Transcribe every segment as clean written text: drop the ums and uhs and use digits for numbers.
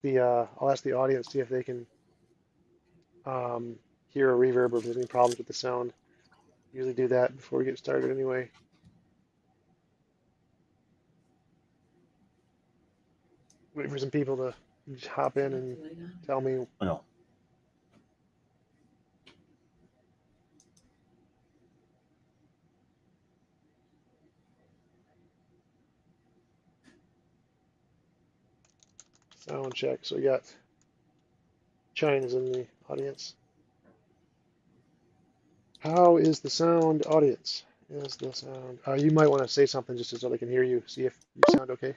I'll ask the audience, see if they can hear a reverb or if there's any problems with the sound. Usually do that before we get started anyway. Wait for some people to just hop in and tell me. No. Sound check. So we got China's in the audience. How is the sound, audience? Is the sound? You might want to say something just so they can hear you. See if you sound okay.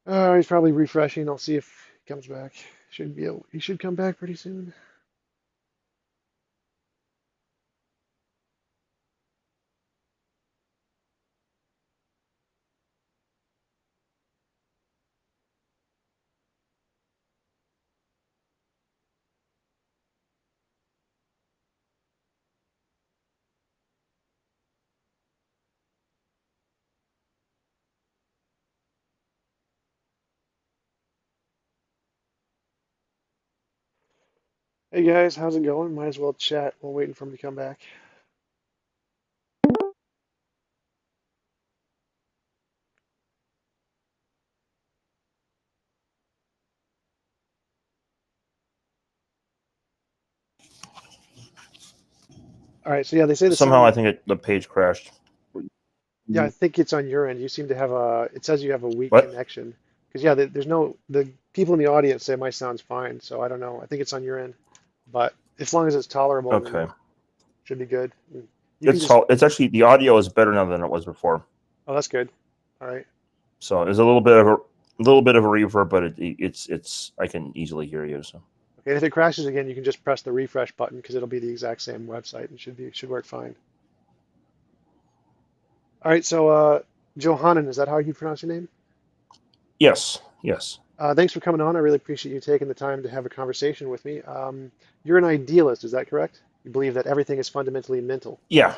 Mm. He's probably refreshing. I'll see if he comes back. He should come back pretty soon. Hey guys, how's it going? Might as well chat while waiting for him to come back. All right, so yeah, they say the Somehow I sound. think the page crashed. Yeah, I think it's on your end. You seem to have it says you have a weak What? connection. Because yeah, the people in the audience say my sound's fine, so I don't know. I think it's on your end. But as long as it's tolerable, then Okay. it should be good. You can It's just, it's actually the audio is better now than it was before. oh, that's good. All right. So there's a little bit of a reverb, but it's I can easily hear you. So Okay, and if it crashes again, you can just press the refresh button because it'll be the exact same website and should work fine. All right, so Johanan, is that how you pronounce your name? yes, yes, Thanks for coming on. I really appreciate you taking the time to have a conversation with me. You're an idealist, is that correct? You believe that everything is fundamentally mental. yeah,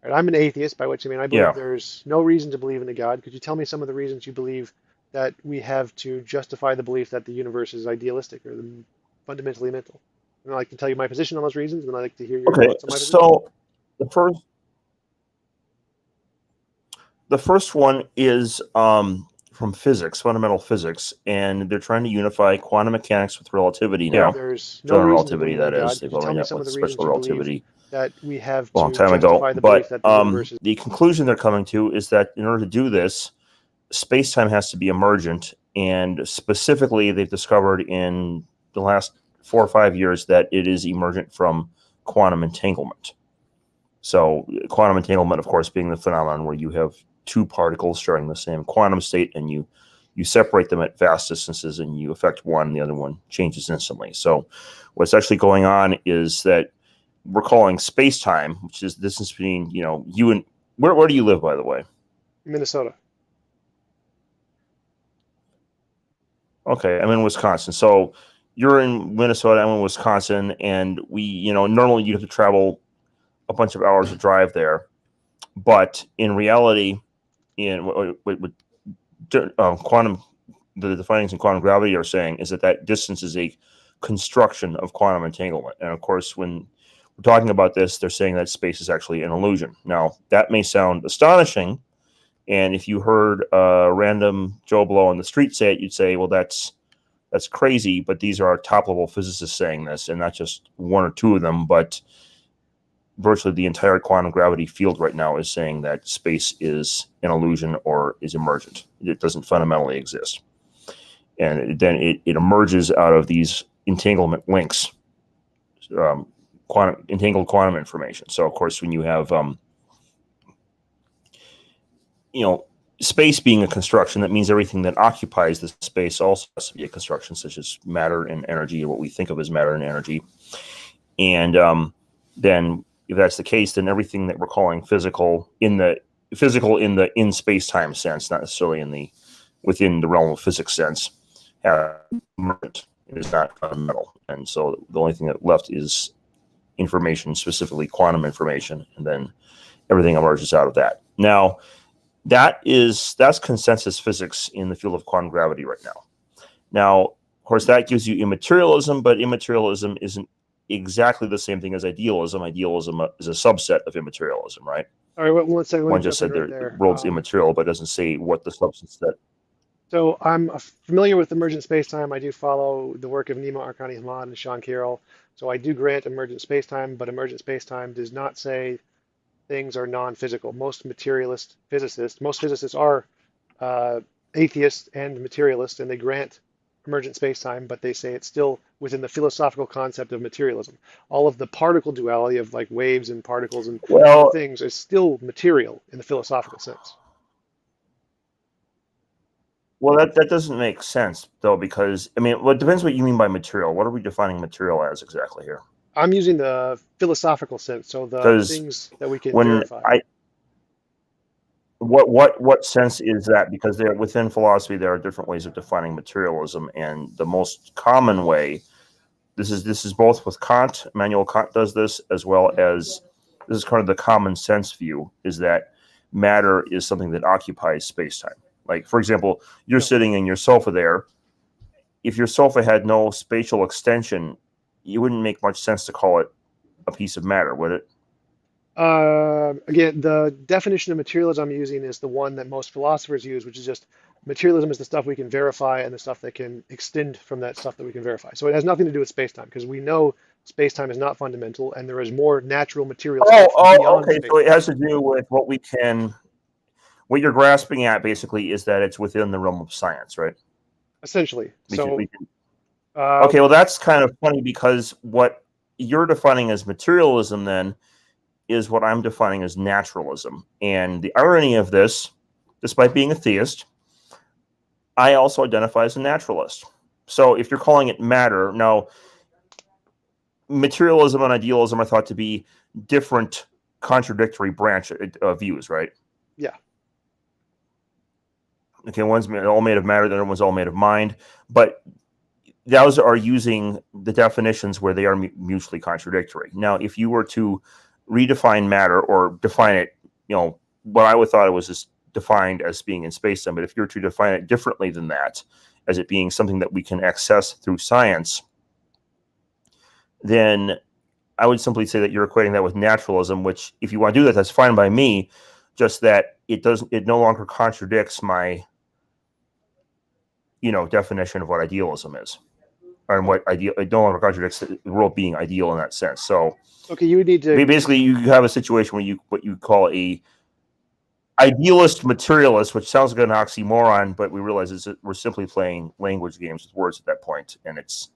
Right, I'm an atheist, by which I mean I believe yeah. there's no reason to believe in a God. Could you tell me some of the reasons you believe that we have to justify the belief that the universe is idealistic or fundamentally mental? And I can tell you my position on those reasons, and then I'd like to hear your Okay, thoughts on my position. so the first the first one is from physics, fundamental physics, and they're trying to unify quantum mechanics with relativity now. There's no General reason to relativity, believe in a that is. God. They've Could you tell already me met some of with the reasons special you believe relativity that we have a long to time ago. justify the belief But that the universe is? the conclusion they're coming to is that in order to do this, space time has to be emergent. And specifically, they've discovered in the last 4 or 5 years that it is emergent from quantum entanglement. So, quantum entanglement, of course, being the phenomenon where you have two particles sharing the same quantum state and you separate them at vast distances and you affect one and the other one changes instantly. So, what's actually going on is that we're calling space time, which is the distance between you and where do you live, by the way? Minnesota. Okay, I'm in Wisconsin. So you're in Minnesota, I'm in Wisconsin, and normally you have to travel a bunch of hours to drive there. But in reality, in what quantum, the findings in quantum gravity are saying is that distance is a construction of quantum entanglement. And of course, when we're talking about this, they're saying that space is actually an illusion. Now, that may sound astonishing. And if you heard a random Joe Blow on the street say it, you'd say, well, that's crazy. But these are our top level physicists saying this, and not just one or two of them, but virtually the entire quantum gravity field right now is saying that space is an illusion or is emergent. It doesn't fundamentally exist. And then it emerges out of these entanglement links, entangled quantum information. So, of course, when you have space being a construction, that means everything that occupies the space also has to be a construction, such as matter and energy, or what we think of as matter and energy. And then, if that's the case, then everything that we're calling physical in space time sense, not necessarily within the realm of physics sense, has emergent. It is not fundamental. And so the only thing that left is information, specifically quantum information, and then everything emerges out of that. Now, that's consensus physics in the field of quantum gravity right now. Now, of course, that gives you immaterialism, but immaterialism isn't exactly the same thing as idealism. Idealism is a subset of immaterialism, right? All right, one second. One just said the world's immaterial, but doesn't say what the substance that. So I'm familiar with emergent spacetime. I do follow the work of Nima Arkani-Hammad and Sean Carroll. So I do grant emergent spacetime, but emergent spacetime does not say things are non-physical. Most physicists are atheists and materialists, and they grant emergent spacetime, but they say it's still within the philosophical concept of materialism. All of the particle duality of like waves and particles and things is still material in the philosophical sense. Well, that doesn't make sense, though, because, I mean, well, it depends what you mean by material. What are we defining material as exactly here? I'm using the philosophical sense, so the things that we can verify. What sense is that? Because within philosophy, there are different ways of defining materialism, and the most common way, this is both with Kant, Immanuel Kant does this, as well as, this is kind of the common sense view, is that matter is something that occupies space-time. Like, for example, you're sitting in your sofa there. If your sofa had no spatial extension, it wouldn't make much sense to call it a piece of matter, would it? Again, the definition of materialism I'm using is the one that most philosophers use, which is just materialism is the stuff we can verify and the stuff that can extend from that stuff that we can verify. So it has nothing to do with space-time, because we know space-time is not fundamental and there is more natural material stuff beyond okay. space-time. So it has to do with what you're grasping at basically is that it's within the realm of science, right? Essentially. Okay, well, that's kind of funny, because what you're defining as materialism then is what I'm defining as naturalism. And the irony of this, despite being a theist, I also identify as a naturalist. So if you're calling it matter, now, materialism and idealism are thought to be different contradictory branch views, right? Yeah. Okay, one's all made of matter, the other one's all made of mind. But those are using the definitions where they are mutually contradictory. Now, if you were to redefine matter or define it, what I would thought it was just defined as being in space-time, but if you were to define it differently than that, as it being something that we can access through science, then I would simply say that you're equating that with naturalism, which, if you want to do that, that's fine by me, just that it no longer contradicts my definition of what idealism is, and it no longer contradicts the world being ideal in that sense. So, okay, you would need to basically, you have a situation where what you call a idealist materialist, which sounds like an oxymoron, but we realize we're simply playing language games with words at that point, and it's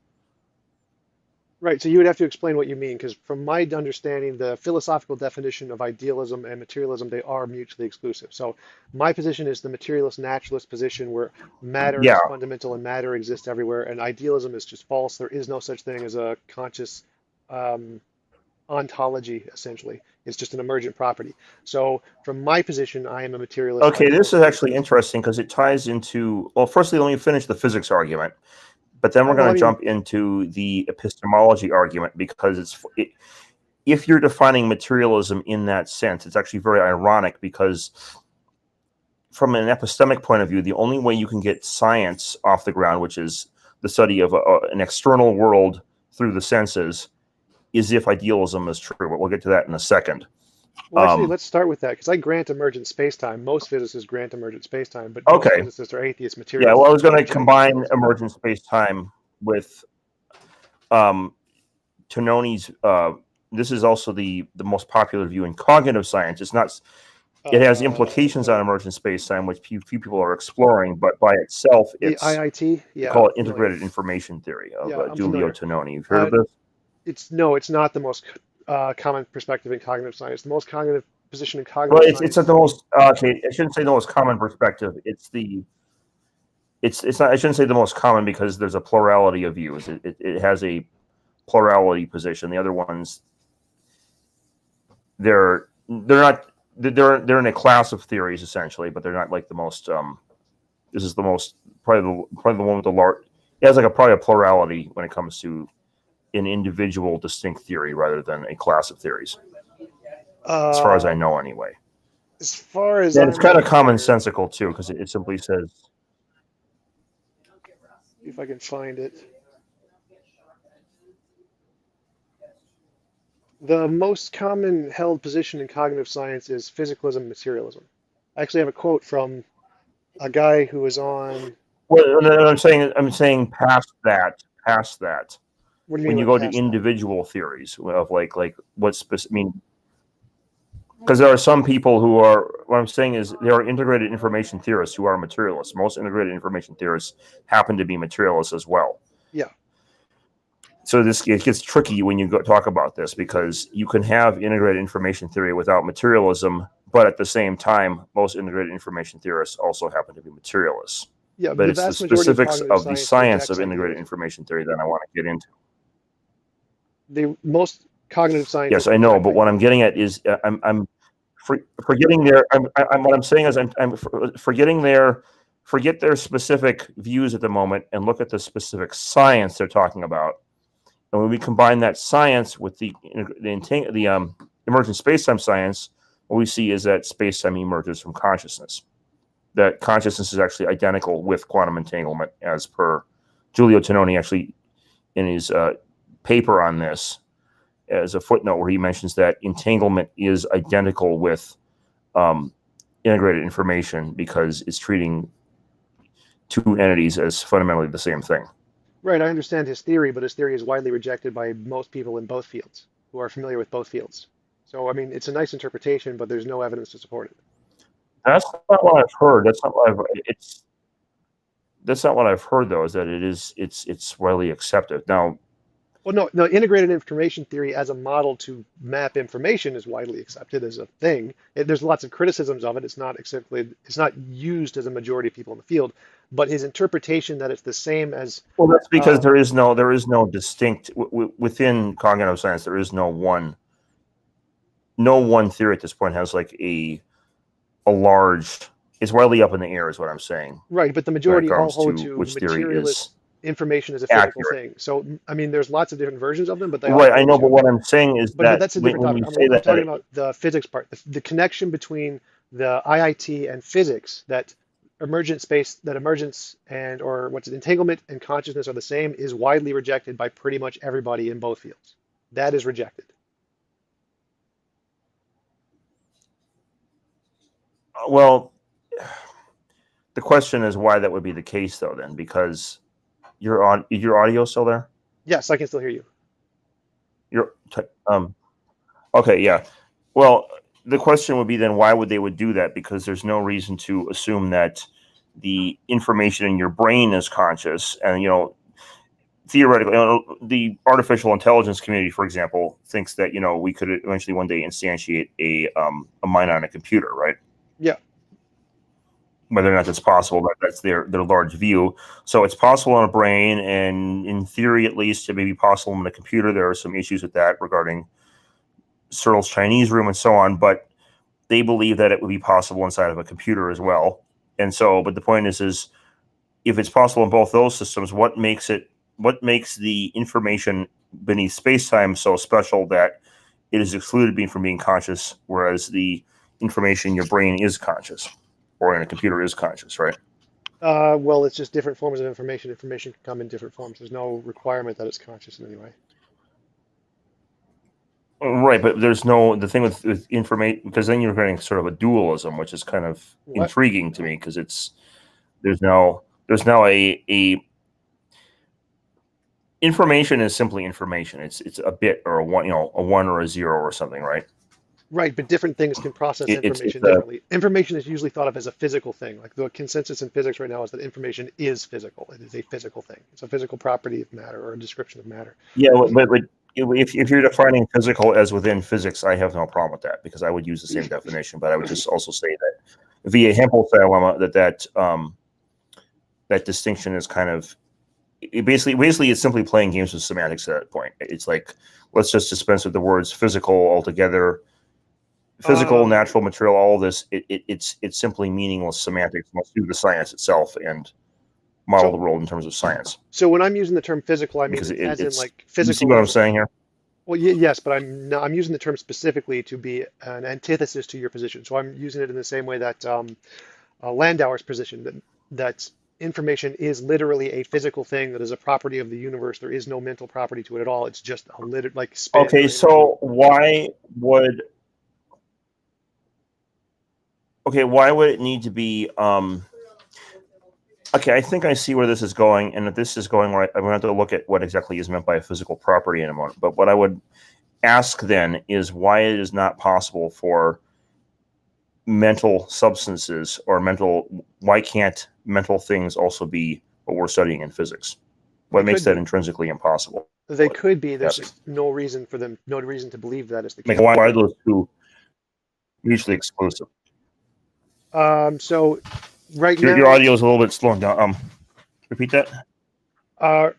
right. So you would have to explain what you mean, because from my understanding, the philosophical definition of idealism and materialism, they are mutually exclusive. So my position is the materialist naturalist position, where matter is fundamental and matter exists everywhere, and idealism is just false. There is no such thing as a conscious ontology, essentially. It's just an emergent property. So from my position, I am a materialist. Okay, this is actually interesting, because it ties into, well, firstly, let me finish the physics argument. But then we're going to jump into the epistemology argument, because if you're defining materialism in that sense, it's actually very ironic, because from an epistemic point of view, the only way you can get science off the ground, which is the study of an external world through the senses, is if idealism is true. But we'll get to that in a second. Well, actually, let's start with that, because I grant emergent spacetime. Most physicists grant emergent spacetime, but most physicists are atheist materialists. Yeah, well, I was going to combine emergent spacetime with Tononi's. This is also the most popular view in cognitive science. It's not. It has implications on emergent spacetime, which few people are exploring, but by itself, it's the IIT. Yeah, call it integrated information theory of Giulio Tononi. You've heard of this? It's not the most common perspective in cognitive science. The most cognitive position in cognitive science. It's the most. Okay, I shouldn't say the most common perspective. It's not. I shouldn't say the most common, because there's a plurality of views. It has a plurality position. The other ones, they're not. They're in a class of theories essentially, but they're not like the most. This is the most probably the one with the has like probably a plurality when it comes to an individual distinct theory rather than a class of theories, as far as I know anyway. As far as and it's I'm kind of aware, commonsensical too, because it simply says, see if I can find it. The most common held position in cognitive science is physicalism and materialism. I actually have a quote from a guy who was on. well, no, I'm saying past that. What do you When mean you by go to past that? individual theories of like what's I mean, because there are some people who are. What I'm saying is there are integrated information theorists who are materialists. Most integrated information theorists happen to be materialists as well. Yeah. So it gets tricky when you talk about this, because you can have integrated information theory without materialism, but at the same time, most integrated information theorists also happen to be materialists. Yeah, But the it's the vast majority of specifics cognitive of the science science rejects of integrated idealism. information theory that I want to get into. Most cognitive Yes, scientists I know, reject but what I'm getting idealism. at is I'm forgetting their. What I'm saying is I'm forgetting forget their specific views at the moment and look at the specific science they're talking about. And when we combine that science with the emergent space-time science, what we see is that space-time emerges from consciousness. That consciousness is actually identical with quantum entanglement, as per Giulio Tononi actually in his paper on this, as a footnote where he mentions that entanglement is identical with integrated information because it's treating two entities as fundamentally the same thing. Right, I understand his theory, but his theory is widely rejected by most people in both fields who are familiar with both fields. So, I mean, it's a nice interpretation, but there's no evidence to support it. That's not what I've heard. That's not what I've heard, though. Is that it's widely accepted now. Well, no, integrated information theory as a model to map information is widely accepted as a thing. There's lots of criticisms of it. It's not used as a majority of people in the field. But his interpretation that it's the same as that's because there is no distinct within cognitive science. There is no one theory at this point has like a large. It's widely up in the air, is what I'm saying. Right, but the majority all hold to which theory is information is a physical accurate. thing. So, I mean, there's lots of different versions of them, but they all right. I know, but what I'm saying is but that's a different topic. I'm talking about the physics part, the connection between the IIT and physics, that emergence and entanglement and consciousness are the same, is widely rejected by pretty much everybody in both fields. That is rejected. Well, the question is why that would be the case, though. Then, because is your audio still there? Yes, I can still hear you. Okay, yeah. Well, the question would be then why would they do that? Because there's no reason to assume that the information in your brain is conscious, and theoretically, the artificial intelligence community, for example, thinks that we could eventually one day instantiate a mind on a computer, right? Yeah. Whether or not that's possible, that's their large view. So it's possible in a brain, and in theory, at least, it may be possible in a computer. There are some issues with that regarding Searle's Chinese room and so on, but they believe that it would be possible inside of a computer as well. And so, but the point is if it's possible in both those systems, what makes the information beneath space-time so special that it is excluded from being conscious, whereas the information in your brain is conscious, or in a computer is conscious, right? Well, it's just different forms of information. Information can come in different forms. There's no requirement that it's conscious in any way. Right, but there's the thing with information, because then you're getting sort of a dualism, which is kind of intriguing to me, because there's now a information is simply information. It's a bit or a one or a zero or something, right? Right, but different things can process information differently. Information is usually thought of as a physical thing. Like the consensus in physics right now is that information is physical. It is a physical thing. It's a physical property of matter, or a description of matter. Yeah, but if you're defining physical as within physics, I have no problem with that, because I would use the same definition. But I would just also say that via Hempel's dilemma, that distinction is kind of basically it's simply playing games with semantics at that point. It's like, let's just dispense with the words physical altogether. Physical, natural, material, all of this, it's simply meaningless semantics. Let's do the science itself. And model the world in terms of science. So when I'm using the term physical, I mean Because as in it's, like you see physical. what I'm saying here? Well, yes, but I'm using the term specifically to be an antithesis to your position. So I'm using it in the same way that Landauer's position that information is literally a physical thing that is a property of the universe. There is no mental property to it at all. It's just like spin or Okay, energy. so why would it need to be okay, I think I see where this is going, and if this is going right, I'm going to have to look at what exactly is meant by a physical property in a moment. But what I would ask then is why it is not possible for mental substances or why can't mental things also be what we're studying in physics? What makes that intrinsically impossible? They could be. There's just no reason for them, no reason to believe that is the case. Why are those two mutually exclusive? So right now, your audio is a little bit slowing down. Repeat that.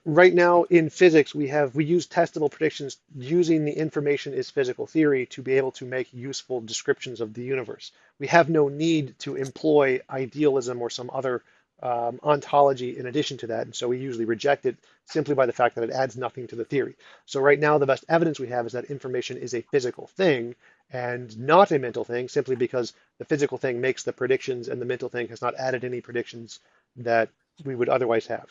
Right now in physics, we use testable predictions using the information is physical theory to be able to make useful descriptions of the universe. We have no need to employ idealism or some other ontology in addition to that, and so we usually reject it simply by the fact that it adds nothing to the theory. So right now, the best evidence we have is that information is a physical thing and not a mental thing, simply because the physical thing makes the predictions and the mental thing has not added any predictions that we would otherwise have.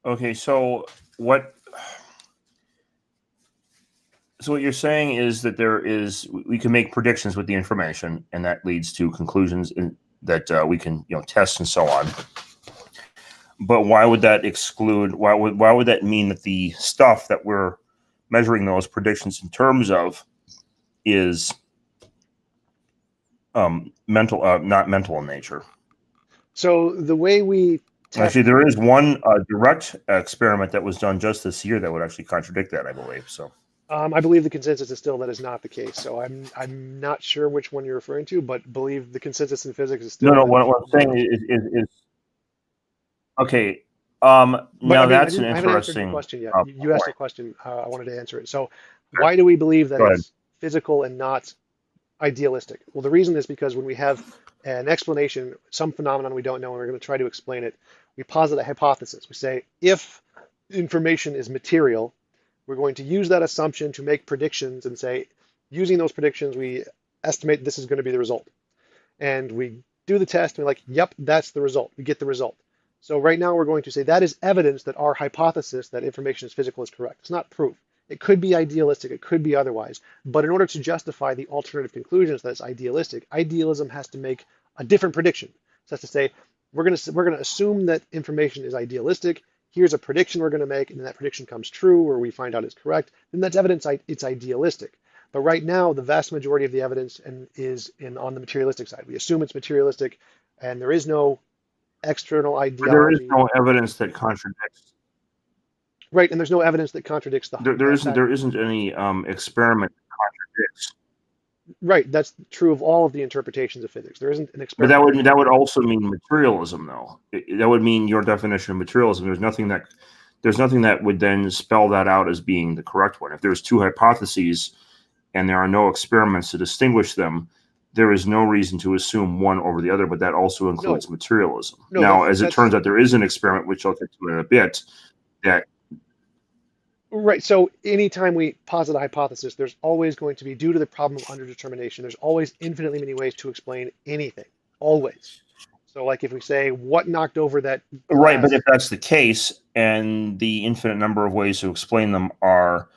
Okay, so what you're saying is that we can make predictions with the information, and that leads to conclusions that we can test and so on. But why would that exclude? Why would that mean that the stuff that we're measuring those predictions in terms of is mental, not mental in nature? So the way we actually, there is one direct experiment that was done just this year that would actually contradict that, I believe. So. I believe the consensus is still that is not the case. So I'm not sure which one you're referring to, but believe the consensus in physics is still. No. What I'm saying is okay. Now that's an interesting. I haven't answered your question yet. You asked a question. I wanted to answer it. So, sure. Why do we believe that it's physical and not idealistic? Well, the reason is because when we have an explanation, some phenomenon we don't know, and we're going to try to explain it, we posit a hypothesis. We say if information is material, we're going to use that assumption to make predictions and say, using those predictions, we estimate this is going to be the result. And we do the test, and we're like, yep, that's the result. We get the result. So right now we're going to say that is evidence that our hypothesis that information is physical is correct. It's not proof. It could be idealistic. It could be otherwise. But in order to justify the alternative conclusions that it's idealistic, idealism has to make a different prediction. So that's to say, we're going to assume that information is idealistic. Here's a prediction we're going to make, and then that prediction comes true, or we find out it's correct, then that's evidence it's idealistic. But right now, the vast majority of the evidence is on the materialistic side. We assume it's materialistic, and there is no external ideology. There is no evidence that contradicts. Right, and there's no evidence that contradicts the. There isn't any experiment that contradicts. Right, that's true of all of the interpretations of physics. There isn't an experiment. But that would also mean materialism, though. That would mean your definition of materialism. There's nothing that would then spell that out as being the correct one. If there's two hypotheses and there are no experiments to distinguish them, there is no reason to assume one over the other. But that also includes materialism. Now, as it turns out, there is an experiment, which I'll get to in a bit, that. Right. So anytime we posit a hypothesis, there's always going to be, due to the problem of underdetermination, there's always infinitely many ways to explain anything. Always. So like if we say, what knocked over that glass? Right, but if that's the case, and the infinite number of ways to explain them are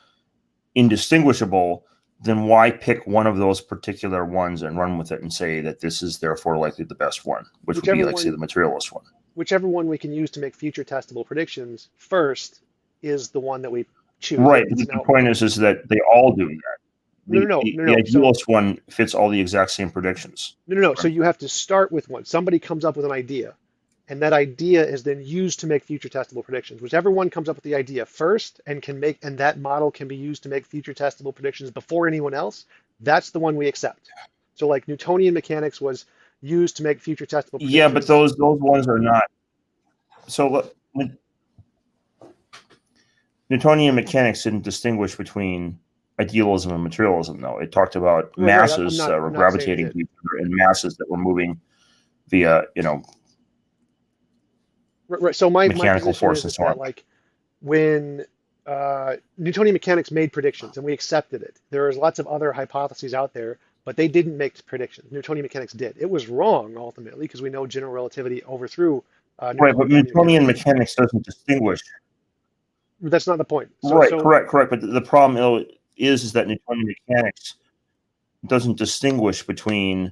indistinguishable, then why pick one of those particular ones and run with it and say that this is therefore likely the best one, which would be like, say, the materialist one? Whichever one we can use to make future testable predictions first is the one that we choose. Right. The point is that they all do that. No. The idealist one fits all the exact same predictions. No. Right. So you have to start with one. Somebody comes up with an idea, and that idea is then used to make future testable predictions. Whichever one comes up with the idea first and that model can be used to make future testable predictions before anyone else, that's the one we accept. So like Newtonian mechanics was used to make future testable predictions. Yeah, but those ones are not. So Newtonian mechanics didn't distinguish between idealism and materialism, though. It talked about masses were gravitating to each other and masses that were moving via Right. So my mechanical position force and is so that on. like when Newtonian mechanics made predictions and we accepted it, there's lots of other hypotheses out there, but they didn't make predictions. Newtonian mechanics did. It was wrong ultimately because we know general relativity overthrew Right, but Newtonian Newtonian mechanics. mechanics doesn't distinguish. That's not the point. Right, correct. But the problem is that Newtonian mechanics doesn't distinguish between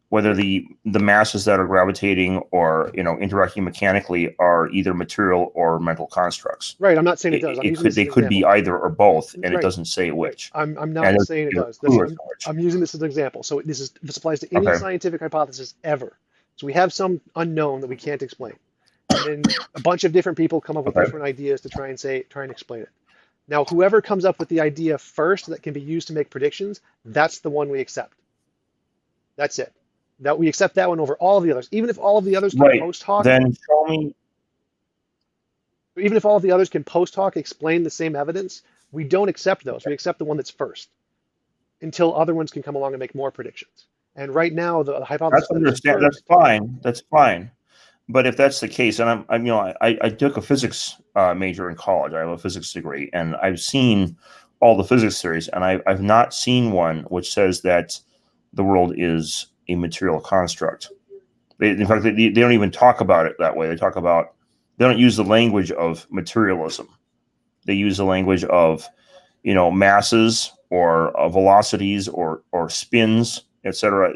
whether the masses that are gravitating or interacting mechanically are either material or mental constructs. Right. I'm not saying it does. They could be either or both, and it Right. doesn't say which. I'm not saying it does. I'm using this as an example. So this applies to any scientific hypothesis ever. So we have some unknown that we can't explain, and then a bunch of different people come up with different ideas to try and explain it. Now, whoever comes up with the idea first that can be used to make predictions, that's the one we accept. That's it. That we accept that one over all of the others, even if all of the others can post hoc. Then show me. Even if all of the others can post hoc explain the same evidence, we don't accept those. We accept the one that's first until other ones can come along and make more predictions. And right now, the hypothesis that's fine. That's fine. But if that's the case, and I took a physics major in college. I have a physics degree, and I've seen all the physics theories, and I've not seen one which says that the world is a material construct. In fact, they don't even talk about it that way. They don't use the language of materialism. They use the language of, masses or velocities or spins, etc.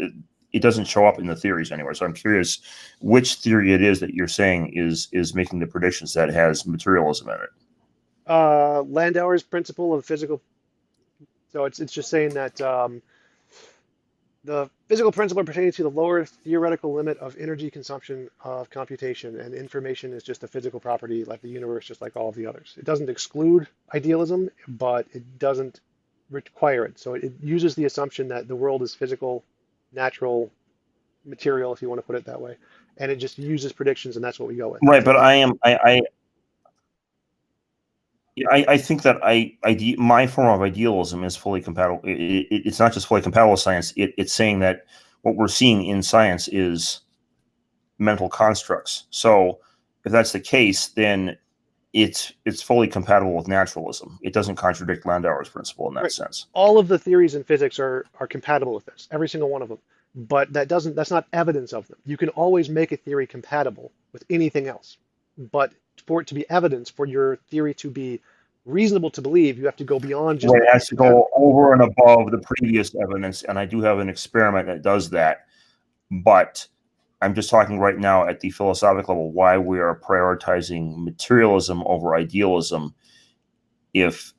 It doesn't show up in the theories anywhere. So I'm curious which theory it is that you're saying is making the predictions that has materialism in it. Landauer's principle of physical. So it's just saying that the physical principle pertaining to the lower theoretical limit of energy consumption of computation, and information is just a physical property like the universe, just like all of the others. It doesn't exclude idealism, but it doesn't require it. So it uses the assumption that the world is physical, natural, material, if you want to put it that way, and it just uses predictions, and that's what we go with. Right, but I think that my form of idealism is fully compatible. It's not just fully compatible with science. It's saying that what we're seeing in science is mental constructs. So if that's the case, then it's fully compatible with naturalism. It doesn't contradict Landauer's principle in that sense. All of the theories in physics are compatible with this, every single one of them. But that's not evidence of them. You can always make a theory compatible with anything else. But for it to be evidence, for your theory to be reasonable to believe, you have to go beyond just. It has to go over and above the previous evidence, and I do have an experiment that does that. But I'm just talking right now at the philosophical level why we are prioritizing materialism over idealism if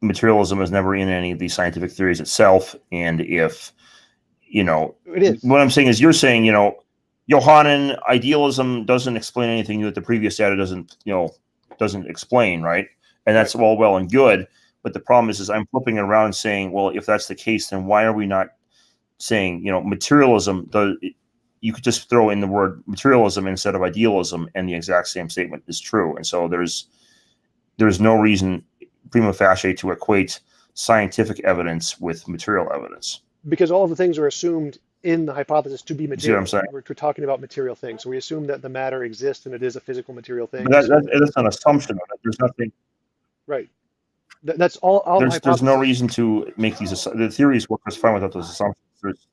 materialism is never in any of these scientific theories itself, and if it is. What I'm saying is you're saying, johanan idealism doesn't explain anything that the previous data doesn't explain, right? And that's all well and good. But the problem is I'm flipping it around and saying, well, if that's the case, then why are we not saying, materialism you could just throw in the word materialism instead of idealism, and the exact same statement is true. And so there's no reason prima facie to equate scientific evidence with material evidence. Because all of the things are assumed in the hypothesis to be material. See what I'm saying? We're talking about material things. So we assume that the matter exists and it is a physical material thing. But that's an assumption. There's nothing. Right. That's all. There's no reason to make the theories work just fine without those assumptions.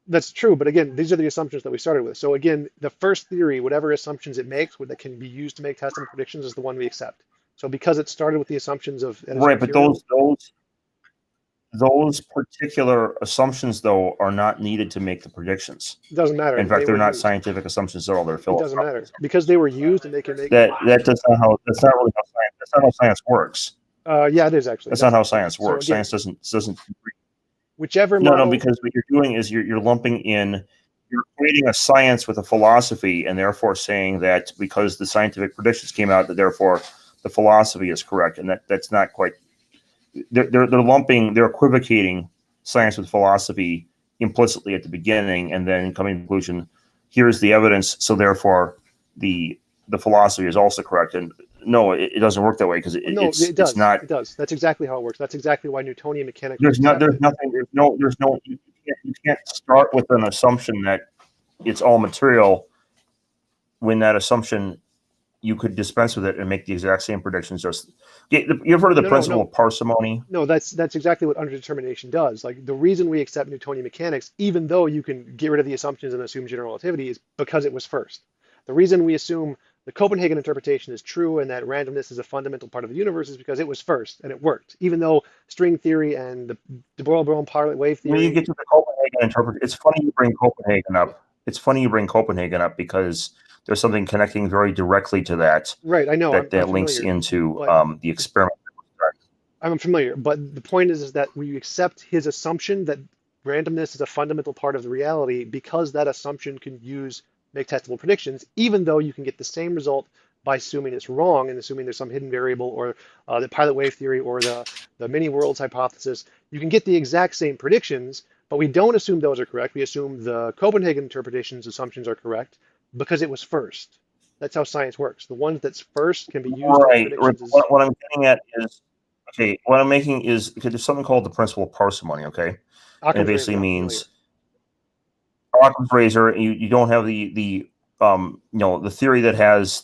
That's true. But again, these are the assumptions that we started with. So again, the first theory, whatever assumptions it makes, that can be used to make testament predictions, is the one we accept. So because it started with the assumptions of. Right, but those particular assumptions, though, are not needed to make the predictions. It doesn't matter. In fact, they're not scientific assumptions at all. They're philosophical. It doesn't matter because they were used and they can make. That's not really how science. That's not how science works. Yeah, it is actually. That's not how science works. So again, science doesn't. Whichever. No, because what you're doing is you're lumping in. You're creating a science with a philosophy, and therefore saying that because the scientific predictions came out, that therefore the philosophy is correct, and that's not quite. They're equivocating science with philosophy implicitly at the beginning, and then coming to the conclusion, here's the evidence, so therefore the philosophy is also correct. And no, it doesn't work that way because it does. It's not. It does. That's exactly how it works. That's exactly why Newtonian mechanics. You can't start with an assumption that it's all material when that assumption, you could dispense with it and make the exact same predictions. Just you've heard of the No, no, principle no. of parsimony? No, that's exactly what underdetermination does. Like the reason we accept Newtonian mechanics, even though you can get rid of the assumptions and assume general relativity, is because it was first. The reason we assume the Copenhagen interpretation is true and that randomness is a fundamental part of the universe is because it was first and it worked. Even though string theory and the de Broglie pilot wave When you theory, get to the Copenhagen interpretation, it's funny you bring Copenhagen up. It's funny you bring Copenhagen up because there's something connecting very directly to that right? I know I'm links familiar, into but the experiment. I'm familiar. But the point is that we accept his assumption that randomness is a fundamental part of the reality because that assumption can make testable predictions, even though you can get the same result by assuming it's wrong and assuming there's some hidden variable or the pilot wave theory or the many worlds hypothesis. You can get the exact same predictions, but we don't assume those are correct. We assume the Copenhagen interpretation's assumptions are correct because it was first. That's how science works. The ones that's first can be used to make Right. predictions as What I'm getting at is, okay, what I'm making is, okay, there's something called the principle of parsimony, okay? And it Occam's basically razor. I'm familiar. means Occam's razor. You don't have the theory that has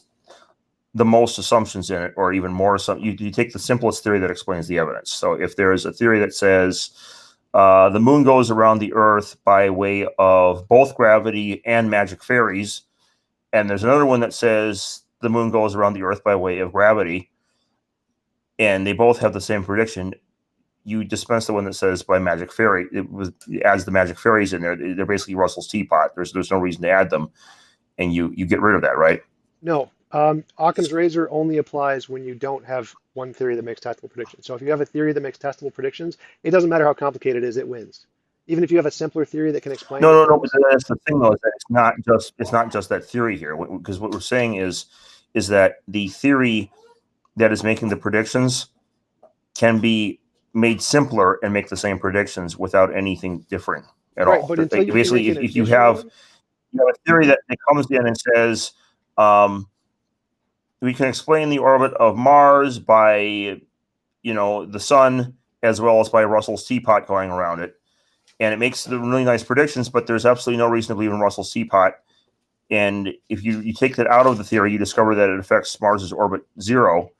the most assumptions in it, or even more. You take the simplest theory that explains the evidence. So if there is a theory that says the moon goes around the Earth by way of both gravity and magic fairies, and there's another one that says the moon goes around the Earth by way of gravity, and they both have the same prediction, you dispense the one that says by magic fairy. Adds the magic fairies in there. They're basically Russell's teapot. There's no reason to add them, and you get rid of that, right? No, Occam's razor only applies when you don't have one theory that makes testable predictions. So if you have a theory that makes testable predictions, it doesn't matter how complicated it is, it wins. Even if you have a simpler theory that can explain No. But things. that's the thing, though, is that it's not just that theory here. Because what we're saying is that the theory that is making the predictions can be made simpler and make the same predictions without anything differing at Right, all. but until you can Basically, make an if you additional have one, a theory that comes in and says we can explain the orbit of Mars by the sun as well as by Russell's teapot going around it, and it makes the really nice predictions, but there's absolutely no reason to believe in Russell's teapot. And if you take that out of the theory, you discover that it affects Mars's orbit 0.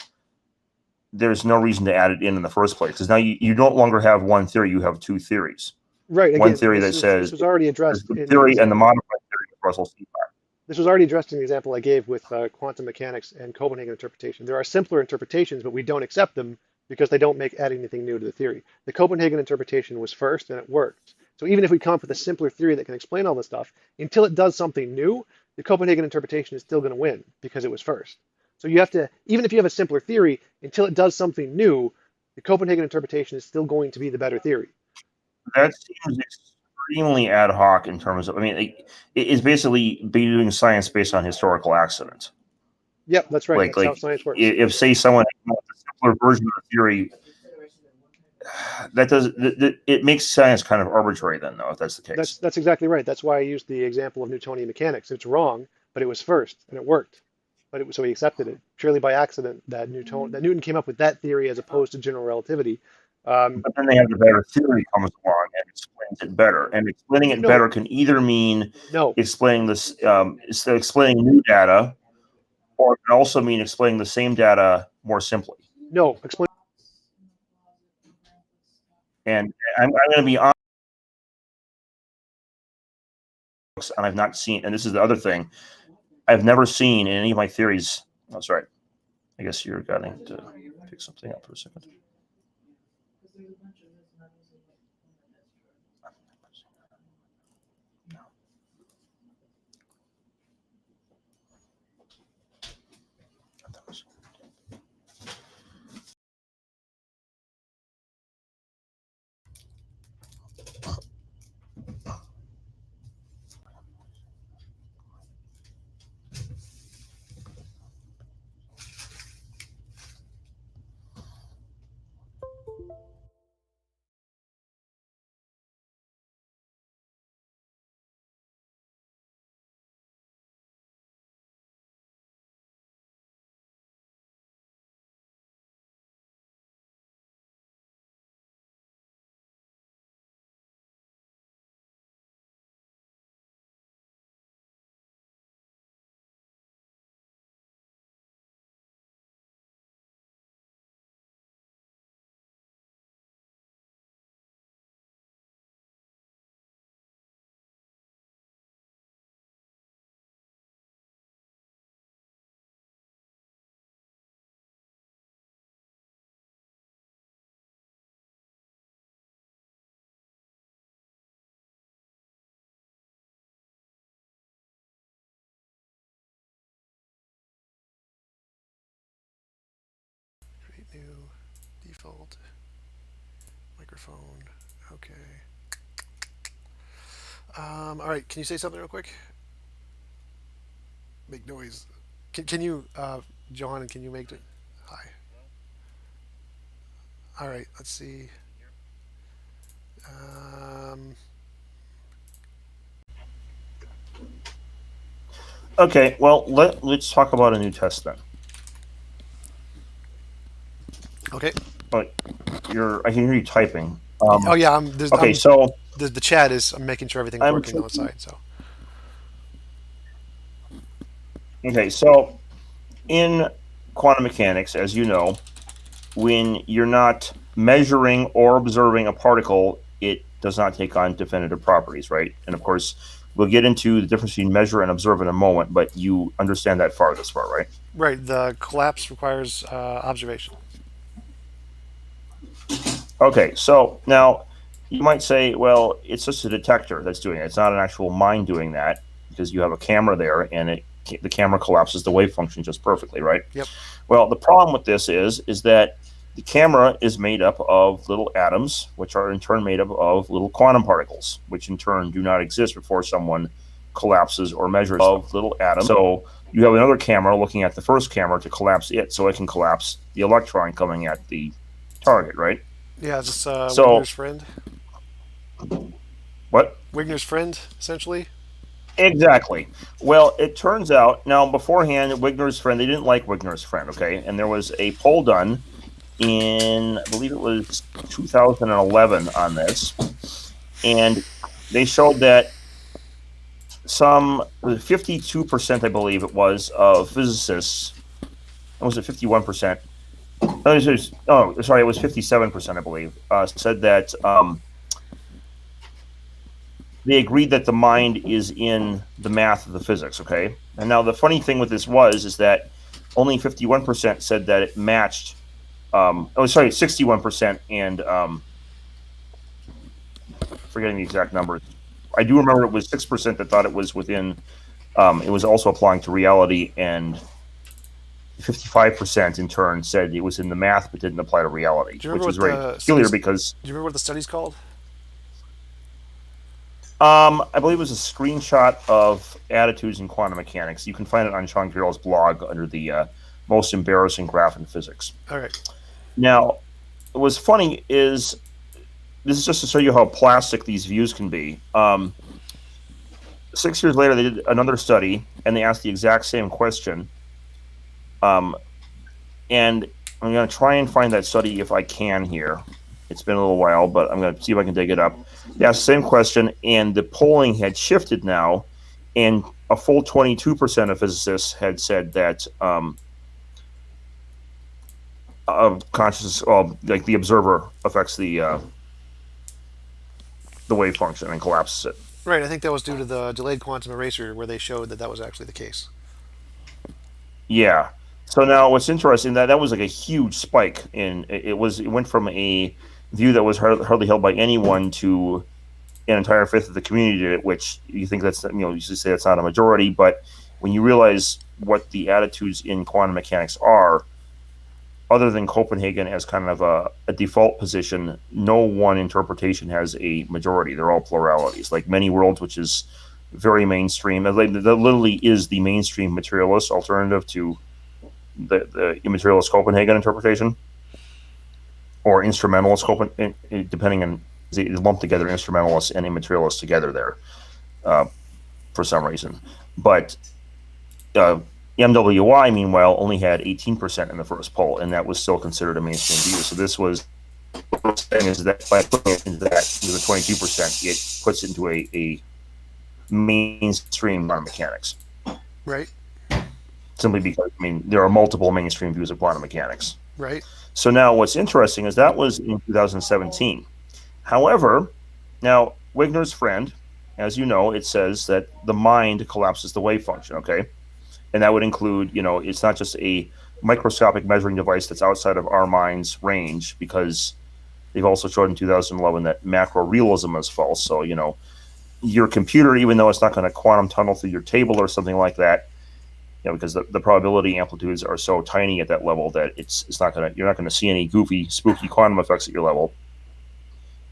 There's no reason to add it in the first place, because now you no longer have one theory, you have two theories. right, One again, theory that this says was already there's addressed the in the theory and the example. modified theory of Russell's teapot. This was already addressed in the example I gave with quantum mechanics and Copenhagen interpretation. There are simpler interpretations, but we don't accept them because they don't add anything new to the theory. The Copenhagen interpretation was first and it worked. So even if we come up with a simpler theory that can explain all this stuff, until it does something new, the Copenhagen interpretation is still going to win because it was first. So you have to, even if you have a simpler theory, until it does something new, the Copenhagen interpretation is still going to be the better theory. That seems extremely ad hoc in terms of, I mean, it's basically doing science based on historical accident. Yep, that's right. Like, That's how like science works. if say someone came up with a simpler version of the theory, it makes science kind of arbitrary then, though, if that's the case. That's exactly right. That's why I used the example of Newtonian mechanics. It's wrong, but it was first and it worked. So he accepted it purely by accident that Newton came up with that theory as opposed to general relativity. But then they have the better theory comes along and explains it better. And explaining it No, better can either mean no, explaining this, explaining new data, or it can also mean explaining the same data more simply. no. Explain. And I'm going to be honest, and I've not seen, and this is the other thing, I've never seen in any of my theories. That's right. I guess you're going to pick something up for a second. New default microphone. Okay. All right. Can you say something real quick? Make noise. Can you, Johanan? Can you make it? Hi. All right. Let's see. Um, Okay, well, let's talk about a new test then. okay. Oh, I can hear you typing. Oh yeah. Okay, so The chat is. I'm making sure everything's I'm working outside. So. okay. So in quantum mechanics, as you know, when you're not measuring or observing a particle, it does not take on definitive properties, right? And of course, we'll get into the difference between measure and observe in a moment, but you understand that far this far, right? Right. The collapse requires observation. Okay, so now you might say, well, it's just a detector that's doing it. It's not an actual mind doing that because you have a camera there and the camera collapses the wave function just perfectly, right? Yep. Well, the problem with this is that the camera is made up of little atoms, which are in turn made up of little quantum particles, which in turn do not exist before someone collapses or measures of little atoms. So you have another camera looking at the first camera to collapse it so it can collapse the electron coming at the target, right? Yeah. Is this So Wigner's friend? what? Wigner's friend, essentially. Exactly. Well, it turns out now beforehand, Wigner's friend, they didn't like Wigner's friend, okay? And there was a poll done in, I believe it was 2011 on this. And they showed that some 52%, I believe it was, of physicists, was it 51%? No, sorry, it was 57%, I believe, said that they agreed that the mind is in the math of the physics, okay? And now the funny thing with this is that only 51% said that it matched, 61%, and forgetting the exact numbers. I do remember it was 6% that thought it was within, it was also applying to reality, and 55% in turn said it was in the math but didn't apply to reality, which is very peculiar because... Do you remember what the study's called? I believe it was a screenshot of attitudes in quantum mechanics. You can find it on Sean Carroll's blog under the most embarrassing graph in physics. All right. Now, what's funny is this is just to show you how plastic these views can be. 6 years later, they did another study, and they asked the exact same question. And I'm going to try and find that study if I can here. It's been a little while, but I'm going to see if I can dig it up. They asked the same question, and the polling had shifted now, and a full 22% of physicists had said that consciousness, like the observer, affects the wave function and collapses it. Right. I think that was due to the delayed quantum eraser, where they showed that was actually the case. Yeah. So now, what's interesting that was like a huge spike in it went from a view that was hardly held by anyone to an entire fifth of the community did it, which you think that's, you should say that's not a majority, but when you realize what the attitudes in quantum mechanics are, other than Copenhagen as kind of a default position, no one interpretation has a majority. They're all pluralities, like many worlds, which is very mainstream. That literally is the mainstream materialist alternative to the immaterialist Copenhagen interpretation, or instrumentalist Copenhagen, depending on, they lump together instrumentalists and immaterialists together there for some reason. But MWI, meanwhile, only had 18% in the first poll, and that was still considered a mainstream view. So this was, what we're saying is that by putting it into the 22%, it puts it into a mainstream quantum mechanics. Right. Simply because, there are multiple mainstream views of quantum mechanics. Right. So now what's interesting is that was in 2017. However, now Wigner's friend, as you know, it says that the mind collapses the wave function, okay? And that would include, it's not just a microscopic measuring device that's outside of our mind's range, because they've also showed in 2011 that macro realism is false. So, your computer, even though it's not going to quantum tunnel through your table or something like that, because the probability amplitudes are so tiny at that level that it's not gonna you're not gonna see any goofy, spooky quantum effects at your level.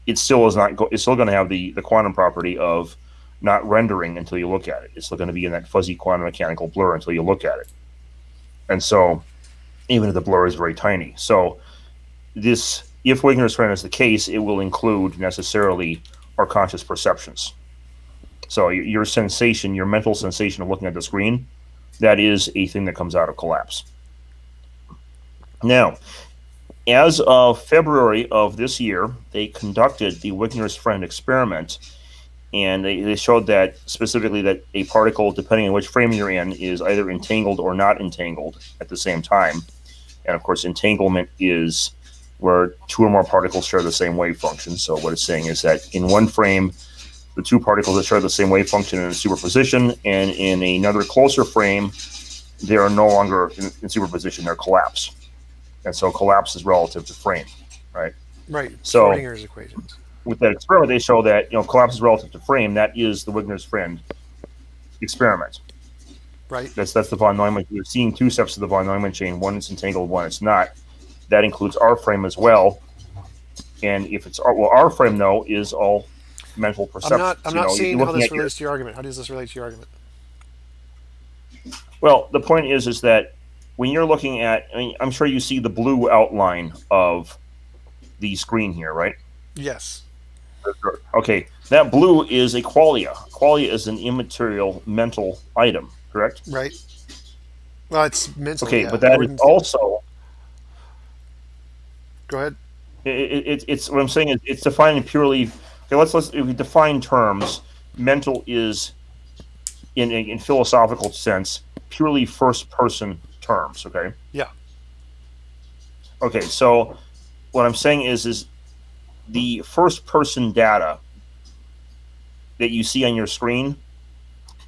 It still is not. It's still going to have the quantum property of not rendering until you look at it. It's still going to be in that fuzzy quantum mechanical blur until you look at it. And so, even if the blur is very tiny, so this, if Wigner's friend is the case, it will include necessarily our conscious perceptions. So your sensation, your mental sensation of looking at the screen, that is a thing that comes out of collapse. Now, as of February of this year, they conducted the Wigner's friend experiment, and they showed that specifically that a particle, depending on which frame you're in, is either entangled or not entangled at the same time. And of course, entanglement is where two or more particles share the same wave function. So what it's saying is that in one frame, the two particles that share the same wave function are in superposition, and in another closer frame, they are no longer in superposition, they're collapsed. And so collapse is relative to frame, right? Right. So Schrodinger's equations. With that experiment, they show that if collapse is relative to frame, that is the Wigner's friend experiment. Right. That's the von Neumann. You're seeing two steps of the von Neumann chain. One is entangled, one is not. That includes our frame as well. And if it's our frame though is all mental perception. I'm not seeing how this relates to your argument. How does this relate to your argument? Well, the point is that when you're looking at, I'm sure you see the blue outline of the screen here, right? Yes. Okay, that blue is a qualia. Qualia is an immaterial mental item, correct? Right. Well, it's mental. Okay, yeah. but that is also. Go ahead. It's what I'm saying is it's defined purely. Okay, let's if we define terms. Mental is, in philosophical sense, purely first person terms. Okay. Yeah. Okay, so what I'm saying is the first person data that you see on your screen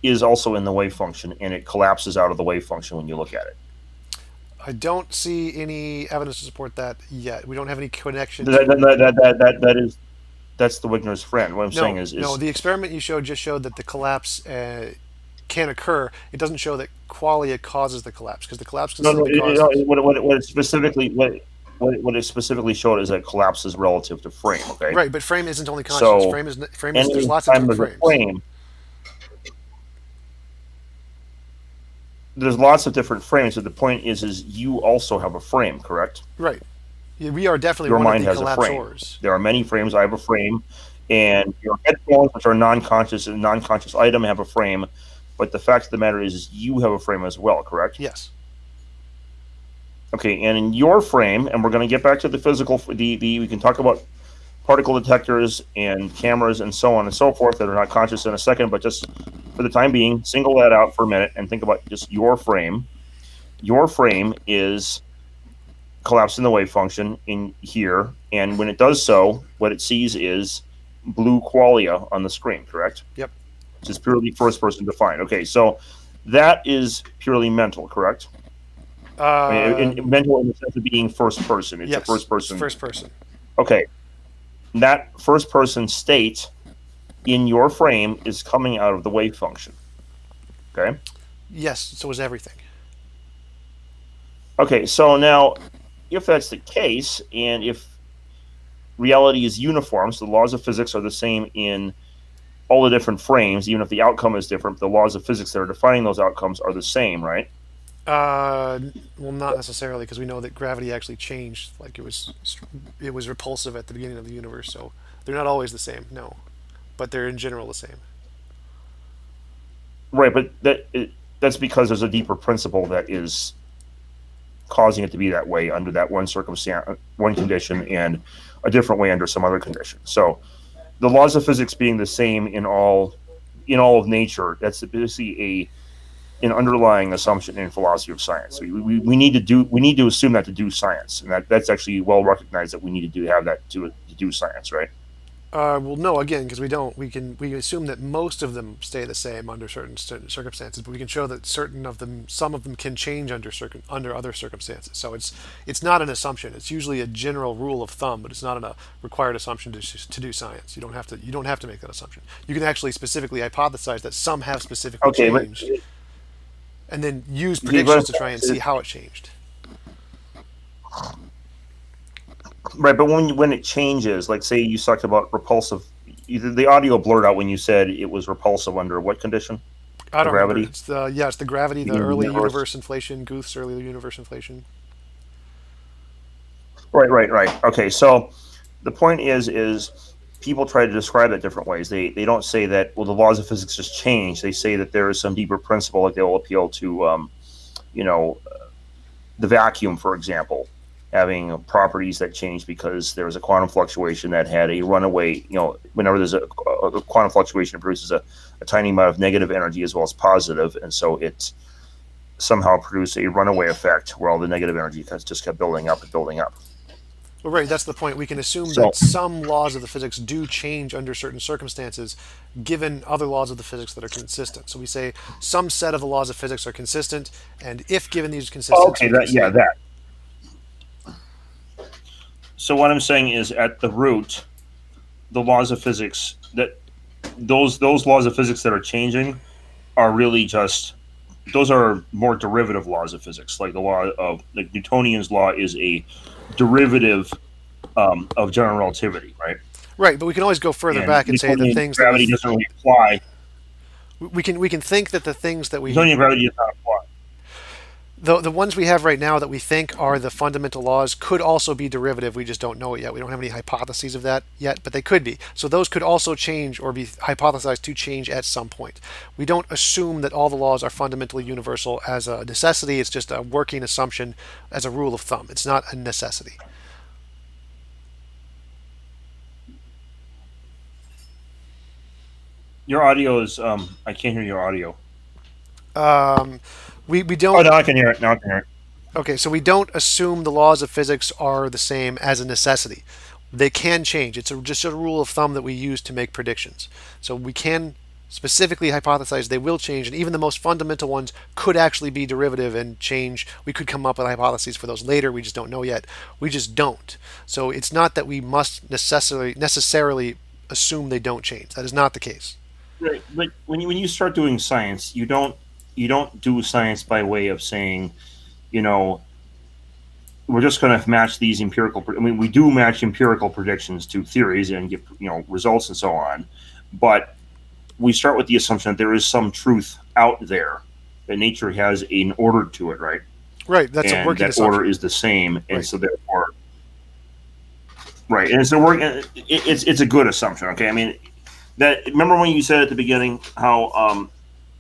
is also in the wave function, and it collapses out of the wave function when you look at it. I don't see any evidence to support that yet. We don't have any connection. That's the Wigner's friend. What I'm saying is no. The experiment you showed just showed that the collapse can occur. It doesn't show that qualia causes the collapse, because the collapse can still be caused. What it specifically showed is that collapse is relative to frame. Okay. Right, but frame isn't only conscious. So frame is there's lots of different frames. There's lots of different frames, but the point is you also have a frame, correct? Right. Yeah, we are definitely your one mind of the has a frame. collapsors. There are many frames. I have a frame, and your headphones, which are non-conscious and non-conscious item, have a frame. But the fact of the matter is you have a frame as well, correct? Yes. Okay, and in your frame, and we're going to get back to the physical. We can talk about particle detectors and cameras and so on and so forth that are not conscious in a second, but just for the time being, single that out for a minute and think about just your frame. Your frame is collapsed in the wave function in here, and when it does so, what it sees is blue qualia on the screen, correct? Yep. Which is purely first person defined. Okay, so that is purely mental, correct? Mental in the sense of being first person. It's yes, a first person. First person. Okay. That first person state in your frame is coming out of the wave function. Okay? Yes, so is everything. Okay, so now if that's the case, and if reality is uniform, so the laws of physics are the same in all the different frames, even if the outcome is different, the laws of physics that are defining those outcomes are the same, right? Well, not necessarily, because we know that gravity actually changed. Like it was repulsive at the beginning of the universe, so they're not always the same. No, but they're in general the same. Right, but that's because there's a deeper principle that is causing it to be that way under that one circumstance, one condition, and a different way under some other condition. So, the laws of physics being the same in all of nature, that's basically an underlying assumption in philosophy of science. We need to assume that to do science, and that's actually well recognized that we need to have that to do science, right? Well, no, again, because we don't. We assume that most of them stay the same under certain circumstances, but we can show that some of them can change under other circumstances. So it's not an assumption. It's usually a general rule of thumb, but it's not a required assumption to do science. You don't have to make that assumption. You can actually specifically hypothesize that some have specifically changed. and then use Okay, but predictions to try and see how it changed. right, but when it changes, like say you talked about repulsive, the audio blurred out when you said it was repulsive under what condition? I The don't remember. gravity It's the gravity, the in the early universe. universe inflation, Guth's early universe inflation. Right. Okay, so the point is people try to describe it different ways. They don't say that well the laws of physics just change. They say that there is some deeper principle, like they will appeal to you know the vacuum, for example, having properties that change because there was a quantum fluctuation that had a runaway. Whenever there's a quantum fluctuation, it produces a tiny amount of negative energy as well as positive, and so it somehow produced a runaway effect where all the negative energy just kept building up and building up. Well, right, that's the point. We can assume So that some laws of the physics do change under certain circumstances, given other laws of the physics that are consistent. So we say some set of the laws of physics are consistent, and if given these okay, consistencies, that. So what I'm saying is, at the root, the laws of physics that those laws of physics that are changing are really just those are more derivative laws of physics. Like the law of like Newtonian's law is a derivative of general relativity, right? right, but we can always go further And back and say the Newtonian things that gravity doesn't really apply. we can think that the things that we Newtonian gravity does not apply. the ones we have right now that we think are the fundamental laws could also be derivative. We just don't know it yet. We don't have any hypotheses of that yet, but they could be. So those could also change or be hypothesized to change at some point. We don't assume that all the laws are fundamentally universal as a necessity. It's just a working assumption as a rule of thumb. It's not a necessity. Your audio is I can't hear your audio. Um, we Oh, don't now I can hear it. Now I can hear it. Okay, so we don't assume the laws of physics are the same as a necessity. They can change. It's just a rule of thumb that we use to make predictions. So we can specifically hypothesize they will change, and even the most fundamental ones could actually be derivative and change. We could come up with hypotheses for those later. We just don't know yet. We just don't. So it's not that we must necessarily assume they don't change. That is not the case. Right, but when you start doing science, you don't do science by way of saying, you know, we're just going to match these empirical. I mean, we do match empirical predictions to theories and get results and so on, but we start with the assumption that there is some truth out there that nature has an order to it, right? Right, that's a And working that order assumption. is the same, and Right. so therefore, right, and it's a work. It's a good assumption. Okay, I mean, that remember when you said at the beginning how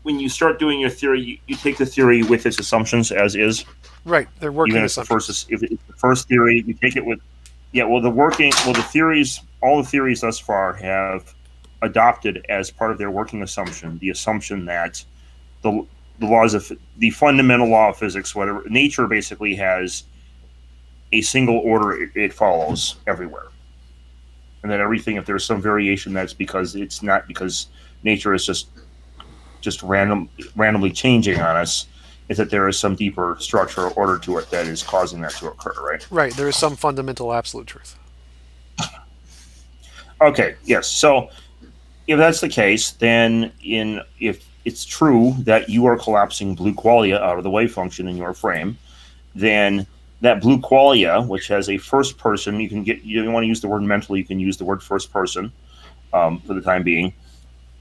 when you start doing your theory, you take the theory with its assumptions as is, Right, they're even working if it's the first assumptions. if it's the first theory, you take it with yeah. The theories, all the theories thus far have adopted as part of their working assumption the assumption that the the laws of the fundamental law of physics, whatever nature basically has a single order it follows everywhere, and that everything, if there's some variation, that's because it's not because nature is just randomly changing on us. Is that there is some deeper structure or order to it that is causing that to occur, right? Right, there is some fundamental absolute truth. Okay, yes. So if that's the case, then if it's true that you are collapsing blue qualia out of the wave function in your frame, then that blue qualia, which has a first person, you want to use the word mental, you can use the word first person for the time being.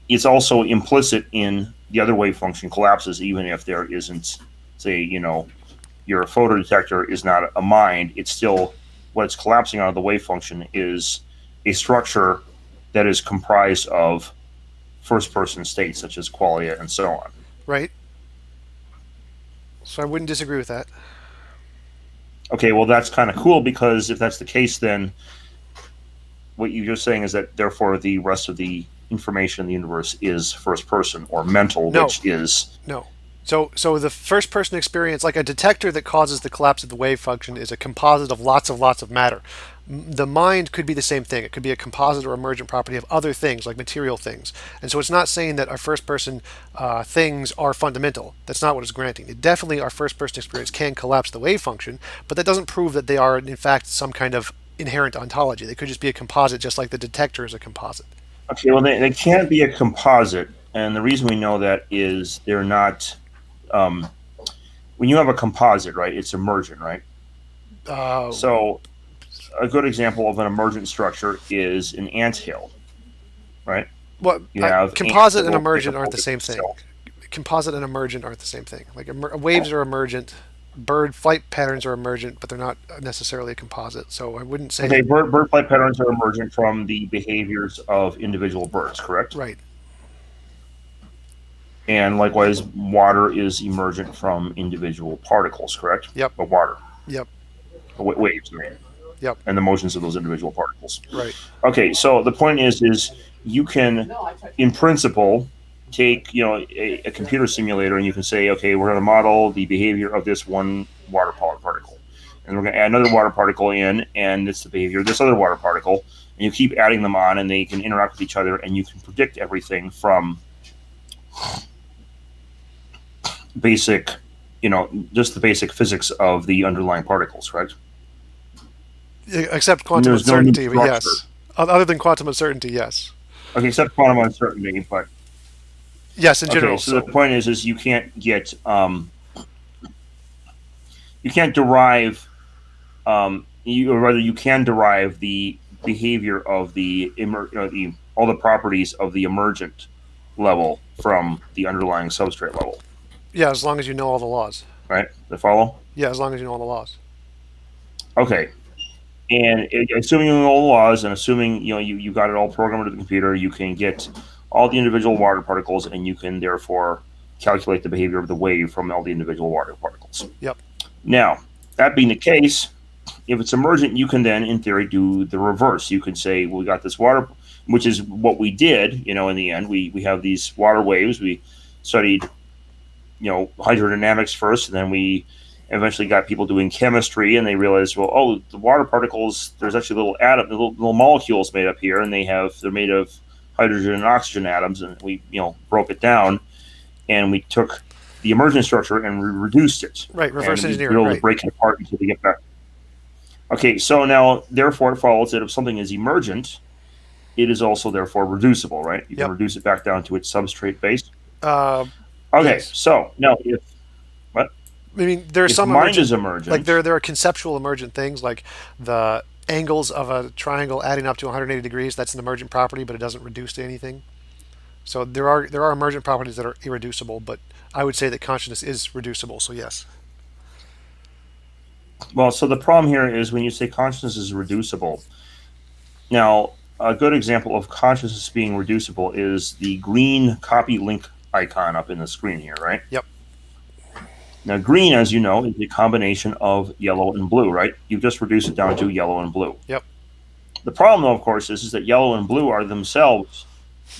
It's also implicit in the other wave function collapses, even if there isn't, say, your photodetector is not a mind. It's still what it's collapsing out of the wave function is a structure that is comprised of first person states such as qualia and so on. Right? So I wouldn't disagree with that. Okay, well that's kind of cool because if that's the case, then what you're just saying is that therefore the rest of the information in the universe is first person or mental, No, which is no. So the first person experience, like a detector that causes the collapse of the wave function, is a composite of lots of matter. The mind could be the same thing. It could be a composite or emergent property of other things, like material things. And so it's not saying that our first person things are fundamental. That's not what it's granting. It definitely, our first person experience can collapse the wave function, but that doesn't prove that they are, in fact, some kind of inherent ontology. They could just be a composite, just like the detector is a composite. okay. Well, they can't be a composite, and the reason we know that is they're not when you have a composite, right, it's emergent, right? Uh, So a good example of an emergent structure is an anthill, right? what You have ants composite that and will emergent aren't the decompose same into thing. cells. Composite and emergent aren't the same thing. Like waves are emergent, bird flight patterns are emergent, but they're not necessarily a composite. So I wouldn't say Okay, bird flight patterns are emergent from the behaviors of individual birds, correct? right. And likewise, water is emergent from individual particles, correct? Yep. But water, Yep. waves, I mean, Yep. and the motions of those individual particles. Right. Okay, so the point is you can, in principle, take a computer simulator and you can say, okay, we're going to model the behavior of this one water particle, and we're going to add another water particle in, and it's the behavior of this other water particle, and you keep adding them on, and they can interact with each other, and you can predict everything from basic, just the basic physics of the underlying particles, right? Except And quantum there's no new uncertainty, but structure. yes. Other than quantum uncertainty, yes. Okay, except quantum uncertainty, but Yes, in okay. general. So the So point is you can't get you can't derive or rather you can derive the behavior of all the properties of the emergent level from the underlying substrate level, yeah, as long as you know all the laws. right? The follow? Yeah, as long as you know all the laws. Okay. And assuming you know all the laws, and assuming you got it all programmed into the computer, you can get all the individual water particles, and you can therefore calculate the behavior of the wave from all the individual water particles. Yep. Now, that being the case, if it's emergent, you can then, in theory, do the reverse. You can say, well, we got this water, which is what we did. In the end, we have these water waves. We studied, hydrodynamics first, and then we eventually got people doing chemistry, and they realized, well, oh, the water particles, there's actually little molecules made up here, and they're made of hydrogen and oxygen atoms, and we broke it down, and we took the emergent structure and we reduced it, Right. Reverse and we engineering. were able Right. to break it apart until we get back. Okay, so now therefore it follows that if something is emergent, it is also therefore reducible, right? You can Yep. reduce it back down to its substrate base. Uh, Okay, yes. so now I mean, there are if some mind is emergent, like emergent, there are conceptual emergent things, like the angles of a triangle adding up to 180 degrees. That's an emergent property, but it doesn't reduce to anything. So there are emergent properties that are irreducible, but I would say that consciousness is reducible. So yes. well, so the problem here is when you say consciousness is reducible. Now, a good example of consciousness being reducible is the green copy link icon up in the screen here, right? Yep. Now, green, as you know, is a combination of yellow and blue, right? You've just reduced it down to yellow and blue. Yep. The problem, though, of course, is that yellow and blue are themselves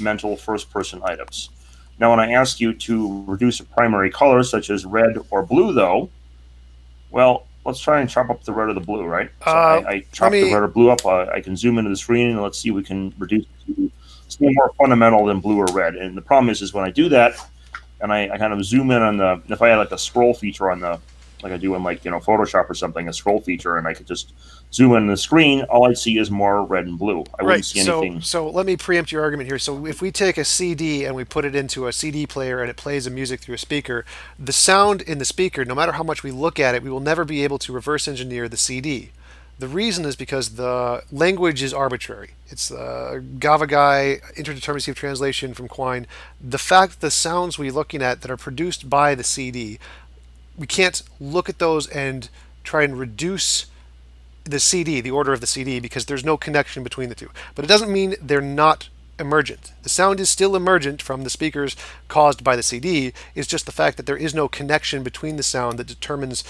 mental first-person items. Now, when I ask you to reduce a primary color, such as red or blue, though, well, let's try and chop up the red or the blue, right? So I Let chop the me. red or blue up. I can zoom into the screen, and let's see if we can reduce it to something more fundamental than blue or red. And the problem is when I do that, and I kind of zoom in on if I had like a scroll feature on like I do in Photoshop or something, a scroll feature, and I could just zoom in on the screen, all I'd see is more red and blue. I Right. wouldn't see So anything. so let me preempt your argument here. So if we take a CD and we put it into a CD player and it plays the music through a speaker, the sound in the speaker, no matter how much we look at it, we will never be able to reverse engineer the CD. The reason is because the language is arbitrary. It's Gavagai interdeterminacy of translation from Quine. The fact that the sounds we're looking at that are produced by the CD, we can't look at those and try and reduce the CD, the order of the CD, because there's no connection between the two. But it doesn't mean they're not emergent. The sound is still emergent from the speakers caused by the CD. It's just the fact that there is no connection between the sound that determines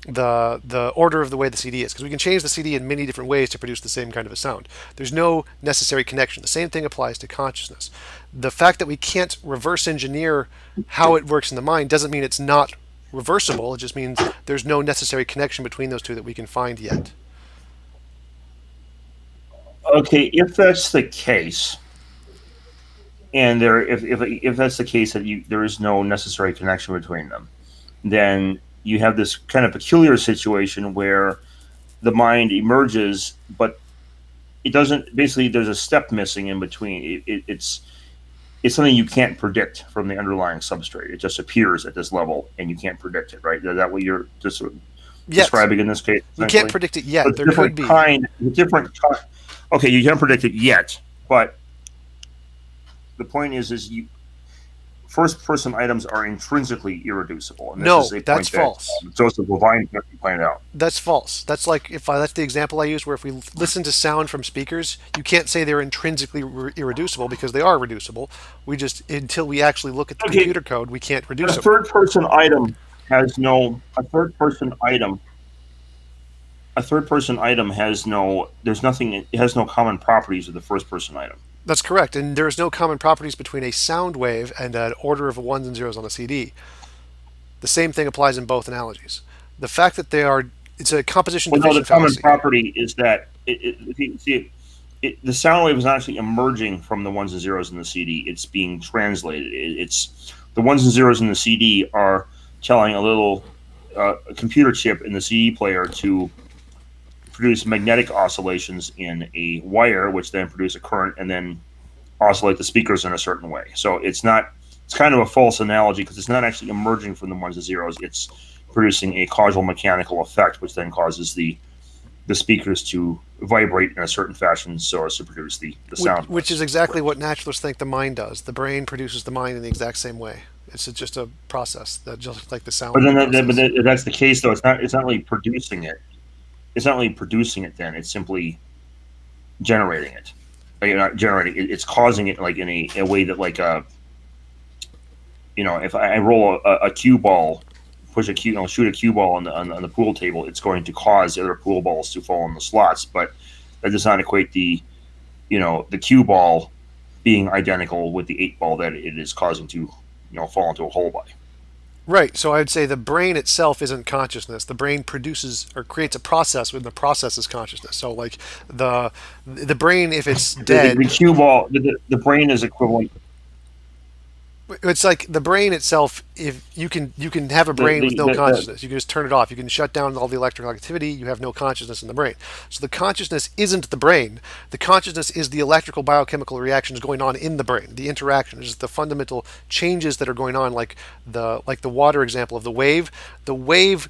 the order of the way the CD is. Because we can change the CD in many different ways to produce the same kind of a sound. There's no necessary connection. The same thing applies to consciousness. The fact that we can't reverse engineer how it works in the mind doesn't mean it's not reversible. It just means there's no necessary connection between those two that we can find yet. Okay, if that's the case, and if that's the case that there is no necessary connection between them, then you have this kind of peculiar situation where the mind emerges, but it doesn't. Basically, there's a step missing in between. it's something you can't predict from the underlying substrate. It just appears at this level, and you can't predict it, right? Is that what you're just Yes, describing in this case, we can't essentially? predict it So yet. it's a There could different be. kind, okay, you can't predict it yet, but the point is you first-person items are intrinsically irreducible, and this is No, a that's point that false. Joseph Levine pointed out. That's false. That's the example I use, where if we listen to sound from speakers, you can't say they're intrinsically irreducible, because they are reducible. We just, until we actually look at the Okay, computer code, we can't but reduce them. a third-person item has no, there's nothing, it has no common properties of the first-person item. That's correct, and there's no common properties between a sound wave and an order of ones and zeros on a CD. The same thing applies in both analogies. The fact that it's a composition Well, no, the division common fallacy. property is that the sound wave is not actually emerging from the ones and zeros in the CD. It's being translated. It's the ones and zeros in the CD are telling a little computer chip in the CD player to produce magnetic oscillations in a wire, which then produce a current and then oscillate the speakers in a certain way. So it's not. It's kind of a false analogy because it's not actually emerging from the ones and zeros. It's producing a causal mechanical effect, which then causes the speakers to vibrate in a certain fashion so as to produce the sound. Which is exactly what naturalists think the mind does. The brain produces the mind in the exact same way. It's just a process that, just like the sound. But then that's the case, though. It's not. It's not really producing it. It's not really producing it. Then it's simply generating it. You're not generating it. It's causing it like in a way that like if I roll a cue ball, push a cue, shoot a cue ball on the pool table, it's going to cause the other pool balls to fall in the slots. But that does not equate the cue ball being identical with the 8-ball that it is causing to fall into a hole by. Right. So I'd say the brain itself isn't consciousness. The brain produces or creates a process, when the process is consciousness. So like the brain, if it's dead, the cue ball, the brain is equivalent. it's like the brain itself. If you can have a brain with no consciousness, you can just turn it off. You can shut down all the electrical activity. You have no consciousness in the brain. So the consciousness isn't the brain. The consciousness is the electrical biochemical reactions going on in the brain. The interaction is the fundamental changes that are going on, like the water example of the wave. The wave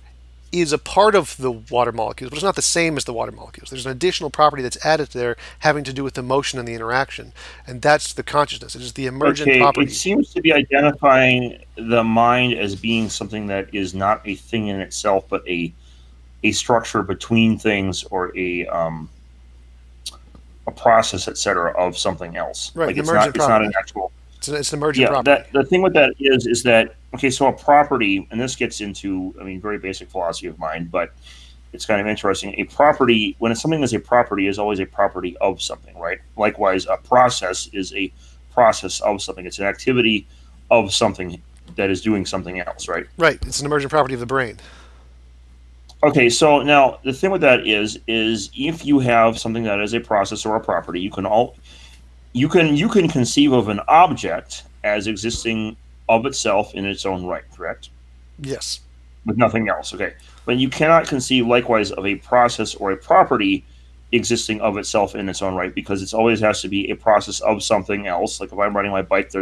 is a part of the water molecules, but it's not the same as the water molecules. There's an additional property that's added there having to do with the motion and the interaction, and that's the consciousness. It is the emergent property. It seems to be identifying the mind as being something that is not a thing in itself, but a structure between things, or a process, etc., of something else. Right, Like an it's emergent not property. an actual. It's an emergent Yeah, property. the thing with that is that, okay, so a property, and this gets into, very basic philosophy of mind, but it's kind of interesting. A property, when something is a property, is always a property of something, right? Likewise, a process is a process of something. It's an activity of something that is doing something else, right? Right, it's an emergent property of the brain. Okay, so now the thing with that is if you have something that is a process or a property, you can conceive of an object as existing of itself in its own right, correct? Yes. With nothing else, okay. But you cannot conceive likewise of a process or a property existing of itself in its own right, because it always has to be a process of something else. Like if I'm riding my bike, there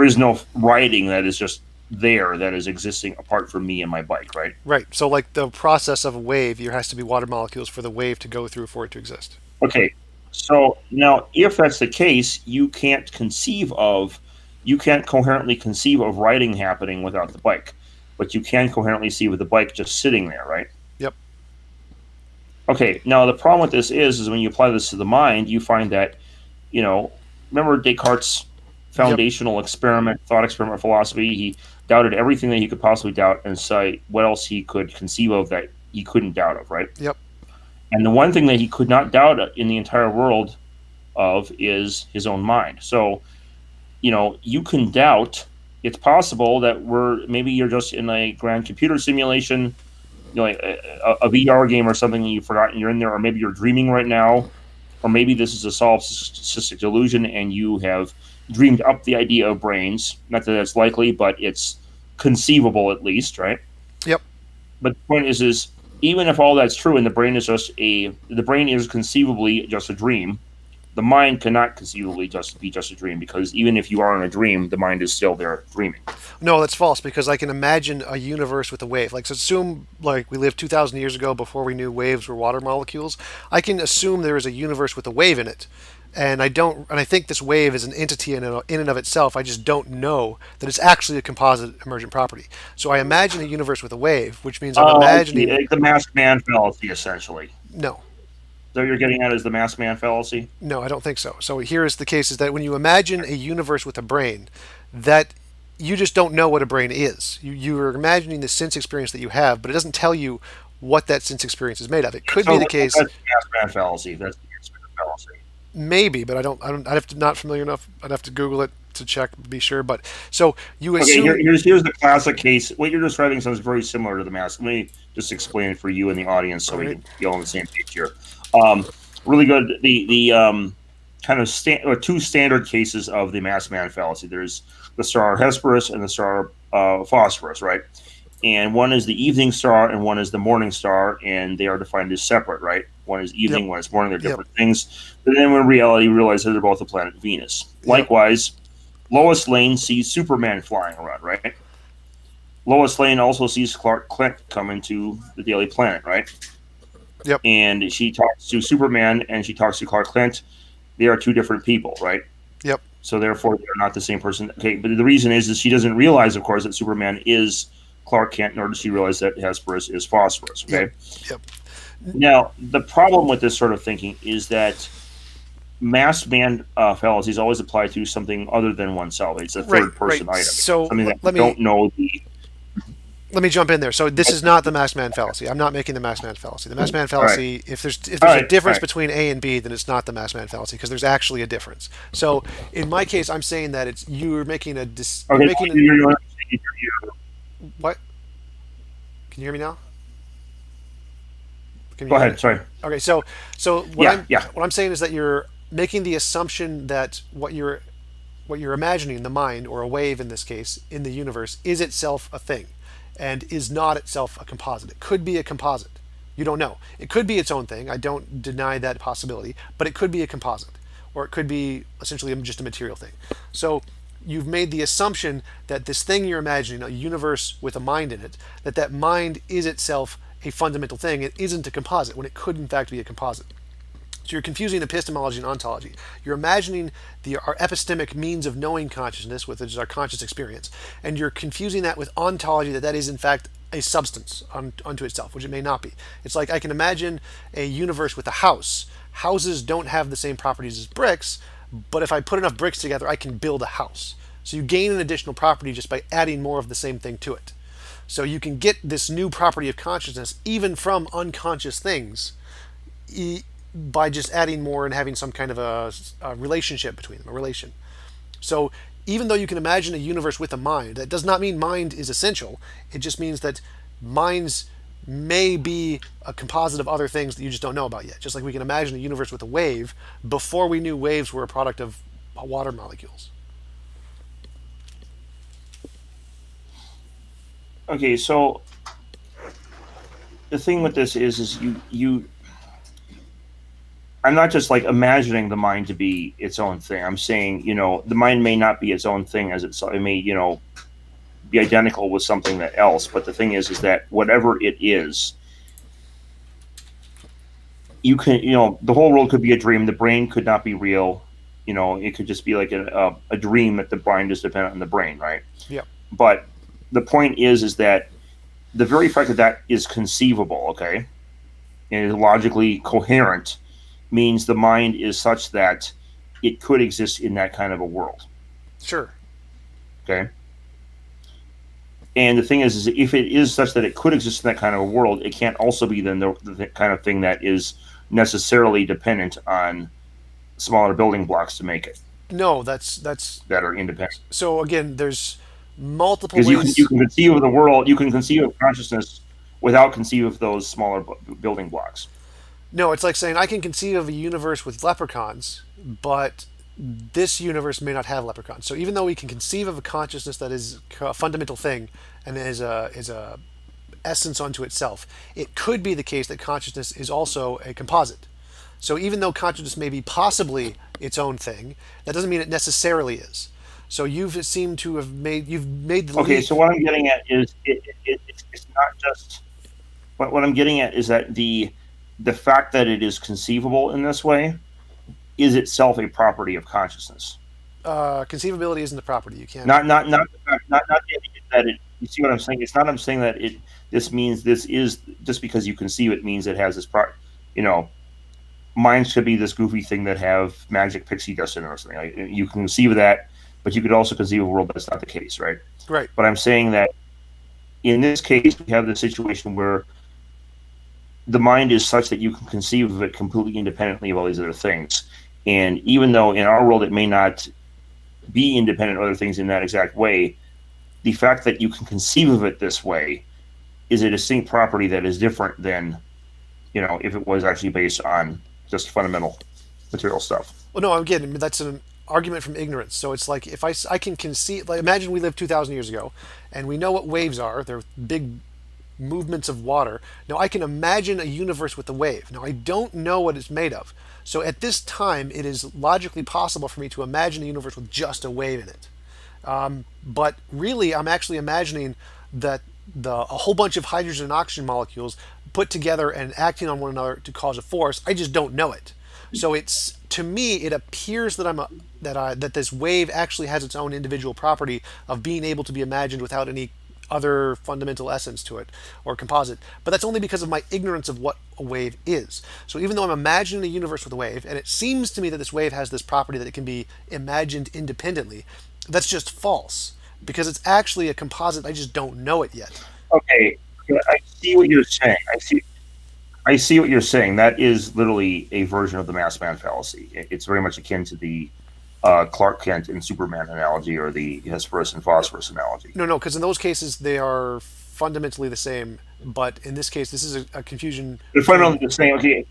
is no riding that is just there, that is existing apart from me and my bike, right? Right. So like the process of a wave, there has to be water molecules for the wave to go through for it to exist. Okay, so now if that's the case, you can't coherently conceive of riding happening without the bike, but you can coherently see with the bike just sitting there, right? Yep. Okay, now the problem with this is when you apply this to the mind, you find that, remember Descartes' foundational thought experiment philosophy? He doubted everything that he could possibly doubt and say what else he could conceive of that he couldn't doubt of, right? Yep. And the one thing that he could not doubt in the entire world of is his own mind. So, you can doubt. It's possible that maybe you're just in a grand computer simulation, like a VR game or something, and you've forgotten you're in there, or maybe you're dreaming right now, or maybe this is a solipsistic delusion and you have dreamed up the idea of brains. Not that that's likely, but it's conceivable at least, right? Yep. But the point is even if all that's true and the brain is conceivably just a dream, the mind cannot conceivably just be just a dream, because even if you are in a dream, the mind is still there dreaming. No, that's false because I can imagine a universe with a wave. Like, so assume like we lived 2,000 years ago before we knew waves were water molecules. I can assume there is a universe with a wave in it, and I think this wave is an entity in and of itself. I just don't know that it's actually a composite emergent property. So I imagine a universe with a wave, which means I'm Oh, I see. imagining. Like the masked man fallacy, essentially. No, So you're getting at is the masked man fallacy? no, I don't think so. So here is the case: is that when you imagine a universe with a brain, that you just don't know what a brain is. You're imagining the sense experience that you have, but it doesn't tell you what that sense experience is made of. It could So be the that's case, the masked man fallacy. That's the masked man fallacy. maybe, but I don't. I'd have to not familiar enough. I'd have to Google it to check, be sure. But so you Okay, assume. here's the classic case. What you're describing sounds very similar to the mask. Let me just explain it for you and the audience so All we right. can be all on the same page here. Um, Really good. The kind of or two standard cases of the masked man fallacy. There's the star Hesperus and the star Phosphorus, right? And one is the evening star and one is the morning star, and they are defined as separate, right? One is Yep. evening, one is morning. They're Yep. different things. But then in reality, you realize that they're both the planet Venus. Yep. Likewise, Lois Lane sees Superman flying around, right? Lois Lane also sees Clark Kent come into the Daily Planet, right? Yep. And she talks to Superman and she talks to Clark Kent. They are two different people, right? Yep. So therefore, they're not the same person. Okay, but the reason is she doesn't realize, of course, that Superman is Clark Kent, nor does she realize that Hesperus is Phosphorus. Okay. Yep. Now, the problem with this sort of thinking is that masked man fallacies always apply to something other than oneself. It's a Right. third person Right. item. So Something that let we don't know the. let me jump in there. So this is not the masked man fallacy. I'm not making the masked man fallacy. The masked man All right. fallacy, if there's All a right. difference All right. between A and B, then it's not the masked man fallacy because there's actually a difference. So in my case, I'm saying that it's you're making a you're Okay. making what? Can you hear me now? Can you Go hear me? ahead. Sorry. Okay, so Yeah. Yeah. what I'm saying is that you're making the assumption that what you're imagining in the mind, or a wave in this case, in the universe, is itself a thing and is not itself a composite. It could be a composite. You don't know. It could be its own thing. I don't deny that possibility, but it could be a composite, or it could be essentially just a material thing. So you've made the assumption that this thing you're imagining, a universe with a mind in it, that mind is itself a fundamental thing. It isn't a composite when it could in fact be a composite. So you're confusing epistemology and ontology. You're imagining our epistemic means of knowing consciousness, which is our conscious experience, and you're confusing that with ontology, that is in fact a substance unto itself, which it may not be. It's like I can imagine a universe with a house. Houses don't have the same properties as bricks, but if I put enough bricks together, I can build a house. So you gain an additional property just by adding more of the same thing to it. So you can get this new property of consciousness even from unconscious things by just adding more and having some kind of a relationship between them, a relation. So even though you can imagine a universe with a mind, that does not mean mind is essential. It just means that minds may be a composite of other things that you just don't know about yet. Just like we can imagine a universe with a wave before we knew waves were a product of water molecules. Okay. So the thing with this is you I'm not just like imagining the mind to be its own thing. I'm saying, the mind may not be its own thing as it may, be identical with something that else. But the thing is that whatever it is, you can, the whole world could be a dream. The brain could not be real. It could just be like a dream that the mind is dependent on the brain, right? Yep. But the point is that the very fact that that is conceivable, okay, and is logically coherent, means the mind is such that it could exist in that kind of a world. Sure. Okay. And the thing is if it is such that it could exist in that kind of a world, it can't also be then the kind of thing that is necessarily dependent on smaller building blocks to make it. No, that's that are independent. So again, there's multiple Because ways. you can conceive of the world, you can conceive of consciousness without conceive of those smaller building blocks. No, it's like saying I can conceive of a universe with leprechauns, but this universe may not have leprechauns. So even though we can conceive of a consciousness that is a fundamental thing and is a essence unto itself, it could be the case that consciousness is also a composite. So even though consciousness may be possibly its own thing, that doesn't mean it necessarily is. So you've seemed to have made the Okay, leap. so what I'm getting at is it's not just what I'm getting at is that the fact that it is conceivable in this way is itself a property of consciousness. Conceivability isn't a property. You can't. Not the idea that it. You see what I'm saying? It's not. I'm saying that it. This means this is just because you conceive it means it has this part. You know, minds could be this goofy thing that have magic pixie dust in it or something. Like, you can conceive of that, but you could also conceive of a world that's not the case, right? Right. But I'm saying that in this case, we have the situation where the mind is such that you can conceive of it completely independently of all these other things. And even though in our world it may not be independent of other things in that exact way, the fact that you can conceive of it this way is a distinct property that is different than, if it was actually based on just fundamental material stuff. Well, no, I'm getting that's an argument from ignorance. So it's like if I can conceive, like imagine we lived 2,000 years ago, and we know what waves are. They're big movements of water. Now I can imagine a universe with a wave. Now I don't know what it's made of. So at this time, it is logically possible for me to imagine a universe with just a wave in it. But really, I'm actually imagining that a whole bunch of hydrogen and oxygen molecules put together and acting on one another to cause a force. I just don't know it. So it's to me, it appears that that this wave actually has its own individual property of being able to be imagined without any other fundamental essence to it or composite. But that's only because of my ignorance of what a wave is. So even though I'm imagining a universe with a wave, and it seems to me that this wave has this property that it can be imagined independently, that's just false because it's actually a composite. I just don't know it yet. Okay, I see what you're saying. I see what you're saying. That is literally a version of the mass man fallacy. It's very much akin to the Clark Kent and Superman analogy, or the Hesperus and Phosphorus analogy. No, because in those cases they are fundamentally the same. But in this case, this is a confusion They're between. fundamentally the same. Okay,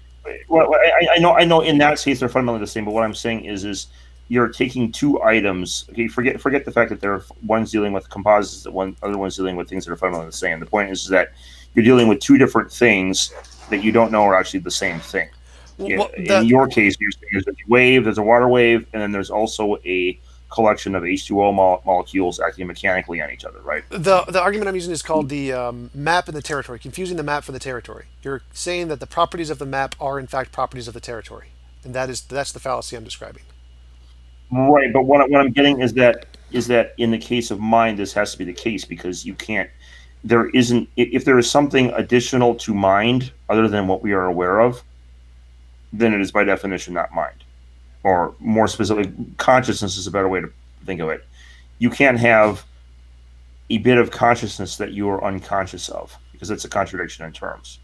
well, I know. In that case, they're fundamentally the same. But what I'm saying is you're taking two items. Okay, forget the fact that there are one's dealing with composites, that one other one's dealing with things that are fundamentally the same. The point is that you're dealing with two different things that you don't know are actually the same thing. Well, In your case, there's a wave, there's a water wave, and then there's also a collection of H2O molecules acting mechanically on each other, right? the argument I'm using is called the map and the territory, confusing the map for the territory. You're saying that the properties of the map are in fact properties of the territory, and that's the fallacy I'm describing. Right, but what I'm getting is that in the case of mind, this has to be the case because you can't. There isn't if there is something additional to mind other than what we are aware of, then it is by definition not mind. Or more specifically, consciousness is a better way to think of it. You can't have a bit of consciousness that you are unconscious of because it's a contradiction in terms.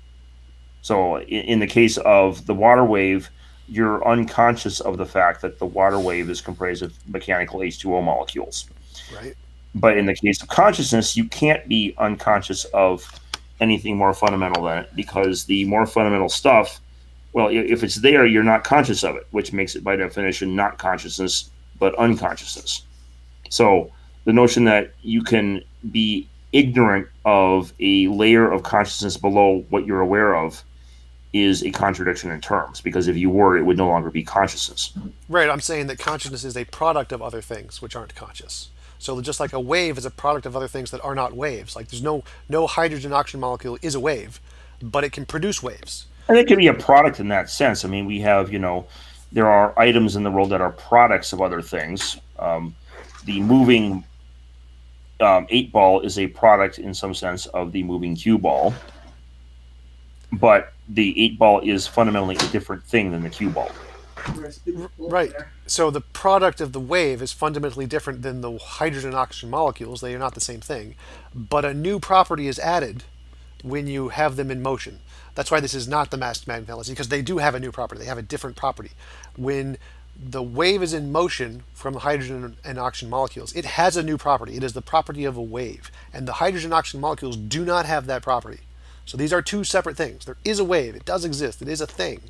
So in the case of the water wave, you're unconscious of the fact that the water wave is comprised of mechanical H2O molecules. Right. But in the case of consciousness, you can't be unconscious of anything more fundamental than it because the more fundamental stuff, well, if it's there, you're not conscious of it, which makes it by definition not consciousness, but unconsciousness. So the notion that you can be ignorant of a layer of consciousness below what you're aware of is a contradiction in terms, because if you were, it would no longer be consciousness. Right. I'm saying that consciousness is a product of other things which aren't conscious. So just like a wave is a product of other things that are not waves. Like there's no hydrogen oxygen molecule is a wave, but it can produce waves. And it can be a product in that sense. I mean, we have, there are items in the world that are products of other things. The moving 8-ball is a product in some sense of the moving cue ball, but the 8-ball is fundamentally a different thing than the cue ball. Right. So the product of the wave is fundamentally different than the hydrogen and oxygen molecules. They are not the same thing. But a new property is added when you have them in motion. That's why this is not the masked man fallacy, because they do have a new property. They have a different property. When the wave is in motion from the hydrogen and oxygen molecules, it has a new property. It is the property of a wave. And the hydrogen and oxygen molecules do not have that property. So these are two separate things. There is a wave. It does exist. It is a thing.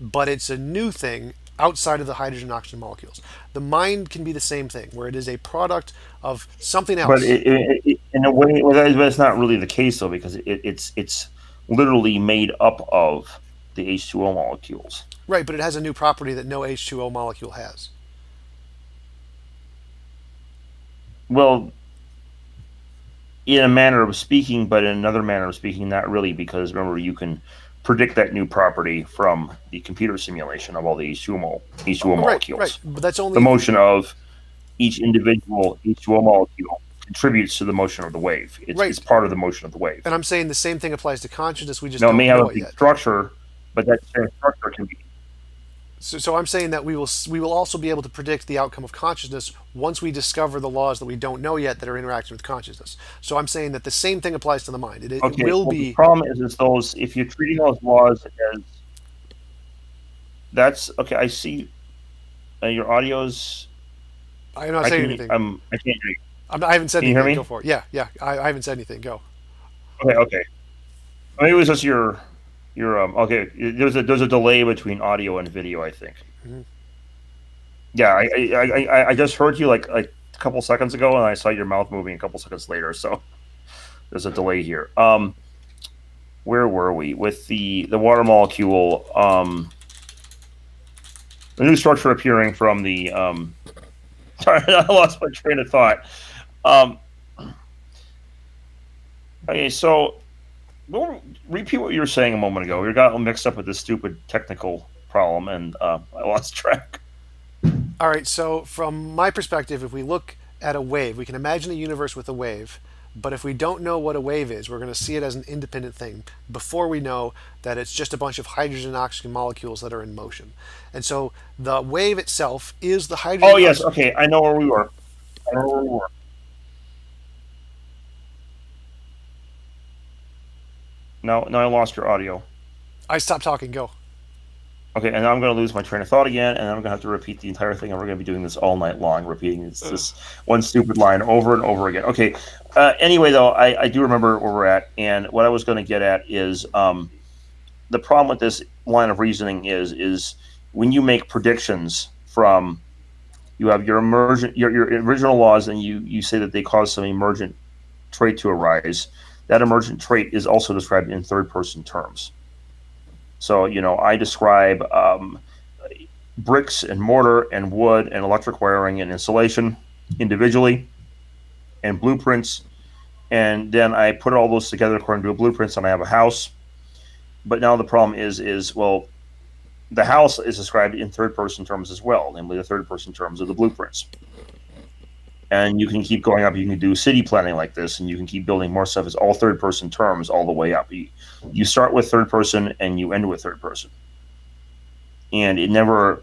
But it's a new thing outside of the hydrogen and oxygen molecules. The mind can be the same thing, where it is a product of something else. But in a way, well, that's not really the case, though, because it's literally made up of the H2O molecules. Right, but it has a new property that no H2O molecule has. Well, in a manner of speaking, but in another manner of speaking, not really, because remember, you can predict that new property from the computer simulation of all the H2O Right, right, molecules. but that's The only if, motion of each individual H2O molecule contributes to the motion of the wave. It's right. part of the motion of the wave. And I'm saying the same thing applies to consciousness. We just Now, it may don't have a know it big yet. structure, but that same structure can be. So I'm saying that we will also be able to predict the outcome of consciousness once we discover the laws that we don't know yet that are interacting with consciousness. So I'm saying that the same thing applies to the mind. It Okay, will well, the be. problem is those, if you're treating those laws as, that's, okay, I see your audio's, I'm not I saying can, anything. I can't hear you. I haven't said Can you hear anything. Go me? for it. Yeah, yeah. I haven't said anything. Go. Okay, okay. Maybe it was just okay. There's a delay between audio and video, I think. Mhm. Yeah, I just heard you like a couple seconds ago, and I saw your mouth moving a couple seconds later. So there's a delay here. Where were we with the water molecule? The new structure appearing from the Sorry, I lost my train of thought. Um, okay, so repeat what you were saying a moment ago. We got mixed up with this stupid technical problem, and I lost track. All right. So from my perspective, if we look at a wave, we can imagine a universe with a wave. But if we don't know what a wave is, we're going to see it as an independent thing before we know that it's just a bunch of hydrogen and oxygen molecules that are in motion. And so the wave itself is the Oh hydrogen yes, oxygen. okay, I know where we were. I know where we were. No, I lost your audio. I stopped talking. Go. Okay, and now I'm going to lose my train of thought again, and I'm going to have to repeat the entire thing, and we're going to be doing this all night long, repeating this one stupid line over and over again. Okay. Anyway, though, I do remember where we're at, and what I was going to get at is the problem with this line of reasoning is when you make predictions from you have your emergent your original laws, and you say that they cause some emergent trait to arise. That emergent trait is also described in third person terms. So, I describe bricks and mortar and wood and electric wiring and insulation individually and blueprints. And then I put all those together according to a blueprints, and I have a house. But now the problem is well, the house is described in third person terms as well, namely the third person terms of the blueprints. And you can keep going up. You can do city planning like this, and you can keep building more stuff. It's all third person terms all the way up. You start with third person and you end with third person. And it never,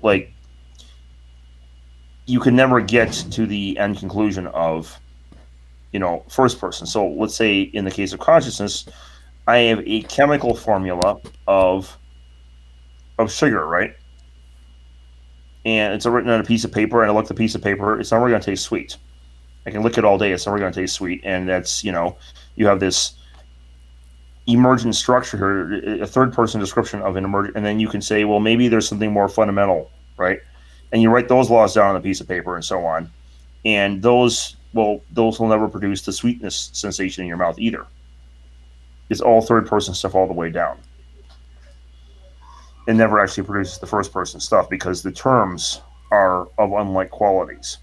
you can never get to the end conclusion of, first person. So let's say in the case of consciousness, I have a chemical formula of sugar, right? And it's written on a piece of paper, and I look at the piece of paper. It's never going to taste sweet. I can lick it all day. It's never going to taste sweet. And that's, you have this emergent structure here, a third person description of an emergent. And then you can say, well, maybe there's something more fundamental, right? And you write those laws down on a piece of paper and so on. And those will never produce the sweetness sensation in your mouth either. It's all third person stuff all the way down. It never actually produces the first person stuff because the terms are of unlike qualities.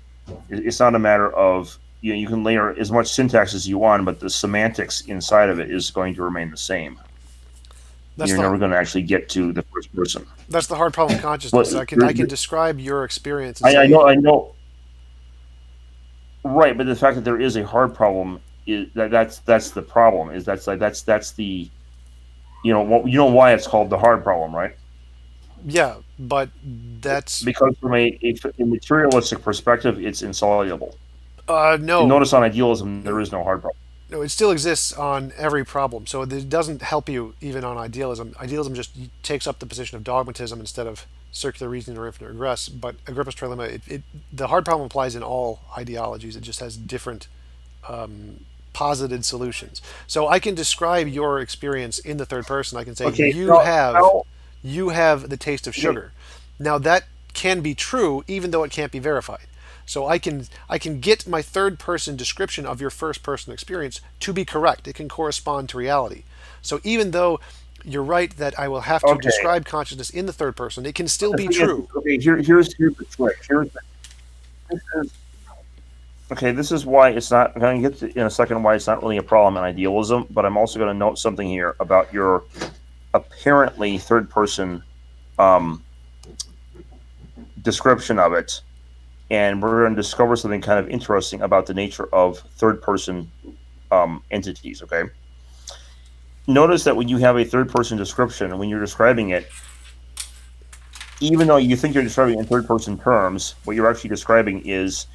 It's not a matter of, you can layer as much syntax as you want, but the semantics inside of it is going to remain the same. That's You're the never going to actually get to the first person. that's the hard problem with consciousness. But I can describe your experience and I say, know, right? But the fact that there is a hard problem is that's the problem. Is that's the why it's called the hard problem, right? yeah, but that's Because from a materialistic perspective, it's insoluble. And no, notice on idealism, there is no hard problem. no, it still exists on every problem. So it doesn't help you even on idealism. Idealism just takes up the position of dogmatism instead of circular reasoning or infinite regress. But Agrippa's trilemma, the hard problem applies in all ideologies. It just has different posited solutions. So I can describe your experience in the third person. I can say Okay, you have the taste of okay, sugar. Now that can be true even though it can't be verified. So I can get my third person description of your first person experience to be correct. It can correspond to reality. So even though you're right that I will have to Okay. describe consciousness in the third person. It can still The be thing is, true. okay, here's the trick. This is okay. This is why it's not. I'm going to get to in a second why it's not really a problem in idealism. But I'm also going to note something here about your apparently third person um, description of it, and we're going to discover something kind of interesting about the nature of third person entities. Okay. Notice that when you have a third person description, and when you're describing it, even though you think you're describing in third person terms, what you're actually describing is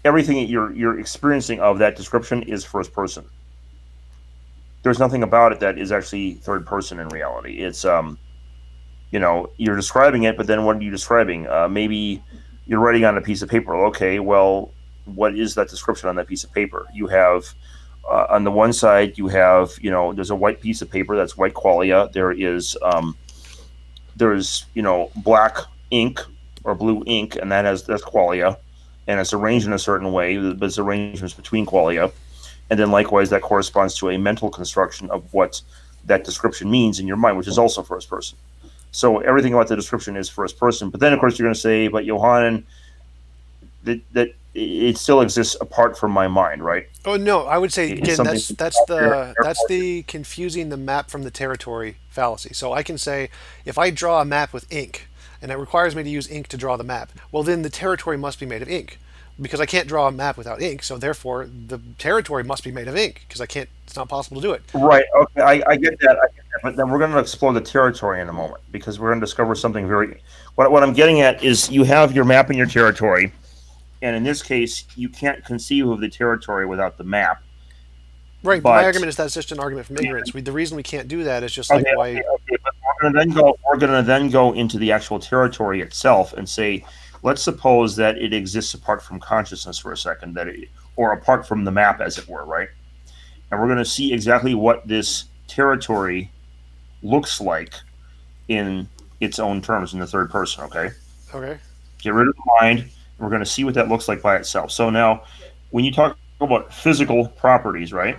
everything that you're experiencing of that description is first person. There's nothing about it that is actually third person in reality. It's you're describing it, but then what are you describing? Maybe you're writing on a piece of paper. Okay, well, what is that description on that piece of paper? You have on the one side, you have there's a white piece of paper that's white qualia. There's black ink or blue ink, and that's qualia, and it's arranged in a certain way, but it's arrangements between qualia, and then likewise that corresponds to a mental construction of what that description means in your mind, which is also first person. So everything about the description is first person, but then of course you're going to say, but johanan, that it still exists apart from my mind, right? Oh no, I would say It's again something that's the confusing the map from the territory fallacy. So I can say if I draw a map with ink and it requires me to use ink to draw the map, well then the territory must be made of ink because I can't draw a map without ink. So therefore the territory must be made of ink because I can't. It's not possible to do it. right. Okay, I get that. But then we're going to explore the territory in a moment because we're going to discover something very. What I'm getting at is you have your map and your territory, and in this case, you can't conceive of the territory without the map. Right. But my But argument is that's just an argument from ignorance. The reason we can't do that is just like why. but we're going to then go into the actual territory itself and say, let's suppose that it exists apart from consciousness for a second, or apart from the map, as it were, right? And we're going to see exactly what this territory looks like in its own terms in the third person. Okay, Okay. get rid of the mind. And we're going to see what that looks like by itself. So now, when you talk about physical properties, right?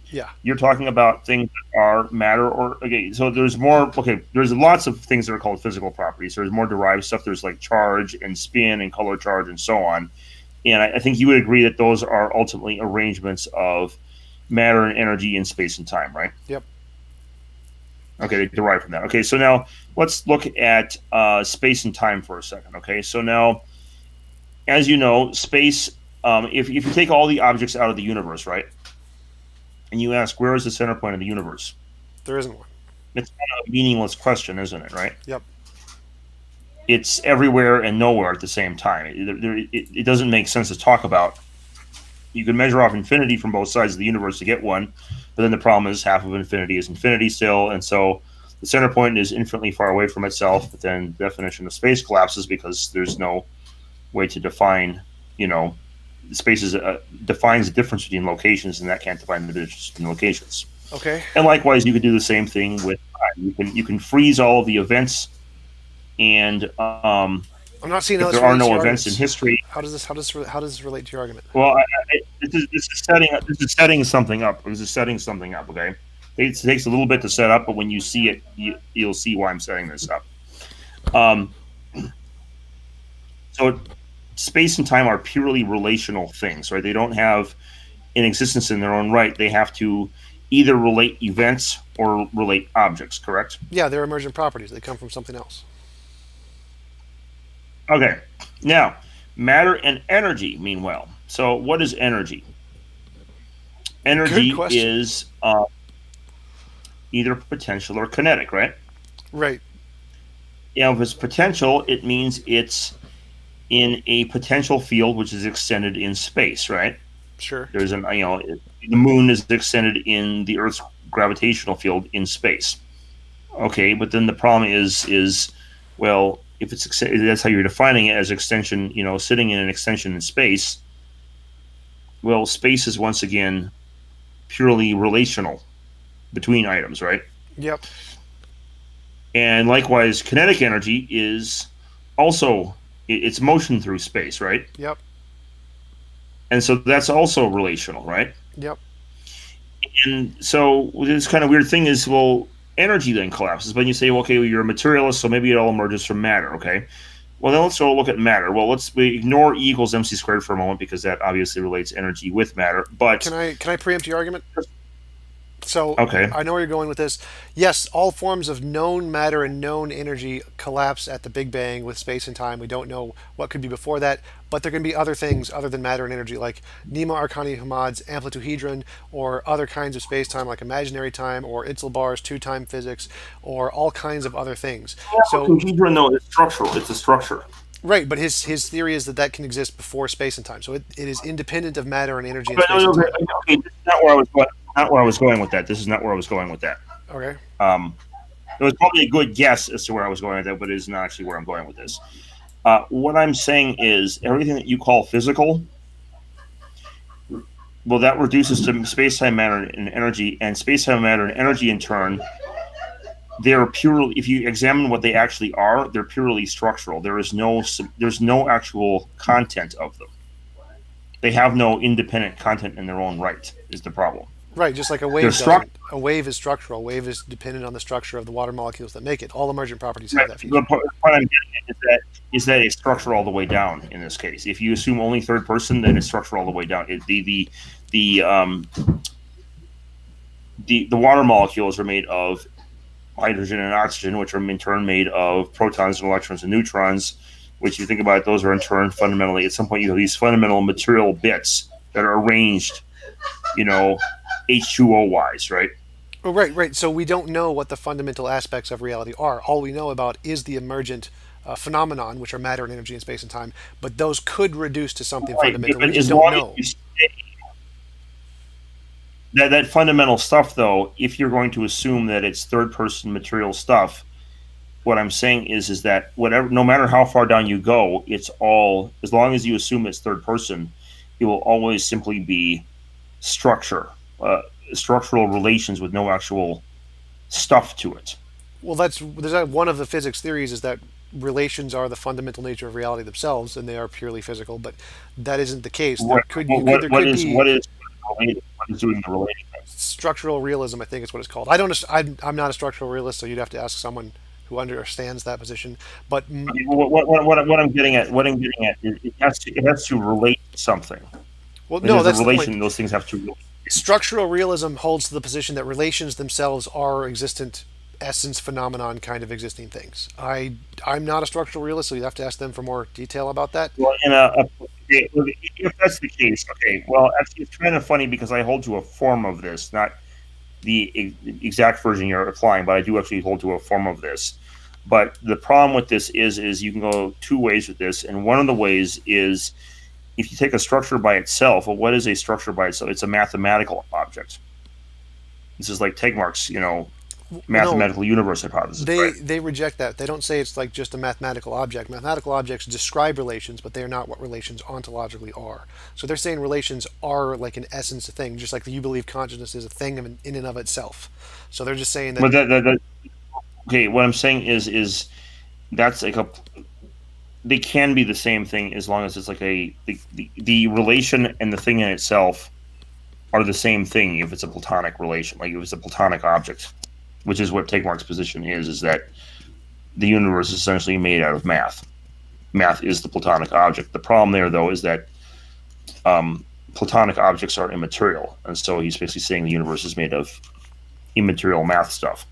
Yeah. You're talking about things that are matter or okay. So there's more. Okay, there's lots of things that are called physical properties. There's more derived stuff. There's like charge and spin and color charge and so on. And I think you would agree that those are ultimately arrangements of matter and energy in space and time, right? Yep. Okay, they derive from that. Okay, so now let's look at space and time for a second. Okay, so now, as you know, space, if you take all the objects out of the universe, right, and you ask, where is the center point of the universe? There isn't one. It's kind of a meaningless question, isn't it, right? Yep. It's everywhere and nowhere at the same time. It doesn't make sense to talk about. You can measure off infinity from both sides of the universe to get one, but then the problem is half of infinity is infinity still, and so the center point is infinitely far away from itself, but then the definition of space collapses because there's no way to define, space defines the difference between locations, and that can't define the difference between locations. Okay. And likewise, you could do the same thing with time. You can freeze all of the events, and I'm not seeing how if this there are relates to no your events in arguments. history. How does this relate to your argument? Well, this is setting something up. This is setting something up. Okay, it takes a little bit to set up, but when you see it, you'll see why I'm setting this up. Um, so space and time are purely relational things, right? They don't have an existence in their own right. They have to either relate events or relate objects. Correct? Yeah, they're emergent properties. They come from something else. Okay. Now, matter and energy. Meanwhile, so what is energy? Energy is either potential or kinetic, right? Right. If it's potential, it means it's in a potential field which is extended in space, right? Sure. There's the moon is extended in the Earth's gravitational field in space. Okay, but then the problem is well, if it's that's how you're defining it as extension, sitting in an extension in space. Well, space is once again purely relational between items, right? Yep. And likewise, kinetic energy is also it's motion through space, right? Yep. And so that's also relational, right? Yep. And so this kind of weird thing is, well, energy then collapses. But you say, well, okay, well, you're a materialist, so maybe it all emerges from matter. Okay. Well, then let's go look at matter. Well, we ignore E equals mc squared for a moment because that obviously relates energy with matter. But Can I preempt your argument? So okay, I know where you're going with this. Yes, all forms of known matter and known energy collapse at the Big Bang with space and time. We don't know what could be before that, but there can be other things other than matter and energy, like Nemo Arcani Hamad's amplituhedron, or other kinds of space time, like imaginary time, or Itzelbar's two-time physics, or all kinds of other things. So, even though it's structural, it's a structure. right, but his theory is that that can exist before space and time. So it is independent of matter and energy in But space and time. okay, this is not where I was going. Not where I was going with that. This is not where I was going with that. Okay. Um, it was probably a good guess as to where I was going with that, but it is not actually where I'm going with this. What I'm saying is everything that you call physical, well, that reduces to space-time, matter, and energy, and space-time, matter, and energy in turn, they're purely. If you examine what they actually are, they're purely structural. There's no actual content of them. They have no independent content in their own right. Is the problem? Right, just like a They're wave structural. doesn't. A wave is structural. A wave is dependent on the structure of the water molecules that make it. All emergent properties have Right. that The feature. point I'm getting at is that it's structural all the way down in this case. If you assume only third person, then it's structural all the way down. The the water molecules are made of hydrogen and oxygen, which are in turn made of protons and electrons and neutrons, which, if you think about it, those are in turn fundamentally, at some point, you have these fundamental material bits that are arranged, H2O wise, right? Oh, right, right. So we don't know what the fundamental aspects of reality are. All we know about is the emergent phenomenon, which are matter and energy and space and time. But those could reduce to something Right. fundamental. We But just as don't long as know. you that fundamental stuff, though, if you're going to assume that it's third person material stuff, what I'm saying is that whatever, no matter how far down you go, it's all, as long as you assume it's third person, it will always simply be structure, uh, structural relations with no actual stuff to it. Well, there's one of the physics theories is that relations are the fundamental nature of reality themselves, and they are purely physical. But that isn't the case. There What could you could what there what could is be what is related? What is doing the relating? structural realism. I think is what it's called. I don't. I'm not a structural realist, so you'd have to ask someone who understands that position. But Okay, what I'm getting at, is it has to relate something. well, When no, there's a that's the point. relation, those things have to relate. Structural realism holds to the position that relations themselves are existent essence phenomenon kind of existing things. I'm not a structural realist, so you have to ask them for more detail about that. Well, okay, if that's the case, okay. Well, actually, it's kind of funny because I hold to a form of this, not the exact version you're applying, but I do actually hold to a form of this. But the problem with this is you can go two ways with this, and one of the ways is if you take a structure by itself. Well, what is a structure by itself? It's a mathematical object. This is like Tegmark's, No, mathematical universe hypothesis, right? they reject that. They don't say it's like just a mathematical object. Mathematical objects describe relations, but they are not what relations ontologically are. So they're saying relations are like an essence a thing, just like you believe consciousness is a thing in and of itself. So they're just saying that. But okay, what I'm saying is that's like they can be the same thing as long as it's like the relation and the thing in itself are the same thing if it's a platonic relation, like if it's a platonic object, which is what Tegmark's position is that the universe is essentially made out of math. Math is the platonic object. The problem there, though, is that platonic objects are immaterial, and so he's basically saying the universe is made of immaterial math stuff.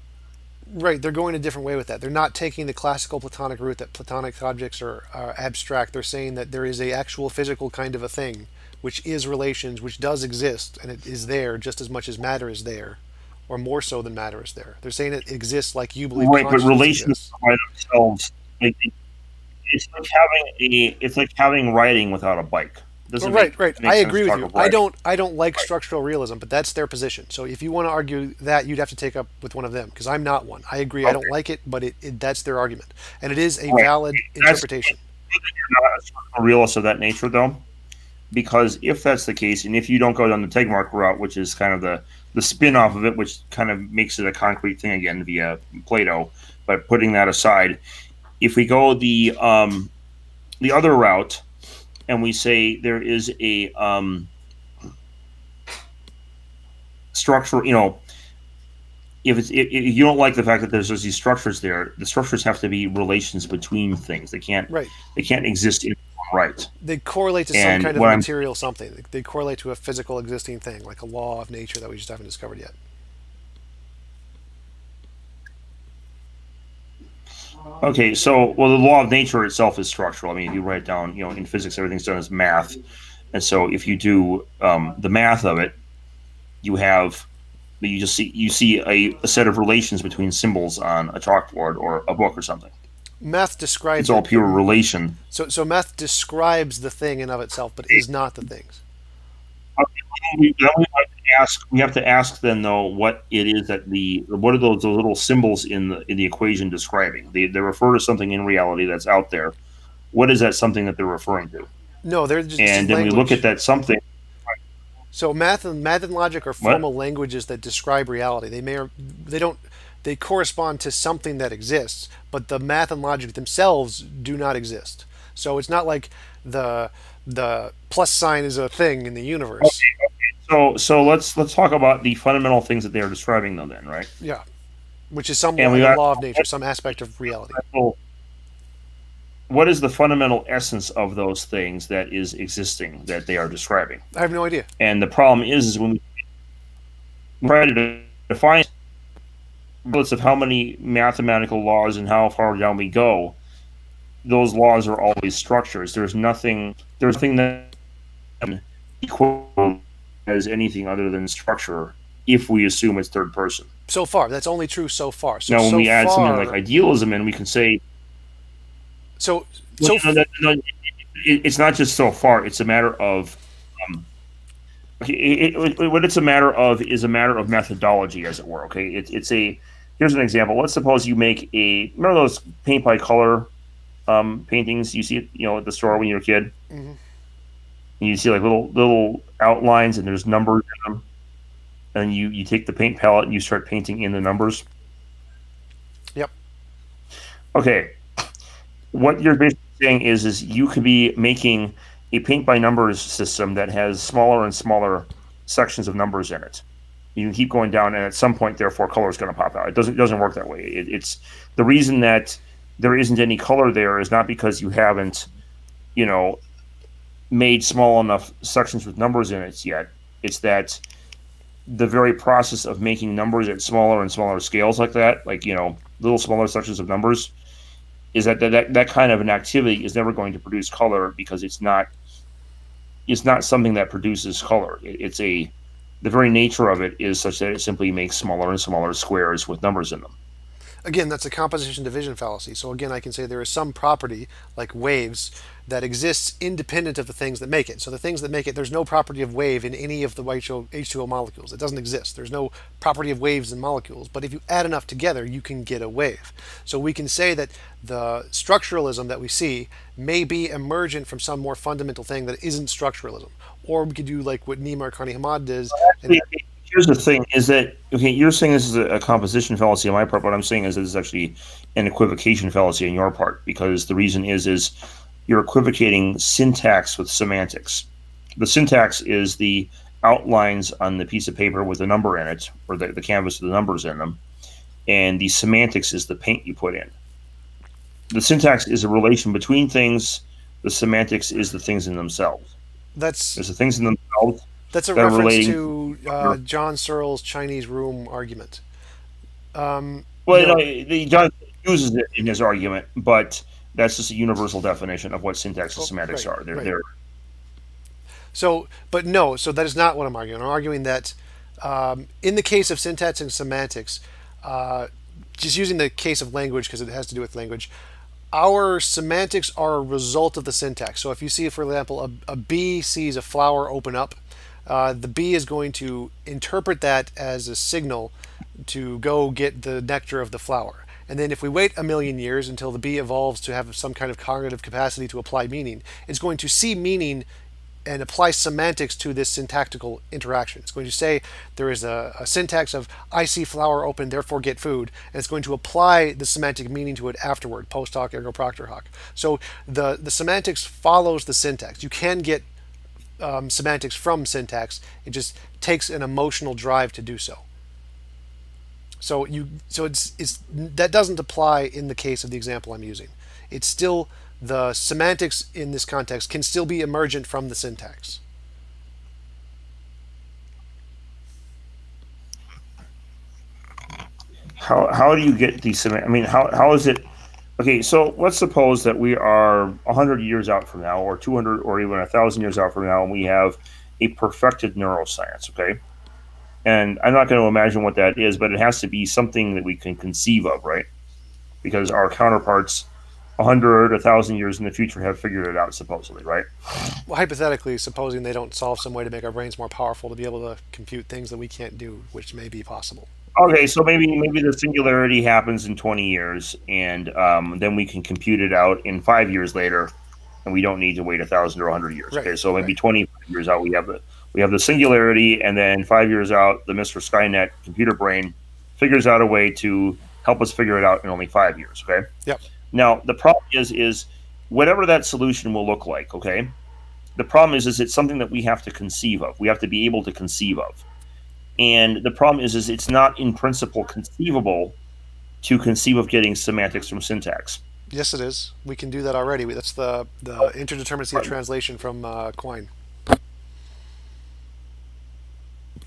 Right, they're going a different way with that. They're not taking the classical Platonic route that Platonic objects are abstract. They're saying that there is a actual physical kind of a thing, which is relations, which does exist, and it is there just as much as matter is there, or more so than matter is there. They're saying it exists like you believe Right, but consciousness relations exists. by themselves, like, it's like having riding without a bike. It Well, doesn't right, right. make I sense agree to with talk you. of riding. I don't like Right. structural realism, but that's their position. So if you want to argue that, you'd have to take up with one of them because I'm not one. I agree. I don't Okay. like it, but that's their argument, and it is a Right. valid That's interpretation. not a structural realist of that nature, though, because if that's the case, and if you don't go down the Tegmark route, which is kind of the spin off of it, which kind of makes it a concrete thing again via Plato, but putting that aside, if we go the other route and we say there is a structural, if you don't like the fact that there's these structures there, the structures have to be relations between things. Right. They can't exist in one right. They correlate to some And kind of what I'm material something. They correlate to a physical existing thing, like a law of nature that we just haven't discovered yet. okay, so well, the law of nature itself is structural. I mean, if you write it down, in physics, everything's done as math, and so if you do the math of it, you have you see a set of relations between symbols on a chalkboard or a book or something. Math It's describes all it. pure relation. So math describes the thing in of itself, but is not the things. We have to ask then though what it is that what are those little symbols in the equation describing? They refer to something in reality that's out there. What is that something that they're referring to? No, they're just this is And then we look at language. that something. So math and logic are What? formal languages that describe reality. They don't they correspond to something that exists, but the math and logic themselves do not exist. So it's not like the the plus sign is a thing in the universe. So let's talk about the fundamental things that they are describing though then, right? Yeah, which is some And like we a got law of nature, some aspect of reality. what is the fundamental essence of those things that is existing that they are describing? I have no idea. And the problem is when we try to define regardless of how many mathematical laws and how far down we go, those laws are always structures. There's nothing that equal as anything other than structure if we assume it's third person. So far, that's only true so far. So Now, when so we add something like far, idealism in, we can say, so well, so no, it's not just so far. It's a matter of um, okay, what it's a matter of is a matter of methodology, as it were. Okay, it's a here's an example. Let's suppose you make remember those paint by color paintings you see at the store when you're a kid, mhm. and you see like little outlines and there's numbers in them, and you take the paint palette and you start painting in the numbers. Yep. Okay, what you're basically saying is you could be making a paint by numbers system that has smaller and smaller sections of numbers in it. You can keep going down, and at some point, therefore, color is going to pop out. It doesn't work that way. It's the reason that there isn't any color there is not because you haven't, you know, made small enough sections with numbers in it yet. It's that the very process of making numbers at smaller and smaller scales like that, like little smaller sections of numbers, is that kind of an activity is never going to produce color because it's not something that produces color. It's the very nature of it is such that it simply makes smaller and smaller squares with numbers in them. Again, that's a composition division fallacy. So again, I can say there is some property like waves that exists independent of the things that make it. So the things that make it, there's no property of wave in any of the H2O molecules. It doesn't exist. There's no property of waves in molecules. But if you add enough together, you can get a wave. So we can say that the structuralism that we see may be emergent from some more fundamental thing that isn't structuralism. Or we could do like what Nima Karni Hamad does. And Here's the thing: is that okay? You're saying this is a composition fallacy on my part. What I'm saying is this is actually an equivocation fallacy on your part because the reason is you're equivocating syntax with semantics. The syntax is the outlines on the piece of paper with a number in it, or the canvas with the numbers in them, and the semantics is the paint you put in. The syntax is a relation between things. The semantics is the things in themselves. that's There's the things in themselves that's a that are reference relating. to John Searle's Chinese room argument. Well, No, John uses it in his argument, but that's just a universal definition of what syntax and oh, semantics right, are. They're, right. they're So, but no, so that is not what I'm arguing. I'm arguing that in the case of syntax and semantics, uh, just using the case of language because it has to do with language, our semantics are a result of the syntax. So if you see, for example, a bee sees a flower open up, the bee is going to interpret that as a signal to go get the nectar of the flower. And then if we wait a million years until the bee evolves to have some kind of cognitive capacity to apply meaning, it's going to see meaning and apply semantics to this syntactical interaction. It's going to say there is a syntax of I see flower open, therefore get food, and it's going to apply the semantic meaning to it afterward, post hoc ergo propter hoc. So the semantics follows the syntax. You can get semantics from syntax. It just takes an emotional drive to do so. So it's that doesn't apply in the case of the example I'm using. It's still the semantics in this context can still be emergent from the syntax. How do you get these? I mean, how is it? Okay, so let's suppose that we are 100 years out from now, or 200, or even 1,000 years out from now, and we have a perfected neuroscience. Okay, and I'm not going to imagine what that is, but it has to be something that we can conceive of, right? Because our counterparts 100, 1,000 years in the future have figured it out, supposedly, right? Well, hypothetically, supposing they don't solve some way to make our brains more powerful to be able to compute things that we can't do, which may be possible. Okay, so maybe the singularity happens in 20 years, and then we can compute it out in 5 years later, and we don't need to wait 1,000 or 100 years. Right, Okay, so maybe right. 25 years out we have the singularity, and then 5 years out, the Mr. Skynet computer brain figures out a way to help us figure it out in only 5 years. Okay. Yep. Now the problem is whatever that solution will look like. Okay. The problem is it's something that we have to conceive of. We have to be able to conceive of. And the problem is it's not in principle conceivable to conceive of getting semantics from syntax. Yes, it is. We can do that already. That's the interdeterminacy of translation from Quine.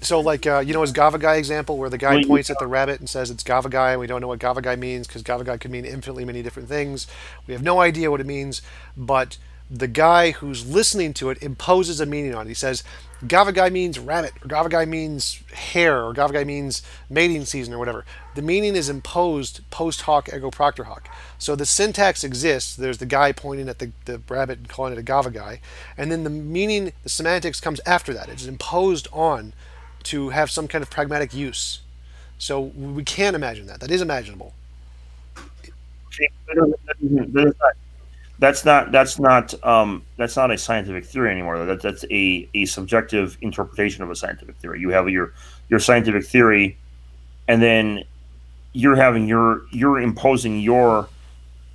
So, like, his Gavagai example, where the guy Well, points at the rabbit and says it's Gavagai, and we don't know what Gavagai means because Gavagai could mean infinitely many different things. We have no idea what it means, but the guy who's listening to it imposes a meaning on it. He says Gavagai means rabbit, or Gavagai means hare, or Gavagai means mating season, or whatever. The meaning is imposed post hoc ergo proctor hoc. So the syntax exists. There's the guy pointing at the rabbit and calling it a Gavagai, and then the meaning, the semantics comes after that. It's imposed on to have some kind of pragmatic use. So we can imagine that. That is imaginable. that's not a scientific theory anymore. That's a subjective interpretation of a scientific theory. You have your scientific theory, and then you're imposing your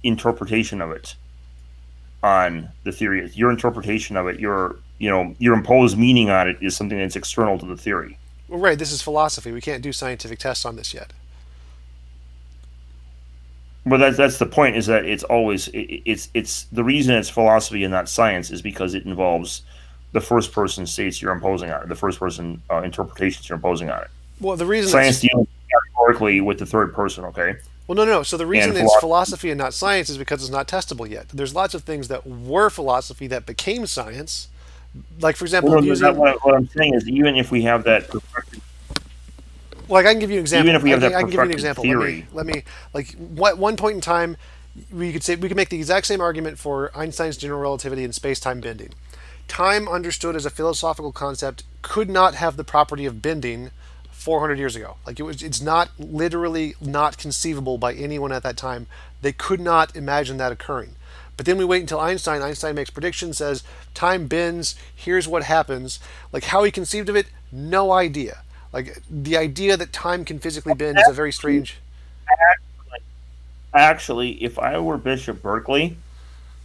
interpretation of it on the theory. Your interpretation of it, your imposed meaning on it is something that's external to the theory. Well, right. This is philosophy. We can't do scientific tests on this yet. But that's the point. Is that it's the reason it's philosophy and not science is because it involves the first person states you're imposing on it, the first person interpretations you're imposing on it. Well, the reason Science deals categorically with the third person. Okay. well, no, no. So the reason And it's philosophy and not science is because it's not testable yet. There's lots of things that were philosophy that became science. Like, for example, well, using. what I'm saying is, even if we have that perfected, Like, I can give you an example. even if we have that I can give you an perfected example. theory, Let me like one point in time, we could make the exact same argument for Einstein's general relativity and space-time bending. Time understood as a philosophical concept could not have the property of bending 400 years ago. Like it's not literally not conceivable by anyone at that time. They could not imagine that occurring. But then we wait until Einstein. Einstein makes predictions, says time bends. Here's what happens. Like how he conceived of it, no idea. Like the idea that time can physically bend is a very strange. actually, if I were Bishop Berkeley,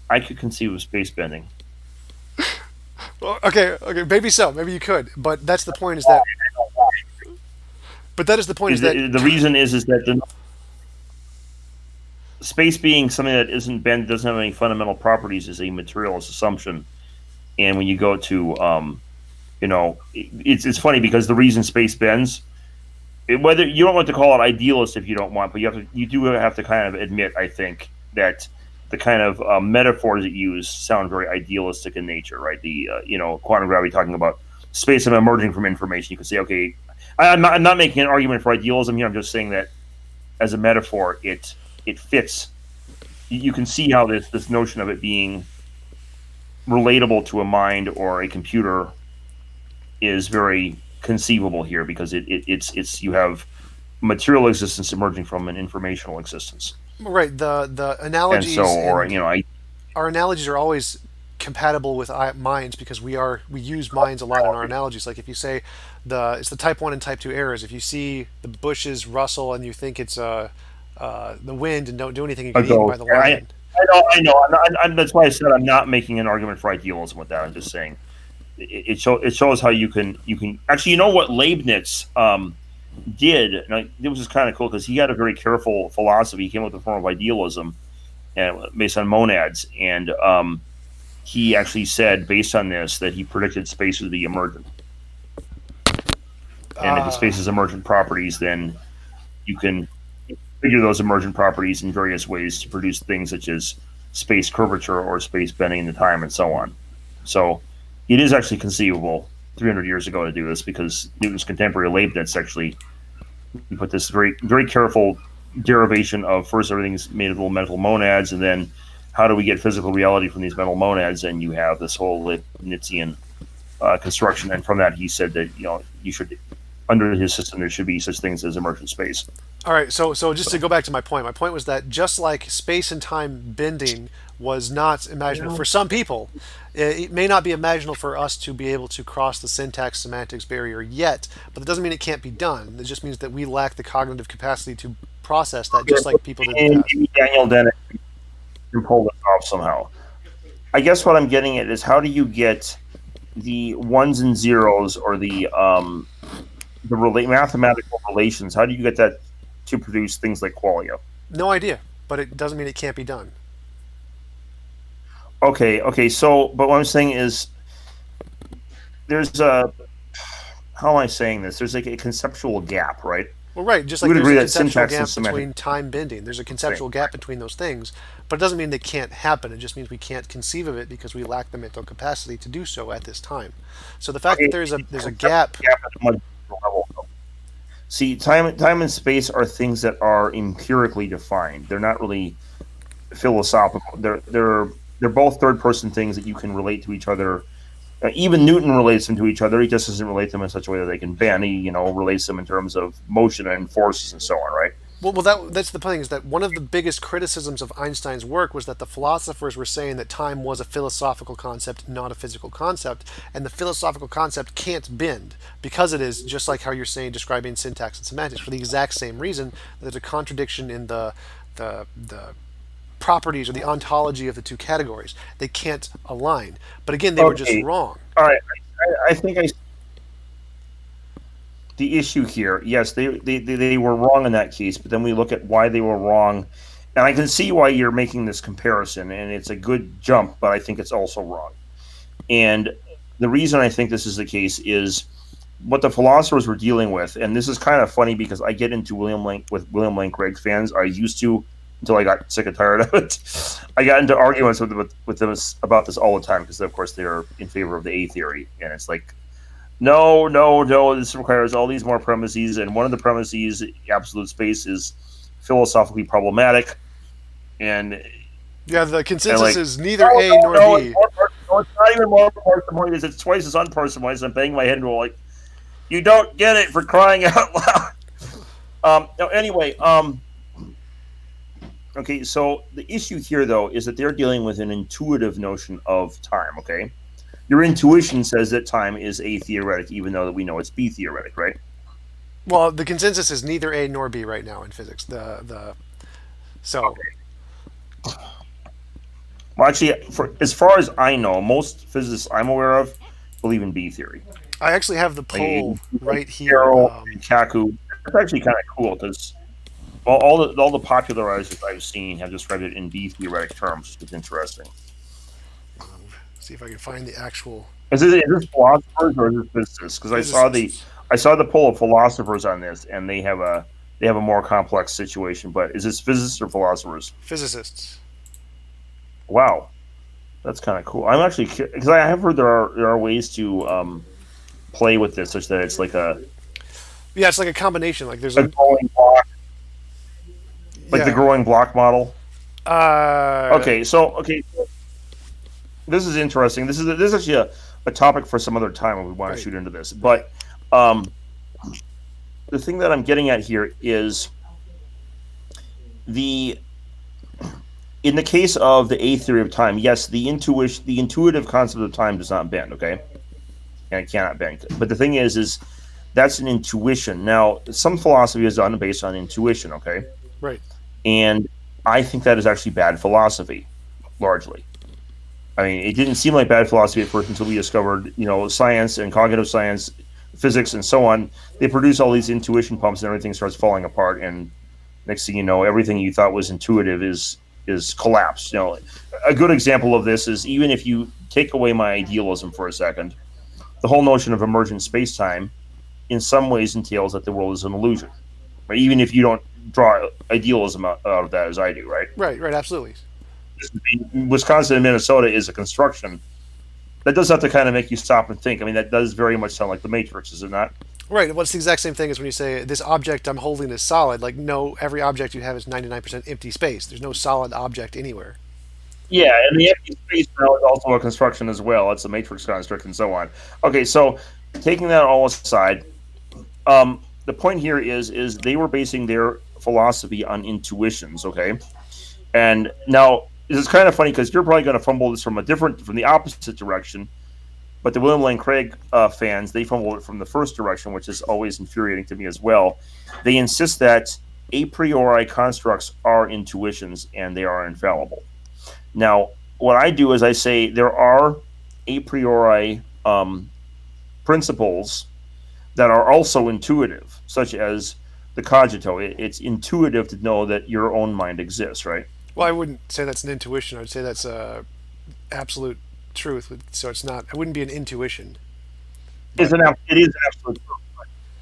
I could conceive of space bending. Well, okay, okay, maybe so. Maybe you could, but that's the point. Is that? But that is the point. Is that? The reason is that the space being something that isn't bent, doesn't have any fundamental properties, is a materialist assumption. And when you go to it's funny because the reason space bends, whether you don't want to call it idealist if you don't want, but you do have to kind of admit, I think, that the kind of metaphors that you use sound very idealistic in nature, right? The quantum gravity, talking about space and emerging from information. You could say, okay, I'm not making an argument for idealism here. I'm just saying that as a metaphor, it fits. You can see how this notion of it being relatable to a mind or a computer is very conceivable here, because it's you have material existence emerging from an informational existence. Right. The And analogies so, and our analogies are always compatible with minds because we use minds a lot in our analogies. Like if you say it's the type 1 and type 2 errors. If you see the bushes rustle and you think it's the wind and don't do anything, you get eaten by the lion. I know. That's why I said I'm not making an argument for idealism with that. I'm just saying it shows how you can actually. You know what Leibniz did, and it was just kind of cool because he had a very careful philosophy. He came up with a form of idealism and based on monads, and he actually said, based on this, that he predicted space would be emergent, and if the space is emergent properties, then you can figure those emergent properties in various ways to produce things such as space curvature or space bending in the time and so on. So it is actually conceivable 300 years ago to do this because Newton's contemporary Leibniz actually put this very, very careful derivation of first everything's made of little mental monads, and then how do we get physical reality from these mental monads? And you have this whole Leibnizian construction. And from that, he said that you should, under his system, there should be such things as emergent space. All right, so just to go back to my point was that just like space and time bending was not imaginable for some people, it may not be imaginable for us to be able to cross the syntax semantics barrier yet, but that doesn't mean it can't be done. It just means that we lack the cognitive capacity to process that, just like people did in the past. Daniel Dennett can pull this off somehow. I guess what I'm getting at is, how do you get the ones and zeros, or the mathematical relations? How do you get that to produce things like qualia? No idea, but it doesn't mean it can't be done. Okay. So, but what I'm saying is, there's a, how am I saying this? There's like a conceptual gap, right? Well, right, just like there's a conceptual gap between time bending. There's a conceptual gap between those things, but it doesn't mean they can't happen. It just means we can't conceive of it because we lack the mental capacity to do so at this time. So the fact that there's a gap. See, time and space are things that are empirically defined. They're not really philosophical. They're both third person things that you can relate to each other. Even Newton relates them to each other. He just doesn't relate them in such a way that they can bend. He relates them in terms of motion and forces and so on, right? Well, that's the thing, is that one of the biggest criticisms of Einstein's work was that the philosophers were saying that time was a philosophical concept, not a physical concept, and the philosophical concept can't bend because it is, just like how you're saying, describing syntax and semantics, for the exact same reason that there's a contradiction in the properties or the ontology of the two categories. They can't align. But again, they were just wrong. All right, I think the issue here, yes, they were wrong in that case, but then we look at why they were wrong, and I can see why you're making this comparison, and it's a good jump, but I think it's also wrong. And the reason I think this is the case is what the philosophers were dealing with, and this is kind of funny because I get into William Lane Craig fans. I used to, until I got sick and tired of it. I got into arguments with them about this all the time because, of course, they're in favor of the A theory, and it's like, no, this requires all these more premises, and one of the premises, absolute space, is philosophically problematic. And yeah, the consensus is neither A nor B. No, it's not even more parsimonious. It's twice as unparsimonious. I'm banging my head and like, you don't get it, for crying out loud. Anyway, okay, so the issue here, though, is that they're dealing with an intuitive notion of time, okay? Your intuition says that time is A theoretic, even though that we know it's B theoretic, right? Well, the consensus is neither A nor B right now in physics. So. Okay. Well, actually, as far as I know, most physicists I'm aware of believe in B theory. I actually have the poll right here. Carroll and Kaku. It's actually kind of cool because all the popularizers I've seen have described it in B theoretic terms, which is interesting. See if I can find the actual. Is this philosophers or is this physicists? Because I saw the poll of philosophers on this, and they have a more complex situation. But is this physicists or philosophers? Physicists. Wow, that's kind of cool. I'm actually, because I have heard there are ways to play with this such that it's like a. Yeah, it's like a combination. Like there's a growing block, like the growing block model. Okay. This is interesting. This is actually a topic for some other time when we want to shoot into this. But the thing that I'm getting at here is in the case of the A theory of time, yes, the intuitive concept of time does not bend, okay? And it cannot bend. But the thing is that's an intuition. Now, some philosophy is done based on intuition, okay? Right. And I think that is actually bad philosophy, largely. I mean, it didn't seem like bad philosophy at first until we discovered, science and cognitive science physics and so on, they produce all these intuition pumps, and everything starts falling apart. And next thing you know, everything you thought was intuitive is collapsed. A good example of this is, even if you take away my idealism for a second, the whole notion of emergent space-time in some ways entails that the world is an illusion. Right? Even if you don't draw idealism out of that as I do, right? Right, right, absolutely. Wisconsin and Minnesota is a construction. That does have to kind of make you stop and think. I mean, that does very much sound like the Matrix, is it not? Right. Well, it's the exact same thing as when you say this object I'm holding is solid. Like, no, every object you have is 99% empty space. There's no solid object anywhere. Yeah, and the empty space now is also a construction as well. It's a matrix construct and so on. Okay, so taking that all aside, the point here is they were basing their philosophy on intuitions. Okay, and now this is kind of funny because you're probably going to fumble this from the opposite direction. But the William Lane Craig fans, they fumble it from the first direction, which is always infuriating to me as well. They insist that a priori constructs are intuitions and they are infallible. Now, what I do is I say there are a priori principles that are also intuitive, such as the cogito. It's intuitive to know that your own mind exists, right? Well, I wouldn't say that's an intuition. I would say that's absolute truth. So it's not. It wouldn't be an intuition. But It is an absolute truth.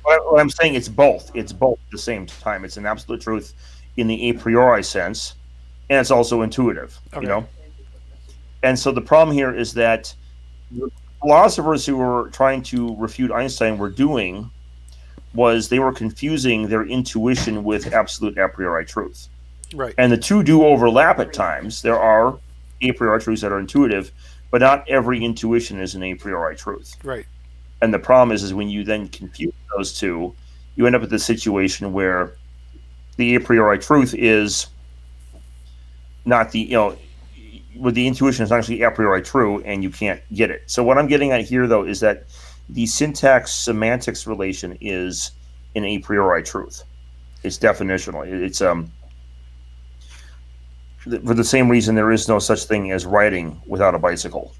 What I'm saying, it's both. It's both at the same time. It's an absolute truth in the a priori sense, and it's also intuitive. okay, And so the problem here is that the philosophers who were trying to refute Einstein were doing was they were confusing their intuition with absolute a priori truth. right, And the two do overlap at times. There are a priori truths that are intuitive, but not every intuition is an a priori truth. right, And the problem is when you then confuse those two, you end up with the situation where the a priori truth is not with the intuition is actually a priori true, and you can't get it. So what I'm getting at here, though, is that the syntax semantics relation is an a priori truth. It's definitional. It's for the same reason there is no such thing as riding without a bicycle.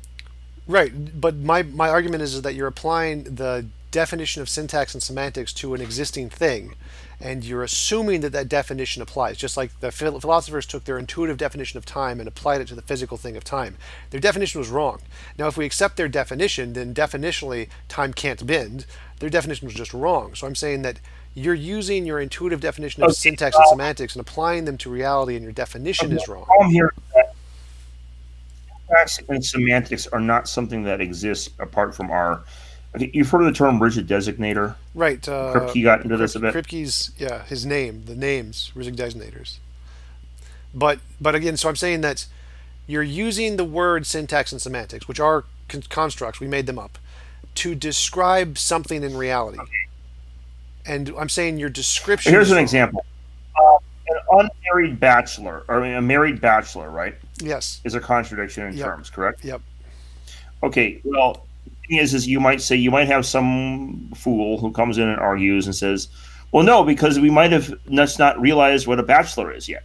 right. But my argument is that you're applying the definition of syntax and semantics to an existing thing, and you're assuming that that definition applies. Just like the philosophers took their intuitive definition of time and applied it to the physical thing of time. Their definition was wrong. Now, if we accept their definition, then definitionally time can't bend. Their definition was just wrong. So I'm saying that you're using your intuitive definition of Okay, syntax and semantics and applying them to reality, and your definition the is wrong. problem here is that syntax and semantics are not something that exists apart from our. Okay, you've heard of the term rigid designator. Right. Kripke got into this a bit. Kripke's, yeah, his name, the names, Rizig designators. But again, so I'm saying that you're using the word syntax and semantics, which are constructs, we made them up, to describe something in reality. And I'm saying your description. Here's is an wrong. example. An unmarried bachelor, or I mean, a married bachelor, right, Yes. is a contradiction in Yep. terms, correct? Yep. Okay, well, the thing is you might have some fool who comes in and argues and says, well, no, because we might have not realized what a bachelor is yet,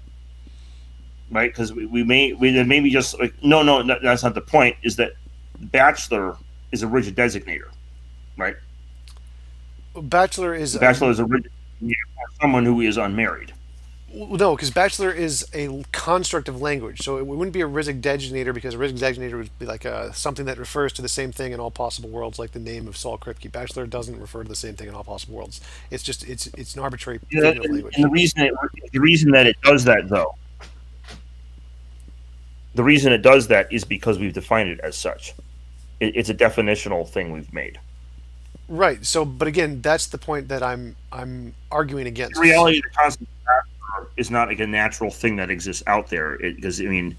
right? Because we maybe just like, no, that's not the point, is that bachelor is a rigid designator, right? Bachelor is Bachelor is a rigid designator for someone who is unmarried. no, because bachelor is a construct of language, so it wouldn't be a Rizig designator, because a Rizig designator would be like something that refers to the same thing in all possible worlds, like the name of Saul Kripke. Bachelor doesn't refer to the same thing in all possible worlds. It's just it's an arbitrary Yeah, figment of language. and the reason that it does that, though, the reason it does that is because we've defined it as such. It's a definitional thing we've made. Right. So, but again, that's the point that I'm arguing against. In reality, the concept of bachelor is not like a natural thing that exists out there. Because I mean,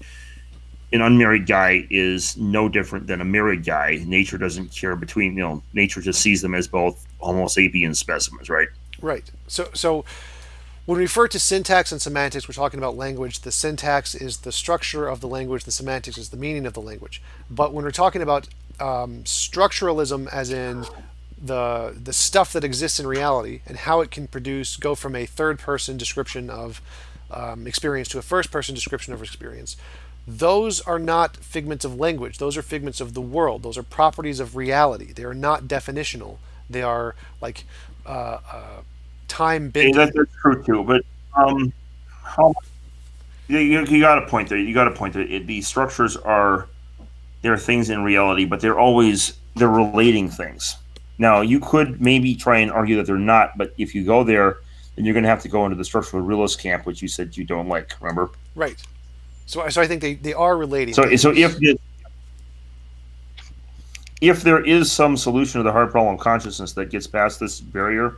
an unmarried guy is no different than a married guy. Nature doesn't care between. Nature just sees them as both Homo sapien specimens, right? Right. So when we refer to syntax and semantics, we're talking about language. The syntax is the structure of the language. The semantics is the meaning of the language. But when we're talking about structuralism, as in the stuff that exists in reality and how it can go from a third person description of experience to a first person description of experience, those are not figments of language. Those are figments of the world. Those are properties of reality. They are not definitional. They are like time Yeah, bending. that's true too. But how you got a point there. You got a point there. The structures are there are things in reality, but they're relating things. Now you could maybe try and argue that they're not, but if you go there, then you're going to have to go into the structural realist camp, which you said you don't like. Remember? Right. So I think they are relating So things. if there is some solution to the hard problem of consciousness that gets past this barrier,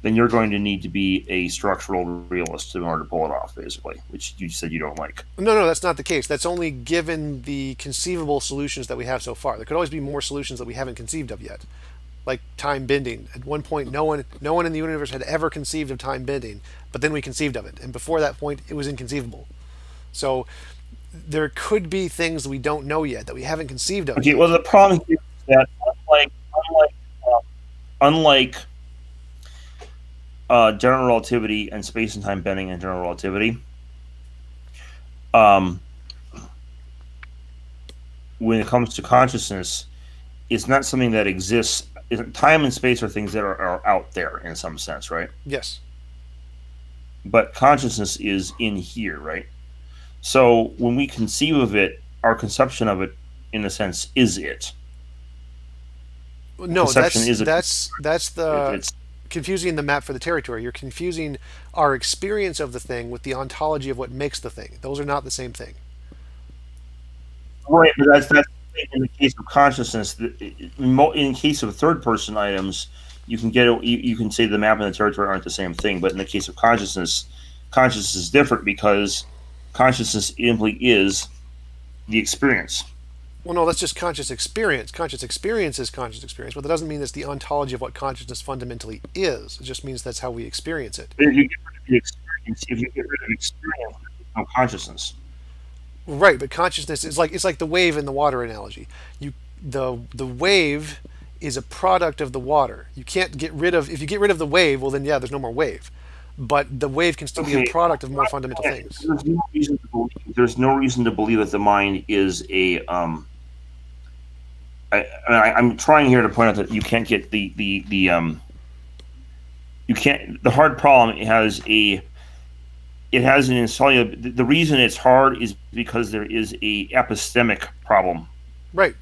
then you're going to need to be a structural realist in order to pull it off, basically, which you said you don't like. No, that's not the case. That's only given the conceivable solutions that we have so far. There could always be more solutions that we haven't conceived of yet, like time bending. At one point, no one in the universe had ever conceived of time bending, but then we conceived of it, and before that point, it was inconceivable. So there could be things we don't know yet that we haven't conceived of Okay, well, yet. the problem here is that uh, unlike general relativity and space and time bending and general relativity, um, when it comes to consciousness, it's not something that exists. Time and space are things that are out there in some sense, right? Yes. But consciousness is in here, right? So when we conceive of it, our conception of it, in a sense, is it. No, Conception that's is a. that's that's the It's confusing the map for the territory. You're confusing our experience of the thing with the ontology of what makes the thing. Those are not the same thing. right, but that's in the case of consciousness. In case of third person items, you can you can say the map and the territory aren't the same thing. But in the case of consciousness, consciousness is different because consciousness simply is the experience. Well, no, that's just conscious experience. Conscious experience is conscious experience, but that doesn't mean that's the ontology of what consciousness fundamentally is. It just means that's how we experience it. If you get rid of the experience, if you get rid of experience, there's no consciousness. Right, but consciousness is like it's like the wave in the water analogy. You the wave is a product of the water. You can't get rid of if you get rid of the wave, well then yeah, there's no more wave. But the wave can still be a Okay, product of more fundamental things. there's no reason to believe that the mind is a. I'm trying here to point out that you can't get the you can't the hard problem it has an insoluble. The reason it's hard is because there is a epistemic problem. Right.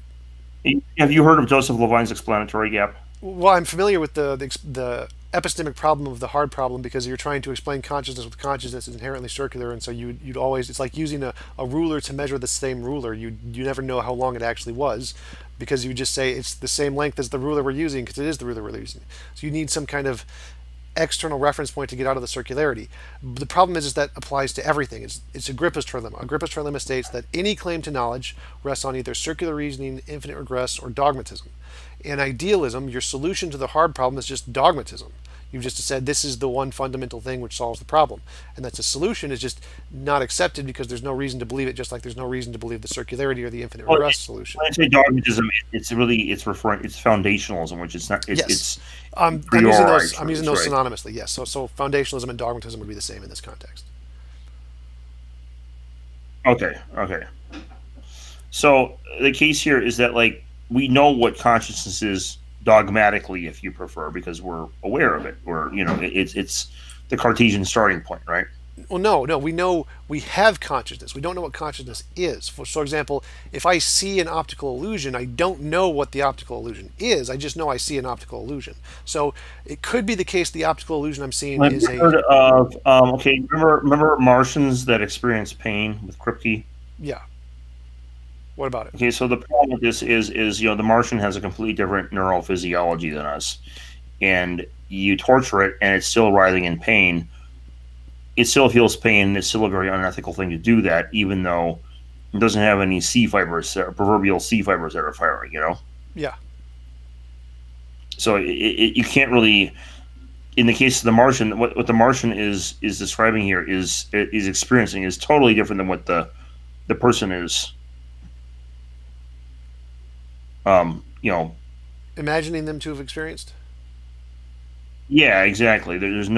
Have you heard of Joseph Levine's explanatory gap? Well, I'm familiar with the epistemic problem of the hard problem because you're trying to explain consciousness with consciousness is inherently circular, and so you'd always it's like using a ruler to measure the same ruler. You never know how long it actually was because you just say it's the same length as the ruler we're using because it is the ruler we're using. So you need some kind of external reference point to get out of the circularity. The problem is that applies to everything. It's Agrippa's trilemma. Agrippa's trilemma states that any claim to knowledge rests on either circular reasoning, infinite regress, or dogmatism. In idealism, your solution to the hard problem is just dogmatism. You've just said this is the one fundamental thing which solves the problem. And that's a solution is just not accepted because there's no reason to believe it, just like there's no reason to believe the circularity or the infinite Well, regress solution. when I say dogmatism, it's referring it's foundationalism, which it's not Yes. it's I'm using priori those. I'm using truths, those right? synonymously. Yes. So foundationalism and dogmatism would be the same in this context. Okay. So the case here is that like we know what consciousness is dogmatically, if you prefer, because we're aware of it. We're it's the Cartesian starting point, right? Well, no. We know we have consciousness. We don't know what consciousness is. For example, if I see an optical illusion, I don't know what the optical illusion is. I just know I see an optical illusion. So it could be the case the optical illusion I'm seeing Have is you a heard of okay? Remember Martians that experience pain with Kripke? yeah. What about it? Okay, so the problem with this is the Martian has a completely different neurophysiology than us, and you torture it, and it's still writhing in pain. It still feels pain. It's still a very unethical thing to do that, even though it doesn't have any C fibers, proverbial C fibers that are firing. Yeah. So you can't really. In the case of the Martian, what the Martian is describing here is experiencing is totally different than what the person is. Um, you know, Imagining them to have experienced. yeah, exactly. There's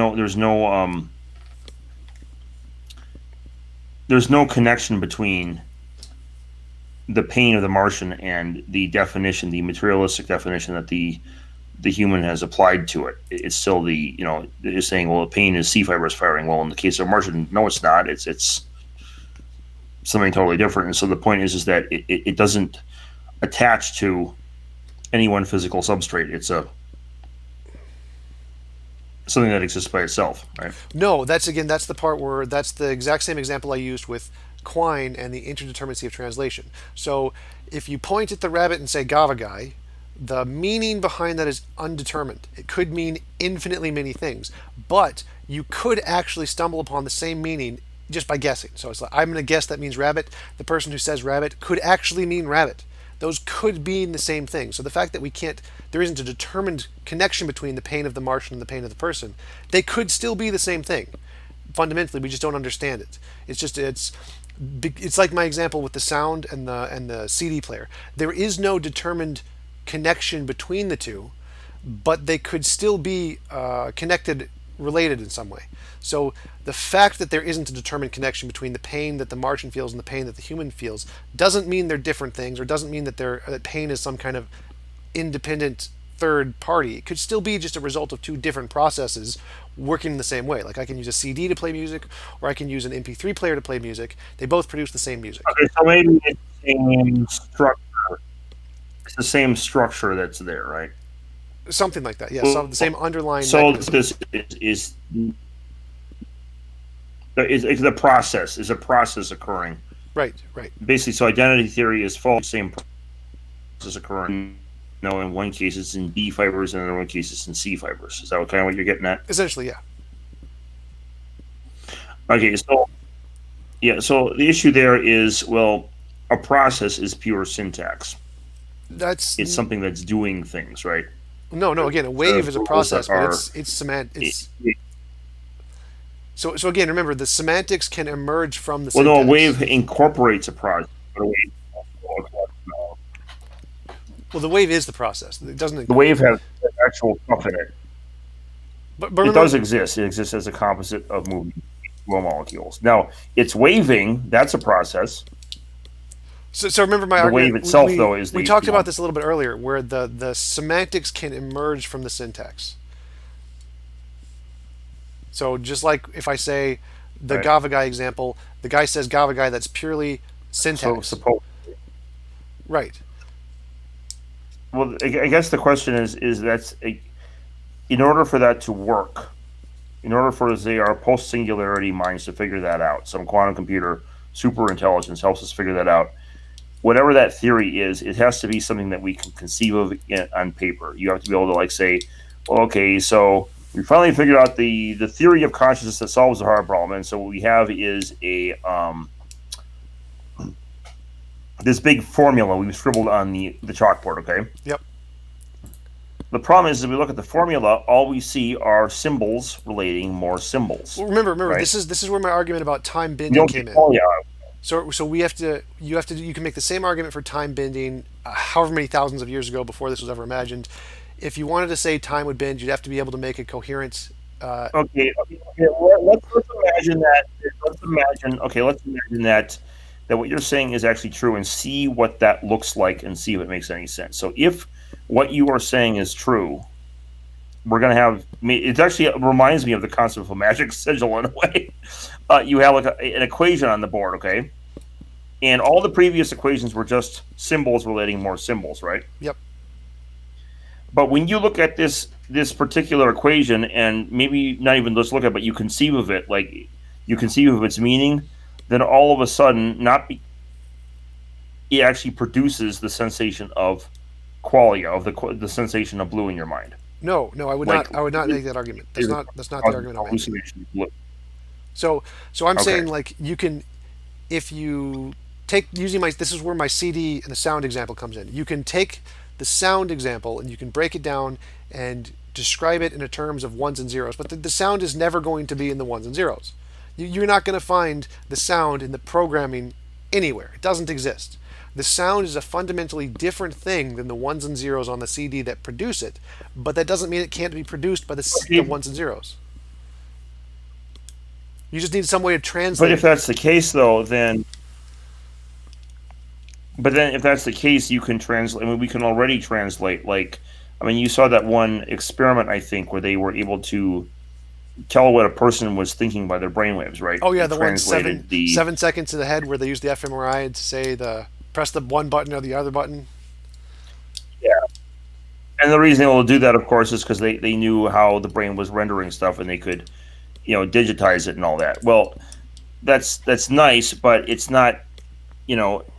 no connection between the pain of the Martian and the definition, the materialistic definition that the the human has applied to it. It's still they're saying, well, pain is C fibers firing. Well, in the case of Martian, no, it's not. It's something totally different. And so the point is that it doesn't attach to any one physical substrate. It's something that exists by itself, right? No, that's the part where that's the exact same example I used with Quine and the interdeterminacy of translation. So if you point at the rabbit and say Gavagai, the meaning behind that is undetermined. It could mean infinitely many things, but you could actually stumble upon the same meaning just by guessing. So it's like, I'm going to guess that means rabbit. The person who says rabbit could actually mean rabbit. Those could mean the same thing. So the fact that there isn't a determined connection between the pain of the Martian and the pain of the person, they could still be the same thing. Fundamentally, we just don't understand it. It's like my example with the sound and the CD player. There is no determined connection between the two, but they could still be connected, related in some way. So the fact that there isn't a determined connection between the pain that the Martian feels and the pain that the human feels doesn't mean they're different things, or doesn't mean that pain is some kind of independent third party. It could still be just a result of two different processes working in the same way. Like I can use a CD to play music, or I can use an MP3 player to play music. They both produce the same music. Okay, so maybe it's the same structure. It's the same structure that's there, right? Something like that, yeah. So the same underlying. So mechanism. this is the process. Is a process occurring? Right. Basically, so identity theory is following the same process occurring. In one case it's in D fibers, and in one case it's in C fibers. Is that kind of what you're getting at? Essentially, yeah. Okay, so the issue there is, well, a process is pure syntax. It's something that's doing things, right? No. Again, a wave is a process, but it's semantic. So again, remember, the semantics can emerge from the syntax. Well, no, a wave incorporates a process, but a wave. Well, the wave is the process. It doesn't. The wave has actual stuff in it. But remember, it does exist. It exists as a composite of moving flow molecules. Now, it's waving. That's a process. So remember my the argument. Wave itself, though, is we talked about this a little bit earlier, where the semantics can emerge from the syntax. So just like if I say the right. Gavagai example, the guy says Gavagai, that's purely syntax. Right. Well, I guess the question is in order for that to work, in order for our post-singularity minds to figure that out, some quantum computer super intelligence helps us figure that out. Whatever that theory is, it has to be something that we can conceive of on paper. You have to be able to say, well, okay, so we finally figured out the theory of consciousness that solves the hard problem, and so what we have is this big formula we've scribbled on the chalkboard, okay? Yep. The problem is, if we look at the formula, all we see are symbols relating more symbols. Well, remember, right? This is where my argument about time bending came in. So you can make the same argument for time bending, however many thousands of years ago before this was ever imagined. If you wanted to say time would bend, you'd have to be able to make a coherent. Okay. Well, let's imagine that. Let's imagine that what you're saying is actually true, and see what that looks like, and see if it makes any sense. So if what you are saying is true, we're going to have. It actually reminds me of the concept of a magic sigil in a way. You have like an equation on the board, okay, and all the previous equations were just symbols relating more symbols, right? Yep. But when you look at this particular equation, and maybe not even just look at it, but you conceive of it, like you conceive of its meaning, then all of a sudden, it actually produces the sensation of qualia, of the sensation of blue in your mind. No, I would not. I would not make that argument. That's not the argument I'm making. So I'm saying, like, you can, if you take this is where my CD and the sound example comes in. You can take the sound example and you can break it down and describe it in terms of ones and zeros, but the sound is never going to be in the ones and zeros. You're not going to find the sound in the programming anywhere. It doesn't exist. The sound is a fundamentally different thing than the ones and zeros on the CD that produce it, but that doesn't mean it can't be produced by the ones and zeros. You just need some way of translating. But if that's the case, though, then if that's the case, you can translate. I mean, we can already translate, like, I mean, you saw that one experiment, I think, where they were able to tell what a person was thinking by their brainwaves, right? Oh yeah, They the one translated the 7 seconds in the head where they use the fMRI to say the press the one button or the other button. yeah. And the reason they were able to do that, of course, is because they knew how the brain was rendering stuff, and they could, digitize it and all that. Well, that's nice, but it's not.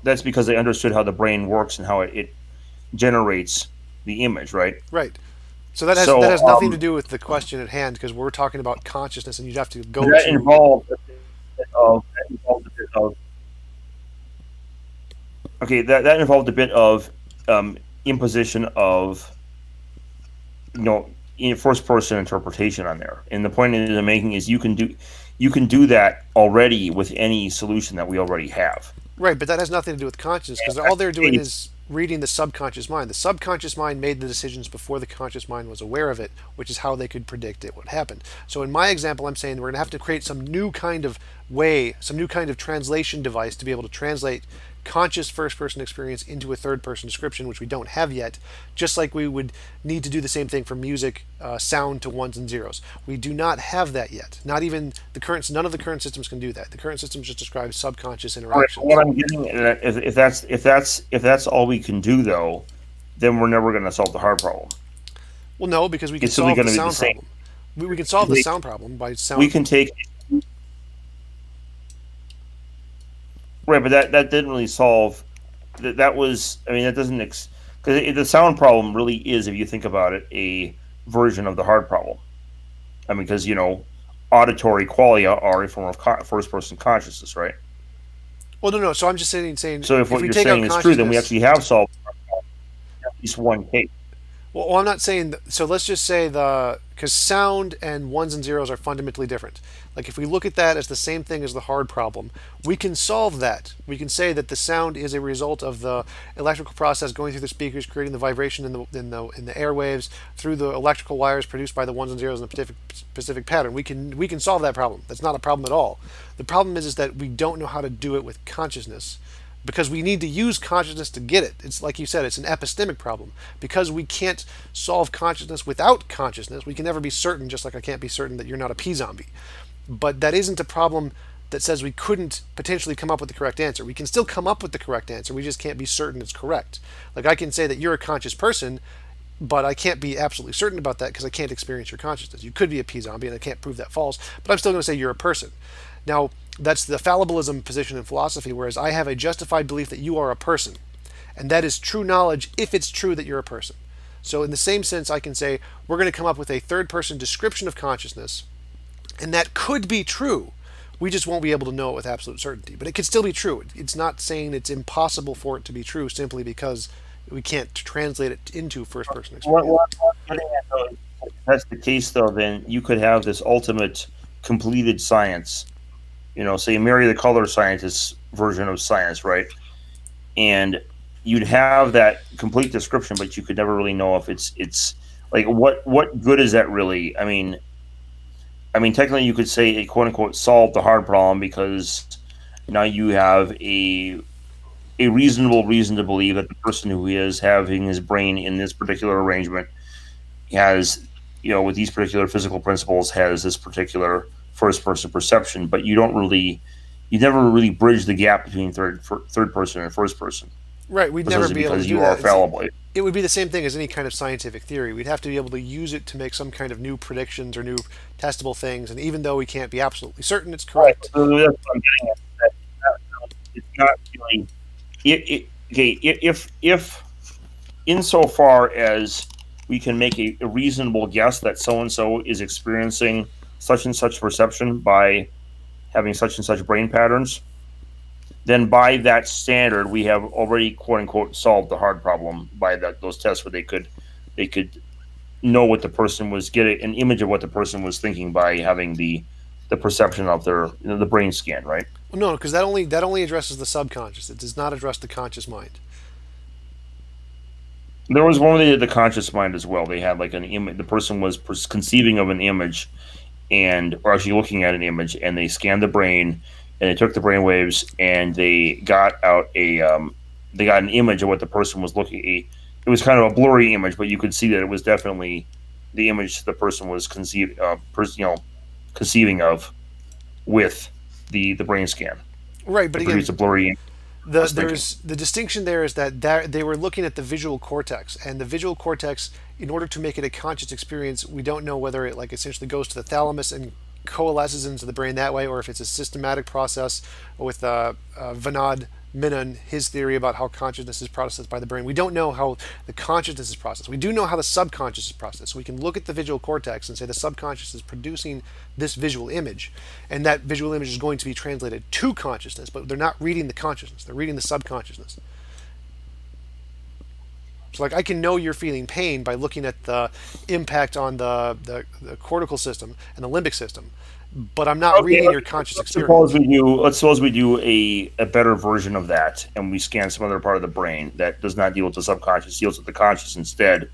That's because they understood how the brain works and how it generates the image, right? Right. So that has So nothing to do with the question at hand because we're talking about consciousness, and you'd have to go that to. involved a bit of okay. That involved a bit of imposition of in first person interpretation on there. And the point that I'm making is you can do that already with any solution that we already have. Right, but that has nothing to do with consciousness because all they're doing is reading the subconscious mind. The subconscious mind made the decisions before the conscious mind was aware of it, which is how they could predict it would happen. So in my example, I'm saying we're going to have to create some new kind of way, some new kind of translation device to be able to translate conscious first person experience into a third person description, which we don't have yet, just like we would need to do the same thing for music, sound to ones and zeros. We do not have that yet. Not even none of the current systems can do that. The current systems just describe subconscious interactions. What I'm getting at, if that's all we can do, though, then we're never going to solve the hard problem. Well, no, because we can It's simply solve the going to be the sound same. problem. We can solve the sound problem by sound. We can take right, but that didn't really solve. That was, I mean, that doesn't because the sound problem really is, if you think about it, a version of the hard problem. I mean, because auditory qualia are a form of first person consciousness, right? Well, no. So I'm just saying So if what we you're take out saying is true, then we consciousness. actually have solved at least one case. Well, I'm not saying. So let's just say because sound and ones and zeros are fundamentally different. Like if we look at that as the same thing as the hard problem, we can solve that. We can say that the sound is a result of the electrical process going through the speakers, creating the vibration in the airwaves through the electrical wires produced by the ones and zeros in the specific pattern. We can solve that problem. That's not a problem at all. The problem is that we don't know how to do it with consciousness because we need to use consciousness to get it. It's like you said, it's an epistemic problem. Because we can't solve consciousness without consciousness, we can never be certain, just like I can't be certain that you're not a pea zombie. But that isn't a problem that says we couldn't potentially come up with the correct answer. We can still come up with the correct answer, we just can't be certain it's correct. Like I can say that you're a conscious person, but I can't be absolutely certain about that because I can't experience your consciousness. You could be a pea zombie, and I can't prove that false, but I'm still going to say you're a person. Now, that's the fallibilism position in philosophy, whereas I have a justified belief that you are a person. And that is true knowledge if it's true that you're a person. So, in the same sense, I can say we're going to come up with a third person description of consciousness, and that could be true. We just won't be able to know it with absolute certainty. But it could still be true. It's not saying it's impossible for it to be true simply because we can't translate it into first person experience. What I'm getting at, though, if that's the case, though, then you could have this ultimate completed science. Say Mary the Color Scientist version of science, right? And you'd have that complete description, but you could never really know if it's like what good is that really? I mean, technically, you could say it quote unquote solved the hard problem because now you have a reasonable reason to believe that the person who is having his brain in this particular arrangement has, with these particular physical principles, has this particular first person perception, but you never really bridge the gap between third person and first person. Right, we'd never be able to Because do you are that. fallible. It would be the same thing as any kind of scientific theory. We'd have to be able to use it to make some kind of new predictions or new testable things. And even though we can't be absolutely certain it's Right. correct, So that's what I'm getting at. It's not really. Okay, if insofar as we can make a reasonable guess that so and so is experiencing such and such perception by having such and such brain patterns, then by that standard, we have already quote unquote solved the hard problem by those tests where they could know what the person was getting, an image of what the person was thinking by having the perception of their the brain scan, right? well, no, because that only addresses the subconscious. It does not address the conscious mind. There was one where they did the conscious mind as well. They had like an image. The person was conceiving of an image, or actually looking at an image, and they scanned the brain, and they took the brain waves, and they got out they got an image of what the person was looking. It it was kind of a blurry image, but you could see that it was definitely the image the person was conceiving of with the brain scan. Right, but It again, produced a blurry. Thinking. there's the distinction there is that they were looking at the visual cortex, and the visual cortex, in order to make it a conscious experience, we don't know whether it like essentially goes to the thalamus and coalesces into the brain that way, or if it's a systematic process with Vanad Menon, his theory about how consciousness is processed by the brain. We don't know how the consciousness is processed. We do know how the subconscious is processed. So we can look at the visual cortex and say the subconscious is producing this visual image, and that visual image is going to be translated to consciousness, but they're not reading the consciousness, they're reading the subconsciousness. So like I can know you're feeling pain by looking at the impact on the cortical system and the limbic system, but I'm not reading your conscious experience. Let's suppose we do a better version of that, and we scan some other part of the brain that does not deal with the subconscious, deals with the conscious instead,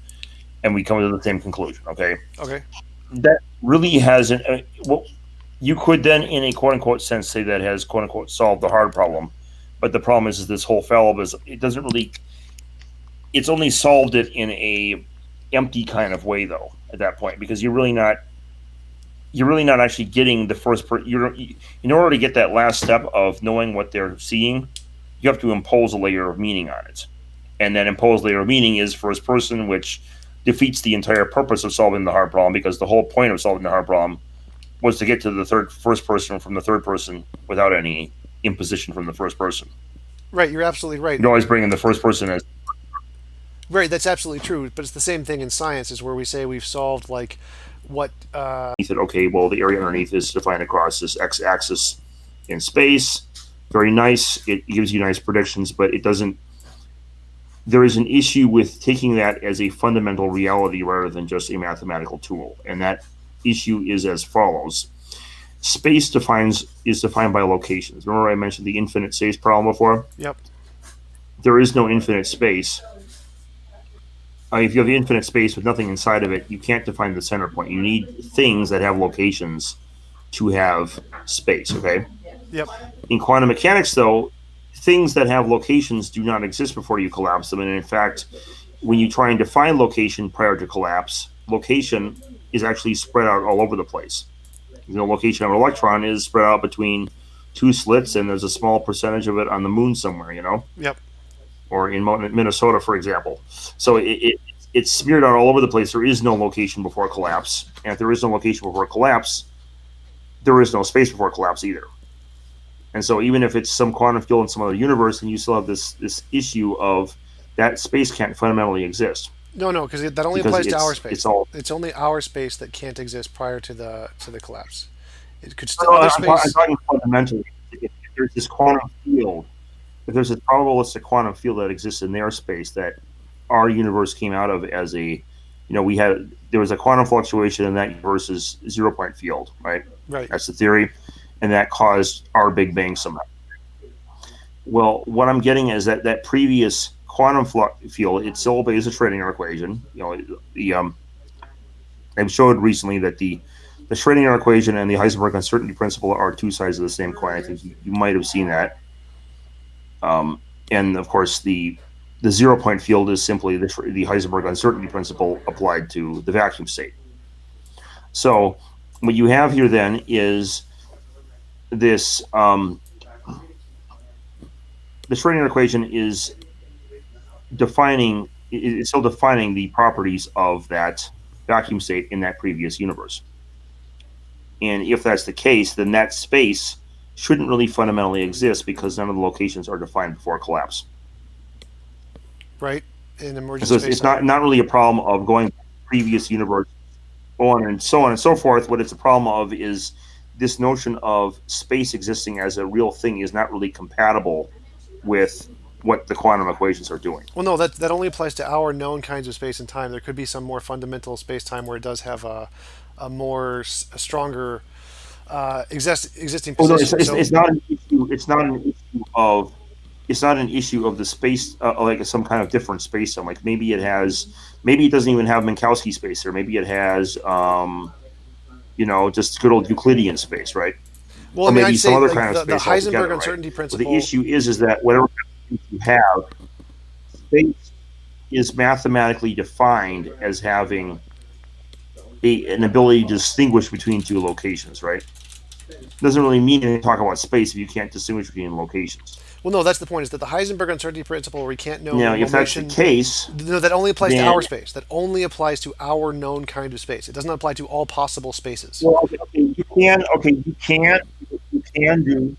and we come to the same conclusion. Okay. Okay. That really hasn't. Well, you could then, in a quote unquote sense, say that has quote unquote solved the hard problem, but the problem is this whole fallible is it doesn't really. It's only solved it in a empty kind of way, though. At that point, because you're really not actually getting the first in order to get that last step of knowing what they're seeing, you have to impose a layer of meaning on it, and that imposed layer of meaning is first person, which defeats the entire purpose of solving the hard problem, because the whole point of solving the hard problem was to get to the first person from the third person without any imposition from the first person. Right, you're absolutely right. You always bring in the first person as right. That's absolutely true. But it's the same thing in science, is where we say we've solved like what okay, well, the area underneath is defined across this x-axis in space. Very nice. It gives you nice predictions, but it doesn't. There is an issue with taking that as a fundamental reality rather than just a mathematical tool, and that issue is as follows. Space is defined by locations. Remember I mentioned the infinite space problem before? Yep. There is no infinite space. If you have infinite space with nothing inside of it, you can't define the center point. You need things that have locations to have space, okay? Yep. In quantum mechanics, though, things that have locations do not exist before you collapse them. And in fact, when you try and define location prior to collapse, location is actually spread out all over the place. Location of an electron is spread out between two slits, and there's a small percentage of it on the moon somewhere, Yep. Or in Minnesota, for example. So it's smeared out all over the place. There is no location before collapse. And if there is no location before collapse, there is no space before collapse either. And so even if it's some quantum field in some other universe, then you still have this issue of that space can't fundamentally exist. No, because that only applies to our space. It's only our space that can't exist prior to the collapse. It could still. I'm talking fundamentally. If there's this quantum field, if there's a probabilistic quantum field that exists in their space that our universe came out of as a, there was a quantum fluctuation in that universe's 0-point field, right? Right. That's the theory, and that caused our Big Bang somehow. Well, what I'm getting is that previous quantum field, it still obeys the Schrödinger equation. I showed recently that the Schrödinger equation and the Heisenberg uncertainty principle are two sides of the same coin. I think you might have seen that. And of course, the 0-point field is simply the Heisenberg uncertainty principle applied to the vacuum state. So what you have here then is this. The Schrödinger equation is still defining the properties of that vacuum state in that previous universe. And if that's the case, then that space shouldn't really fundamentally exist because none of the locations are defined before collapse. Right. In emergence. So it's not really a problem of going to the previous universe, on and so forth. What it's a problem of is this notion of space existing as a real thing is not really compatible with what the quantum equations are doing. Well, no, that only applies to our known kinds of space and time. There could be some more fundamental space-time where it does have a stronger existing position. Oh, no, it's not an issue. It's not an issue of the space, like some kind of different space. So, like maybe it doesn't even have Minkowski space, or maybe it has, just good old Euclidean space, right? Well, or maybe I'd some say other like kind of the space Heisenberg uncertainty principle. But the issue is that whatever you have, space is mathematically defined as having an ability to distinguish between two locations, right? Doesn't really mean anything to talk about space if you can't distinguish between locations. Well, no, that's the point. Is that the Heisenberg uncertainty principle, where we can't know Now, normal if that's the motion? case, No, that only applies to then our space. That only applies to our known kind of space. It does not apply to all possible spaces. well, you can do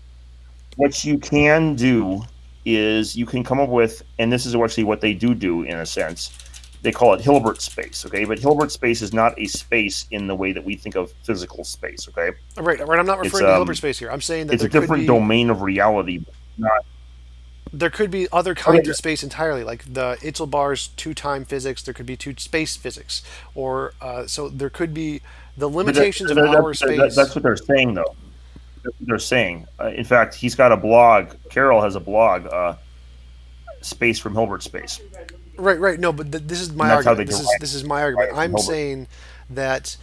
what you can do is you can come up with, and this is actually what they do in a sense. They call it Hilbert space, okay? But Hilbert space is not a space in the way that we think of physical space, okay? Right. I'm not referring to Hilbert space here. I'm saying that it's a different domain of reality. Not there could be other kinds okay. of space entirely, like the Itzelbar's two-time physics. There could be two space physics, or so there could be the limitations of our space. That's what they're saying, though. That's what they're saying. In fact, he's got a blog. Carol has a blog, Space from Hilbert Space. Right. No, but this is my argument. This is my argument. I'm saying that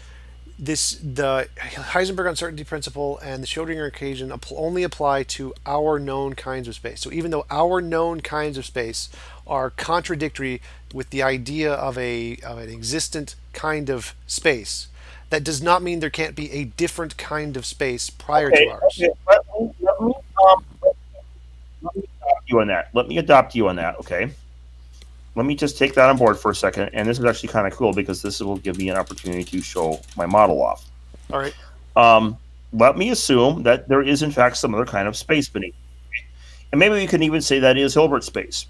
the Heisenberg uncertainty principle and the Schrodinger equation only apply to our known kinds of space. So even though our known kinds of space are contradictory with the idea of an existent kind of space, that does not mean there can't be a different kind of space prior to ours. Okay. Let me adopt you on that. Let me adopt you on that, okay? Let me just take that on board for a second, and this is actually kind of cool because this will give me an opportunity to show my model off. All right. Let me assume that there is, in fact, some other kind of space beneath. And maybe we can even say that is Hilbert space.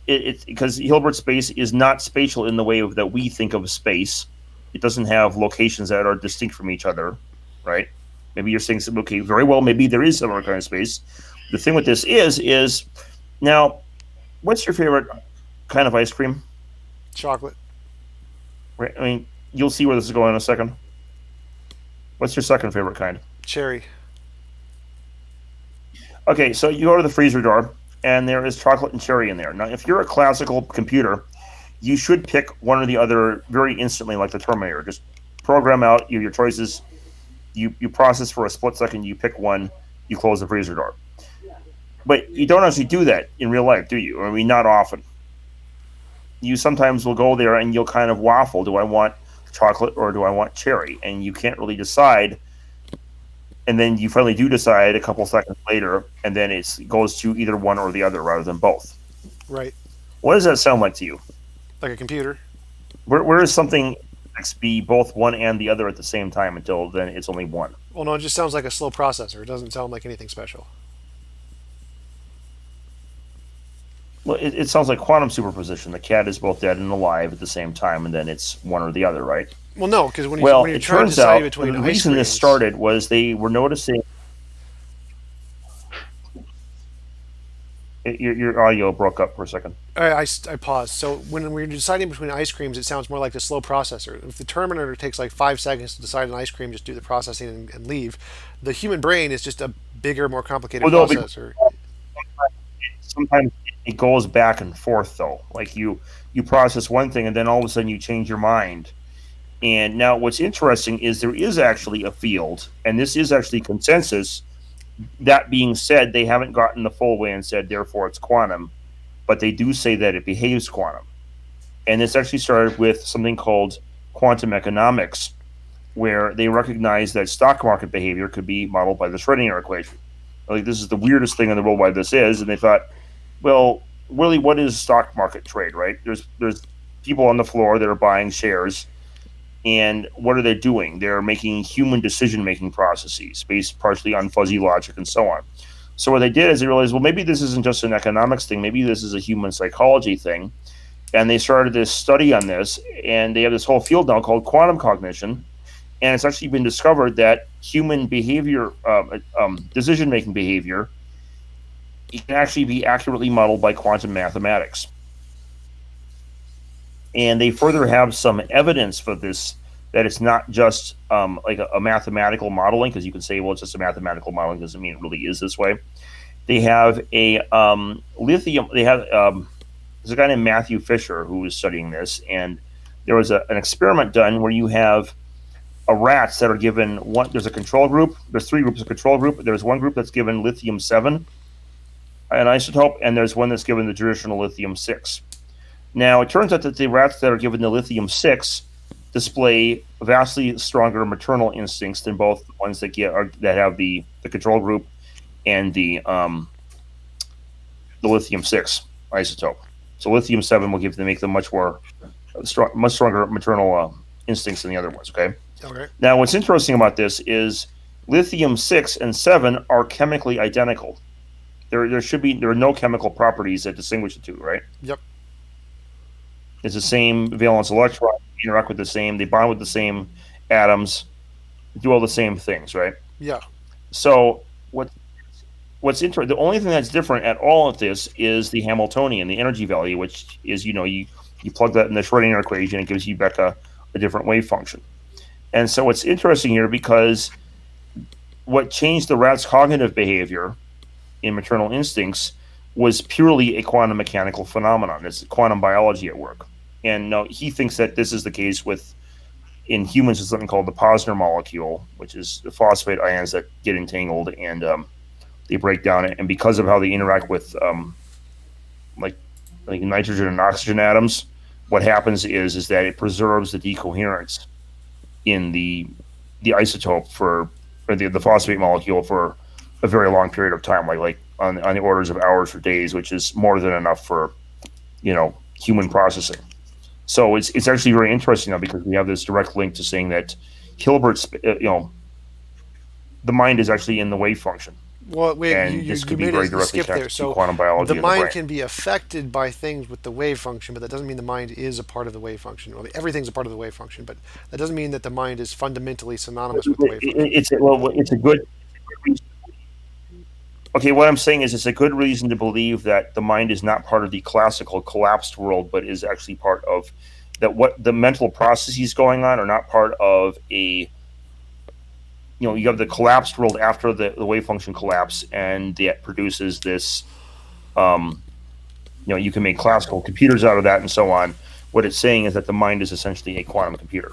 Because Hilbert space is not spatial in the way that we think of space. It doesn't have locations that are distinct from each other, right? Maybe you're saying, okay, very well, maybe there is some other kind of space. The thing with this is now, what's your favorite kind of ice cream? Chocolate. Right. I mean, you'll see where this is going in a second. What's your second favorite kind? Cherry. Okay, so you go to the freezer door, and there is chocolate and cherry in there. Now, if you're a classical computer, you should pick one or the other very instantly, like the Terminator. Just program out your choices. You process for a split second. You pick one. You close the freezer door. But you don't actually do that in real life, do you? I mean, not often. You sometimes will go there and you'll kind of waffle. Do I want chocolate or do I want cherry? And you can't really decide. And then you finally do decide a couple seconds later, and then it goes to either one or the other rather than both. Right. What does that sound like to you? Like a computer. Where is something be both one and the other at the same time until then it's only one? Well, no, it just sounds like a slow processor. It doesn't sound like anything special. Well, it sounds like quantum superposition. The cat is both dead and alive at the same time, and then it's one or the other, right? Well, no, because when you're trying to decide between the reason this started was they were noticing. Your audio broke up for a second. I paused. So when we're deciding between ice creams, it sounds more like the slow processor. If the Terminator takes like 5 seconds to decide an ice cream, just do the processing and leave. The human brain is just a bigger, more complicated processor. Sometimes it goes back and forth, though. Like you process one thing, and then all of a sudden you change your mind. And now what's interesting is there is actually a field, and this is actually consensus. That being said, they haven't gotten the full way and said, therefore, it's quantum. But they do say that it behaves quantum. And this actually started with something called quantum economics, where they recognize that stock market behavior could be modeled by the Schrodinger equation. Like, this is the weirdest thing in the world why this is. And they thought, well, really, what is stock market trade, right? There's people on the floor that are buying shares. And what are they doing? They're making human decision-making processes based partially on fuzzy logic and so on. So what they did is they realized, well, maybe this isn't just an economics thing. Maybe this is a human psychology thing. And they started this study on this, and they have this whole field now called quantum cognition. And it's actually been discovered that human behavior, decision-making behavior, it can actually be accurately modeled by quantum mathematics. And they further have some evidence for this, that it's not just like a mathematical modeling, because you can say, well, it's just a mathematical modeling, doesn't mean it really is this way. They have a lithium, there's a guy named Matthew Fisher who was studying this, and there was an experiment done where you have rats that are given there's a control group, there's 3 groups of control group, there's one group that's given lithium-7, an isotope, and there's one that's given the traditional lithium-6. Now, it turns out that the rats that are given the lithium 6 display vastly stronger maternal instincts than both the ones that have the control group and the lithium 6 isotope. So lithium 7 will make them much stronger maternal instincts than the other ones. Okay. Okay. Now, what's interesting about this is lithium 6 and 7 are chemically identical. There are no chemical properties that distinguish the two, right? Yep. It's the same valence electron, interact with the same, they bond with the same atoms, do all the same things, right? Yeah. So what's interesting, the only thing that's different at all of this is the Hamiltonian, the energy value, which is, you plug that in the Schrodinger equation, it gives you back a different wave function. And so it's interesting here because what changed the rat's cognitive behavior in maternal instincts was purely a quantum mechanical phenomenon. It's quantum biology at work. And no, he thinks that this is the case in humans, with something called the Posner molecule, which is the phosphate ions that get entangled and they break down. And because of how they interact with like nitrogen and oxygen atoms, what happens is that it preserves the decoherence in the isotope or the phosphate molecule for a very long period of time, like on the orders of hours or days, which is more than enough for human processing. So it's actually very interesting now because we have this direct link to saying that Hilbert's the mind is actually in the wave function, Well, wait, and this could be made very you directly skip there. connected to So quantum biology the in the mind brain. can be affected by things with the wave function, but that doesn't mean the mind is a part of the wave function. Well, everything's a part of the wave function, but that doesn't mean that the mind is fundamentally synonymous with the wave function. It's a good reason. Okay, what I'm saying is it's a good reason to believe that the mind is not part of the classical collapsed world, but is actually part of that. What the mental processes going on are not part of you have the collapsed world after the wave function collapse, and that produces this. You can make classical computers out of that and so on. What it's saying is that the mind is essentially a quantum computer.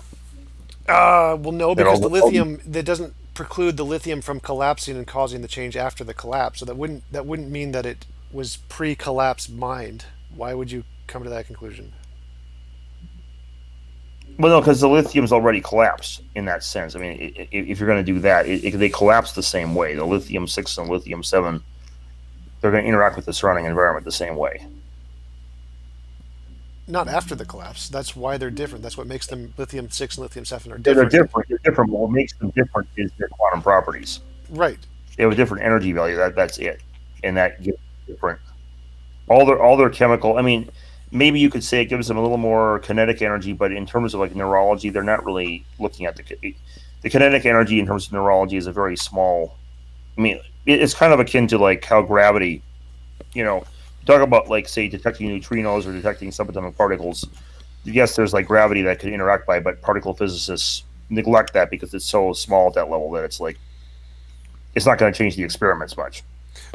Well, no, That because all, the all lithium that doesn't preclude the lithium from collapsing and causing the change after the collapse. So that wouldn't mean that it was pre-collapse mind. Why would you come to that conclusion? Well, no, because the lithium's already collapsed in that sense. I mean, if you're going to do that, they collapse the same way. The lithium 6 and lithium 7, they're going to interact with the surrounding environment the same way. Not after the collapse. That's why they're different. That's what makes them lithium 6 and lithium 7 are They're different. different. They're different. What makes them different is their quantum properties. Right. They have a different energy value. That's it, and that gives different all their chemical. I mean, maybe you could say it gives them a little more kinetic energy, but in terms of like neurology, they're not really looking at the kinetic energy in terms of neurology is a very small. I mean, it's kind of akin to like how gravity. Talk about like say detecting neutrinos or detecting subatomic particles. Yes, there's like gravity that could interact by, but particle physicists neglect that because it's so small at that level that it's not going to change the experiments much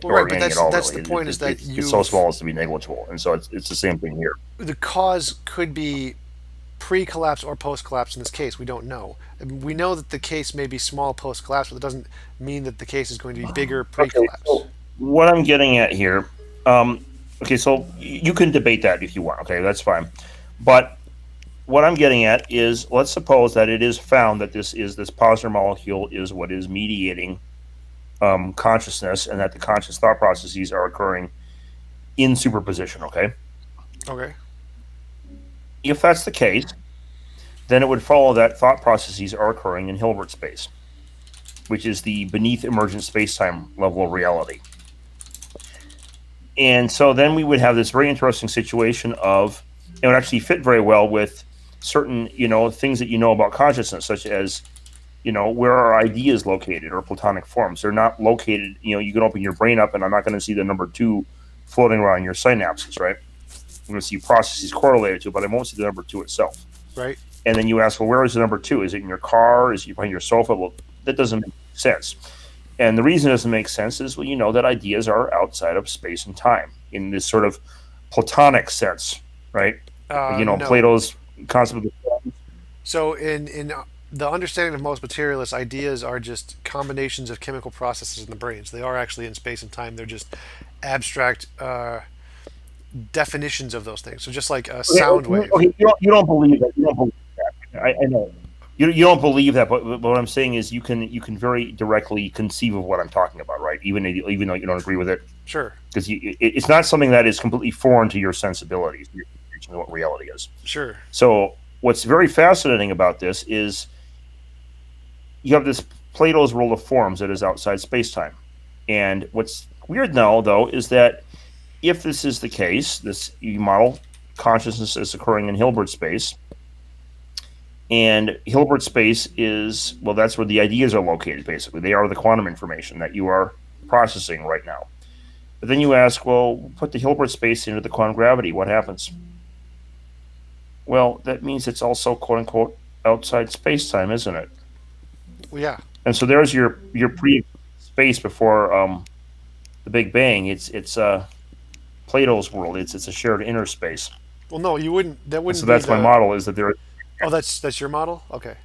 Well, right, or but anything at that's all. that's the Really, point is that it's so you've small as to be negligible, and so it's the same thing here. the cause could be pre-collapse or post-collapse in this case. We don't know. We know that the case may be small post-collapse, but it doesn't mean that the case is going to be bigger Okay, pre-collapse. so what I'm getting at here, okay, so you can debate that if you want. Okay, that's fine, but what I'm getting at is let's suppose that it is found that this Posner molecule is what is mediating consciousness, and that the conscious thought processes are occurring in superposition. Okay, Okay. if that's the case, then it would follow that thought processes are occurring in Hilbert space, which is the beneath emergent space-time level of reality. And so then we would have this very interesting situation of it would actually fit very well with certain things that about consciousness, such as where are ideas located or platonic forms. They're not located. You can open your brain up, and I'm not going to see the number 2 floating around your synapses, right? I'm going to see processes correlated to it, but I won't see the number 2 itself. Right. And then you ask, well, where is the number 2? Is it in your car? Is it behind your sofa? Well, that doesn't make sense. And the reason it doesn't make sense is, well, that ideas are outside of space and time in this sort of platonic sense, right? No. Plato's concept of the So in the understanding of most materialists, ideas are just combinations of chemical processes in the brain. So they are actually in space and time. They're just abstract definitions of those things. So just like a Okay, sound wave. okay, you don't believe that. You don't believe that. I know. You don't believe that, but what I'm saying is you can very directly conceive of what I'm talking about, right? Even though you don't agree with it, Sure, because it's not something that is completely foreign to your sensibilities, your conception of what reality is. sure. So what's very fascinating about this is you have this Plato's rule of forms that is outside space-time. And what's weird now, though, is that if this is the case, this you model consciousness is occurring in Hilbert space, and Hilbert space is, well, that's where the ideas are located, basically. They are the quantum information that you are processing right now. But then you ask, well, put the Hilbert space into the quantum gravity. What happens? Well, that means it's also, quote unquote, outside space time, isn't it? Well, yeah. And so there's your pre space before the Big Bang. It's Plato's world. It's a shared inner space. Well, no, you wouldn't. That And wouldn't so be that's my the. model, is that there. Oh, that's your model. Okay.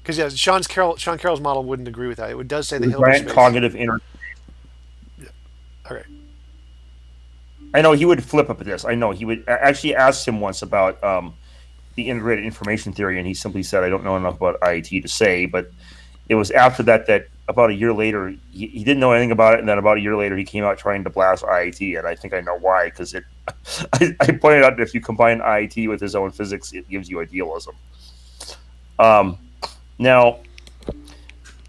Because yeah, Sean Carroll's model wouldn't agree with that. It does say the The Hilbert giant space. cognitive inner. Yeah. Okay. I know he would flip up at this. I know he would actually asked him once about the integrated information theory, and he simply said, "I don't know enough about IET to say." But it was after that about a year later he didn't know anything about it, and then about a year later he came out trying to blast IET, and I think I know why, because it. I pointed out that if you combine IET with his own physics, it gives you idealism. Now,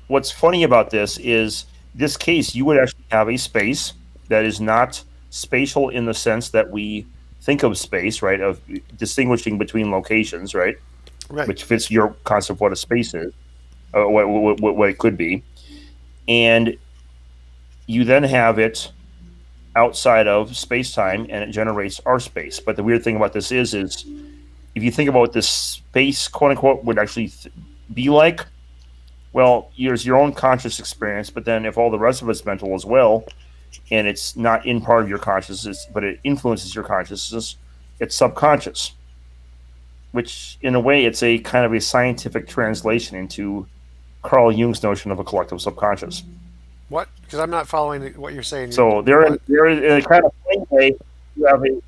what's funny about this case, you would actually have a space that is not spatial in the sense that we think of space, right? Of distinguishing between locations, right? Right. Which fits your concept of what a space is, what it could be. And you then have it outside of space-time, and it generates our space. But the weird thing about this is if you think about what this space, quote unquote, would actually be like, well, there's your own conscious experience, but then if all the rest of it's mental as well, and it's not in part of your consciousness, but it influences your consciousness, it's subconscious, which in a way it's a kind of a scientific translation into Carl Jung's notion of a collective subconscious. What? Because I'm not following what you're saying. So What? there in a kind of plain way, you have a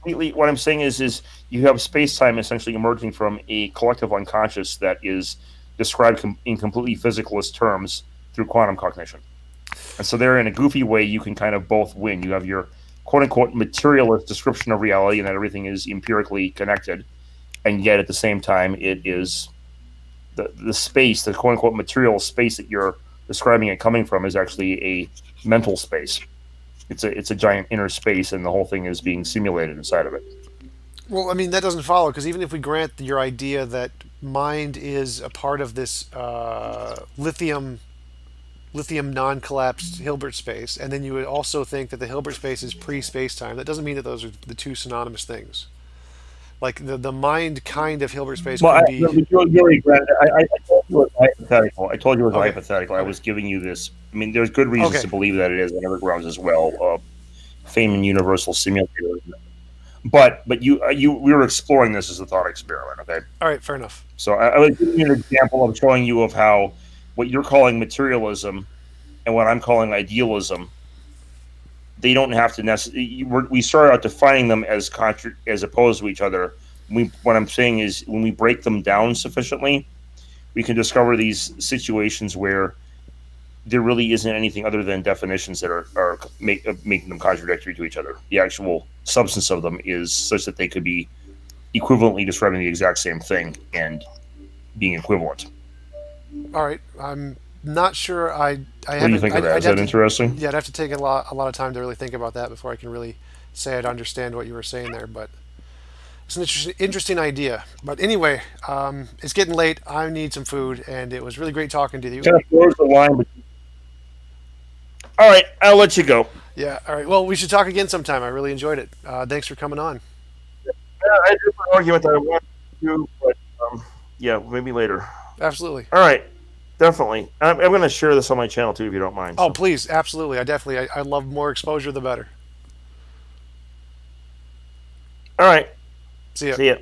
completely. What I'm saying is you have space time essentially emerging from a collective unconscious that is described in completely physicalist terms through quantum cognition. And so there, in a goofy way, you can kind of both win. You have your quote unquote materialist description of reality, and that everything is empirically connected, and yet at the same time, it is the space, the quote unquote material space that you're describing it coming from, is actually a mental space. It's a giant inner space, and the whole thing is being simulated inside of it. Well, I mean that doesn't follow because even if we grant your idea that mind is a part of this lithium non-collapsed Hilbert space, and then you would also think that the Hilbert space is pre-space time. That doesn't mean that those are the two synonymous things. Like the mind kind of Hilbert space Well, could be I told you it was hypothetical. I told you it was okay. hypothetical. I Okay. was giving you this. I mean, there's good reasons Okay. to believe that it is on other grounds as well. Feynman universal simulator. But we were exploring this as a thought experiment. Okay, All right. Fair enough. so I was giving you an example of showing you of how what you're calling materialism and what I'm calling idealism, they don't have to necessarily. We start out defining them as opposed to each other. What I'm saying is, when we break them down sufficiently, we can discover these situations where there really isn't anything other than definitions that are making them contradictory to each other. The actual substance of them is such that they could be equivalently describing the exact same thing and being equivalent. All right. I'm not sure. I What do you haven't. think of that? I'd Is have that to. interesting? Yeah, I'd have to take a lot of time to really think about that before I can really say I'd understand what you were saying there. But it's an interesting idea. But anyway, it's getting late. I need some food, and it was really great talking to you. Kind of blurs the line. All right, I'll let you go. Yeah. All right. Well, we should talk again sometime. I really enjoyed it. Thanks for coming on. I had a different argument that I wanted to do, but yeah, maybe later. Absolutely. All right, definitely. I'm going to share this on my channel too, if you don't mind. Oh, So, please. Absolutely. I definitely. I love more exposure, the better. all right, See ya. see ya.